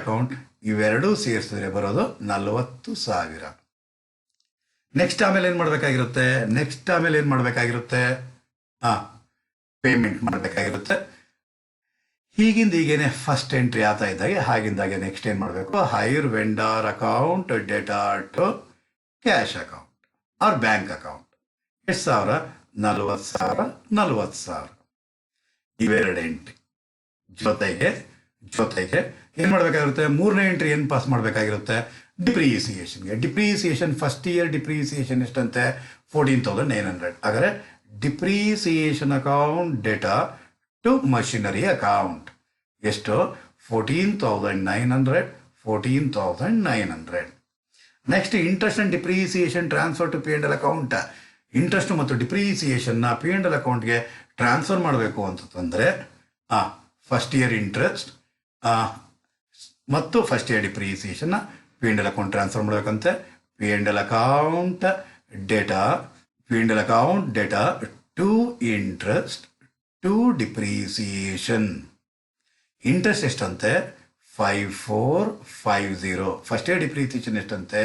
A: ಅಕೌಂಟ್ ಇವೆರಡೂ ಸೇರಿಸಿದ್ರೆ ಬರೋದು 40,000. ನೆಕ್ಸ್ಟ್ ಆಮೇಲೆ ಏನು ಮಾಡಬೇಕಾಗಿರುತ್ತೆ? ಪೇಮೆಂಟ್ ಮಾಡಬೇಕಾಗಿರುತ್ತೆ. ಹೀಗೇನೆ ಫಸ್ಟ್ ಎಂಟ್ರಿ ಆಗ್ತಾ ಇದ್ದಾಗೆ ಹಾಗಿಂದಾಗೆ ನೆಕ್ಸ್ಟ್ ಏನು ಮಾಡಬೇಕು? Hire vendor account data to cash account or bank account. ಎಷ್ಟು ಸಾವಿರ? 40,000 40,000. ಇವೆರಡು ಎಂಟ್ರಿ ಜೊತೆಗೆ ಏನು ಮಾಡಬೇಕಾಗಿರುತ್ತೆ? 3ನೇ ಎಂಟ್ರಿ ಏನು ಪಾಸ್ ಮಾಡಬೇಕಾಗಿರುತ್ತೆ? ಡಿಪ್ರಿಸಿಯೇಷನ್ ಫಸ್ಟ್ ಇಯರ್ ಡಿಪ್ರಿಸಿಯೇಷನ್ ಎಷ್ಟಂತೆ 14,900. ಹಾಗಾದರೆ depreciation account data to machinery account ಎಷ್ಟು 14,900. Next interest and depreciation transfer to P and L account. Interest ಮತ್ತು ಡಿಪ್ರಿಸಿಯೇಷನ್ನ ಪಿ ಅಂಡ್ ಎಲ್ ಅಕೌಂಟ್ಗೆ ಟ್ರಾನ್ಸ್ಫರ್ ಮಾಡಬೇಕು ಅಂತಂದರೆ ಫಸ್ಟ್ ಇಯರ್ ಇಂಟ್ರೆಸ್ಟ್ ಮತ್ತು ಫಸ್ಟ್ ಇಯರ್ ಡಿಪ್ರಿಸಿಯೇಷನ್ನ P and L account transfer ಮಾಡಬೇಕಂತೆ. P and L account data to interest to depreciation. Interest ಎಷ್ಟಂತೆ 5450. ಫಸ್ಟ್ ಇಯರ್ ಡಿಪ್ರಿಸಿಯೇಷನ್ ಎಷ್ಟಂತೆ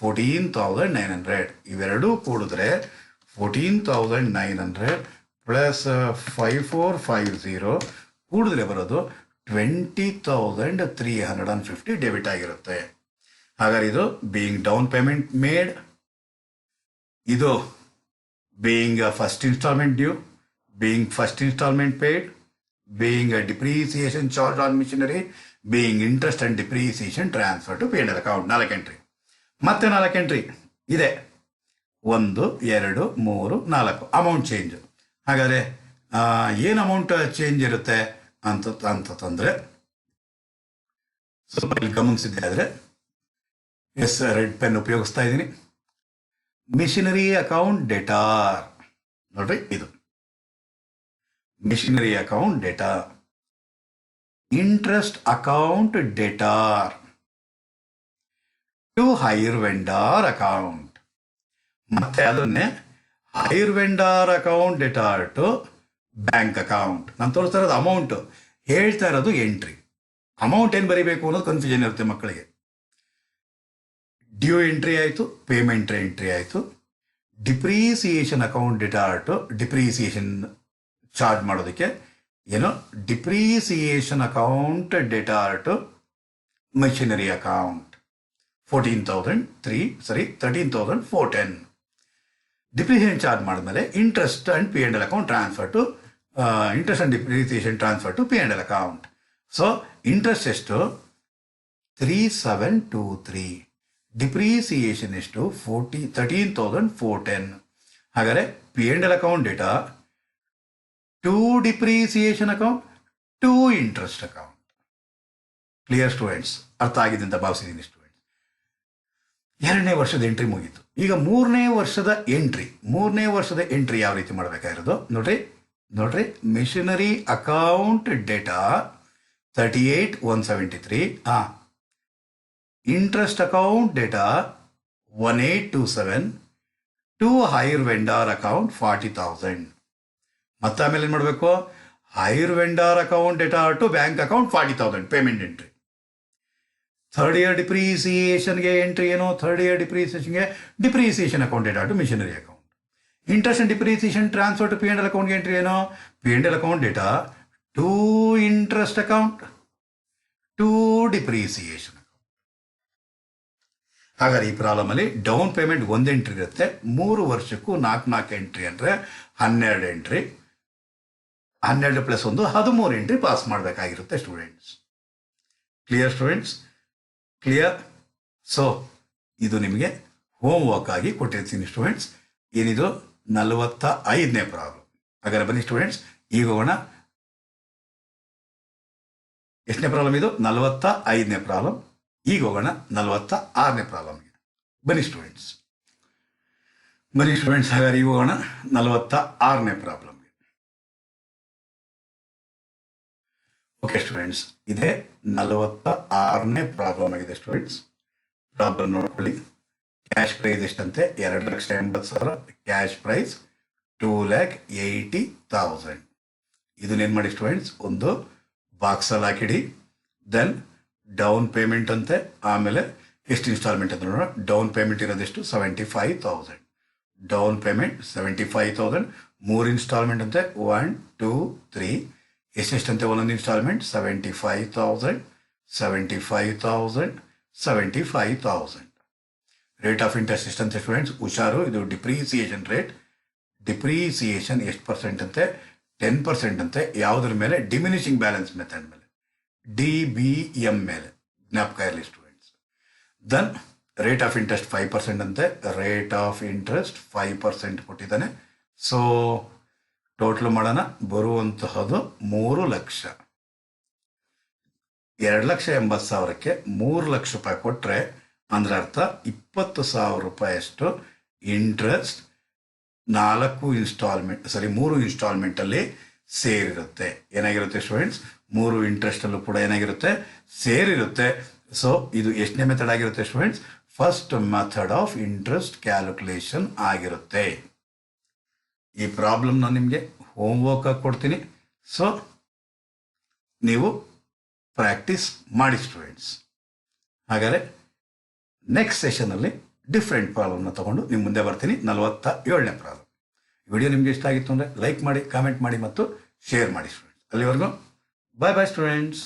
A: 14,900. ಇವೆರಡೂ ಕೂಡಿದ್ರೆ 14,900 ಪ್ಲಸ್ 5450 ಕೂಡಿದ್ರೆ ಬರೋದು 20,350 ಡೆಬಿಟ್ ಆಗಿರುತ್ತೆ. ಹಾಗಾದ್ರೆ ಇದು ಬೀಯಿಂಗ್ ಡೌನ್ ಪೇಮೆಂಟ್ ಮೇಡ್, ಇದು being first instalment due, being first instalment paid, being depreciation charge on machinery, being interest and depreciation transfer to P and L account. 4 entry. ಮತ್ತೆ 4 ಎಂಟ್ರಿ ಇದೆ, 1 2 3 4 ಅಮೌಂಟ್ ಚೇಂಜ್. ಹಾಗಾದರೆ ಏನು ಅಮೌಂಟ್ ಚೇಂಜ್ ಇರುತ್ತೆ ಅಂತಂದ್ರೆ ಸ್ವಲ್ಪ ಇಲ್ಲಿ ಗಮನಿಸಿದ್ದೆ ಆದರೆ ರೆಡ್ ಪೆನ್ ಉಪಯೋಗಿಸ್ತಾ ಇದ್ದೀನಿ. ಮಿಷನರಿ ಅಕೌಂಟ್ ಡೇಟಾ ನೋಡ್ರಿ, ಇದು machinery account debtor. Interest account data to hire vendor account. ಮತ್ತೆ ಅದನ್ನೇ hire vendor account data to bank account. ನಾನು ತೋರಿಸ್ತಾ ಇರೋದು ಅಮೌಂಟ್, ಹೇಳ್ತಾ ಇರೋದು ಎಂಟ್ರಿ. ಅಮೌಂಟ್ ಏನು ಬರೀಬೇಕು ಅನ್ನೋದು ಕನ್ಫ್ಯೂಷನ್ ಇರುತ್ತೆ ಮಕ್ಕಳಿಗೆ. ಡ್ಯೂ ಎಂಟ್ರಿ ಆಯಿತು, ಪೇಮೆಂಟ್ ಎಂಟ್ರಿ ಆಯಿತು. Depreciation account data to depreciation charge ಮಾಡೋದಕ್ಕೆ ಏನು depreciation account data to machinery account 13,410. Depreciation charge ಮಾಡಿದ್ಮೇಲೆ interest and P and L account transfer to interest and depreciation transfer to P and L account. So interest ಎಷ್ಟು 3723, ಡಿಪ್ರಿಸಿಯೇಷನ್ ಎಷ್ಟು 13,410. ಹಾಗಾದರೆ P and L account data to depreciation account to interest account. Clear students? ಅರ್ಥ ಆಗಿದೆ ಅಂತ ಭಾವಿಸಿದ್ದೀನಿ ಸ್ಟೂಡೆಂಟ್ಸ್. 2ನೇ ವರ್ಷದ ಎಂಟ್ರಿ ಮುಗೀತು. ಈಗ 3ನೇ ವರ್ಷದ ಎಂಟ್ರಿ ಯಾವ ರೀತಿ ಮಾಡಬೇಕಾಗಿರೋದು ನೋಡ್ರಿ. Machinery account data 38,173. Interest account data 1827 to hire vendor account 40,000. ಮತ್ತೆ ಆಮೇಲೆ ಏನು ಮಾಡಬೇಕು? Hire vendor account data to bank account 40,000 payment entry. Third year ಡಿಪ್ರಿಸಿಯೇಷನ್ಗೆ ಎಂಟ್ರಿ ಏನು? ಥರ್ಡ್ ಇಯರ್ ಡಿಪ್ರಿಸಿಯೇಷನ್ಗೆ depreciation account data to machinery account. Interest and depreciation transfer to P and L ಅಕೌಂಟ್ಗೆ ಎಂಟ್ರಿ ಏನು? P and L account data to interest account to depreciation account. ಹಾಗಾದ್ರೆ ಈ ಪ್ರಾಬ್ಲಮಲ್ಲಿ ಡೌನ್ ಪೇಮೆಂಟ್ 1 ಎಂಟ್ರಿ ಇರುತ್ತೆ, 3 ವರ್ಷಕ್ಕೂ 4 ಎಂಟ್ರಿ ಅಂದರೆ 12 ಎಂಟ್ರಿ. 12 + 1 13 ಎಂಟ್ರಿ ಪಾಸ್ ಮಾಡಬೇಕಾಗಿರುತ್ತೆ students. Clear students? Clear? So ಇದು ನಿಮಗೆ ಹೋಮ್ ವರ್ಕ್ ಆಗಿ ಕೊಟ್ಟಿರ್ತೀನಿ ಸ್ಟೂಡೆಂಟ್ಸ್. ಏನಿದು 45ನೇ ಪ್ರಾಬ್ಲಮ್. ಹಾಗಾದ್ರೆ ಬನ್ನಿ ಸ್ಟೂಡೆಂಟ್ಸ್, ಈಗ ಹೋಗೋಣ. ಎಷ್ಟನೇ ಪ್ರಾಬ್ಲಮ್ ಇದು? 45ನೇ ಪ್ರಾಬ್ಲಮ್. ಈಗ ಹೋಗೋಣ 46ನೇ ಪ್ರಾಬ್ಲಮ್ಗೆ. ಬನ್ನಿ ಸ್ಟೂಡೆಂಟ್ಸ್. ಹಾಗಾದ್ರೆ ಈಗ ಹೋಗೋಣ 46ನೇ ಪ್ರಾಬ್ಲಮ್ಗೆ. ಓಕೆ ಸ್ಟೂಡೆಂಟ್ಸ್, ಇದೇ 46ನೇ ಪ್ರಾಬ್ಲಮ್ ಆಗಿದೆ ಸ್ಟೂಡೆಂಟ್ಸ್. ಪ್ರಾಬ್ಲಮ್ ನೋಡ್ಕೊಳ್ಳಿ. ಕ್ಯಾಶ್ ಪ್ರೈಸ್ ಎಷ್ಟಂತೆ? 2,80,000. Cash price 2,80,000. ಇದನ್ನೇನು ಮಾಡಿ ಸ್ಟೂಡೆಂಟ್ಸ್, ಒಂದು ಬಾಕ್ಸಲ್ಲಿ ಹಾಕಿಡಿ. ದೆನ್ ಡೌನ್ ಪೇಮೆಂಟ್ ಅಂತೆ, ಆಮೇಲೆ ಎಷ್ಟು ಇನ್ಸ್ಟಾಲ್ಮೆಂಟ್ ಅಂತ ನೋಡೋಣ. ಡೌನ್ ಪೇಮೆಂಟ್ ಇರೋದೆಷ್ಟು? 75,000. Down payment 75,000. 3 ಇನ್ಸ್ಟಾಲ್ಮೆಂಟ್ ಅಂತೆ, 1 2 3. ಎಷ್ಟೆಷ್ಟಂತೆ ಒಂದೊಂದು ಇನ್ಸ್ಟಾಲ್ಮೆಂಟ್? 75,000 75,000 75,000. ರೇಟ್ ಆಫ್ ಇಂಟ್ರೆಸ್ಟ್ ಎಷ್ಟಂತೆ ಸ್ಟೂಡೆಂಟ್ಸ್? ಹುಷಾರು, ಇದು ಡಿಪ್ರಿಸಿಯೇಷನ್ ರೇಟ್. ಡಿಪ್ರಿಸಿಯೇಷನ್ ಎಷ್ಟು ಪರ್ಸೆಂಟ್ ಅಂತೆ? 10% ಅಂತೆ. ಯಾವುದ್ರ ಮೇಲೆ? ಡಿಮಿನಿಷಿಂಗ್ ಬ್ಯಾಲೆನ್ಸ್ ಮೆಥಡ್ ಮೇಲೆ, DBM ಮೇಲೆ. ಜ್ಞಾಪಕ ಇರಲಿ students. Then rate of interest 5% ಅಂತೆ. ರೇಟ್ ಆಫ್ ಇಂಟ್ರೆಸ್ಟ್ 5% ಕೊಟ್ಟಿದ್ದಾನೆ. ಸೊ ಟೋಟಲ್ ಮಾಡೋಣ. ಬರುವಂತಹದ್ದು 3,00,000. 2,80,000ಕ್ಕೆ 3,00,000 ರೂಪಾಯಿ ಕೊಟ್ಟರೆ ಅಂದ್ರೆ ಅರ್ಥ 20,000 ರೂಪಾಯಿಯಷ್ಟು ಇಂಟ್ರೆಸ್ಟ್ 3 ಇನ್ಸ್ಟಾಲ್ಮೆಂಟಲ್ಲಿ ಸೇರಿರುತ್ತೆ. ಏನಾಗಿರುತ್ತೆ ಸ್ಟೂಡೆಂಟ್ಸ್? 3 ಇಂಟ್ರೆಸ್ಟಲ್ಲೂ ಕೂಡ ಏನಾಗಿರುತ್ತೆ? ಸೇರಿರುತ್ತೆ. ಸೊ ಇದು ಎಷ್ಟನೇ ಮೆಥಡ್ ಆಗಿರುತ್ತೆ students? First method of interest calculation ಆಗಿರುತ್ತೆ. ಈ ಪ್ರಾಬ್ಲಮ್ನ ನಿಮಗೆ ಹೋಮ್ವರ್ಕ್ ಆಗಿ ಕೊಡ್ತೀನಿ. ಸೊ ನೀವು ಪ್ರಾಕ್ಟೀಸ್ ಮಾಡಿ ಸ್ಟೂಡೆಂಟ್ಸ್. ಹಾಗಾದರೆ ನೆಕ್ಸ್ಟ್ ಸೆಷನಲ್ಲಿ ಡಿಫ್ರೆಂಟ್ ಪ್ರಾಬ್ಲಮ್ನ ತಗೊಂಡು ನಿಮ್ಮ ಮುಂದೆ ಬರ್ತೀನಿ. 47ನೇ ಪ್ರಾಬ್ಲಮ್. ವಿಡಿಯೋ ನಿಮಗೆ ಇಷ್ಟ ಆಗಿತ್ತು ಅಂದರೆ ಲೈಕ್ ಮಾಡಿ, ಕಾಮೆಂಟ್ ಮಾಡಿ ಮತ್ತು ಶೇರ್ ಮಾಡಿ ಸ್ಟೂಡೆಂಟ್ಸ್. ಅಲ್ಲಿವರೆಗೂ ಬಾಯ್ ಬಾಯ್ ಸ್ಟೂಡೆಂಟ್ಸ್.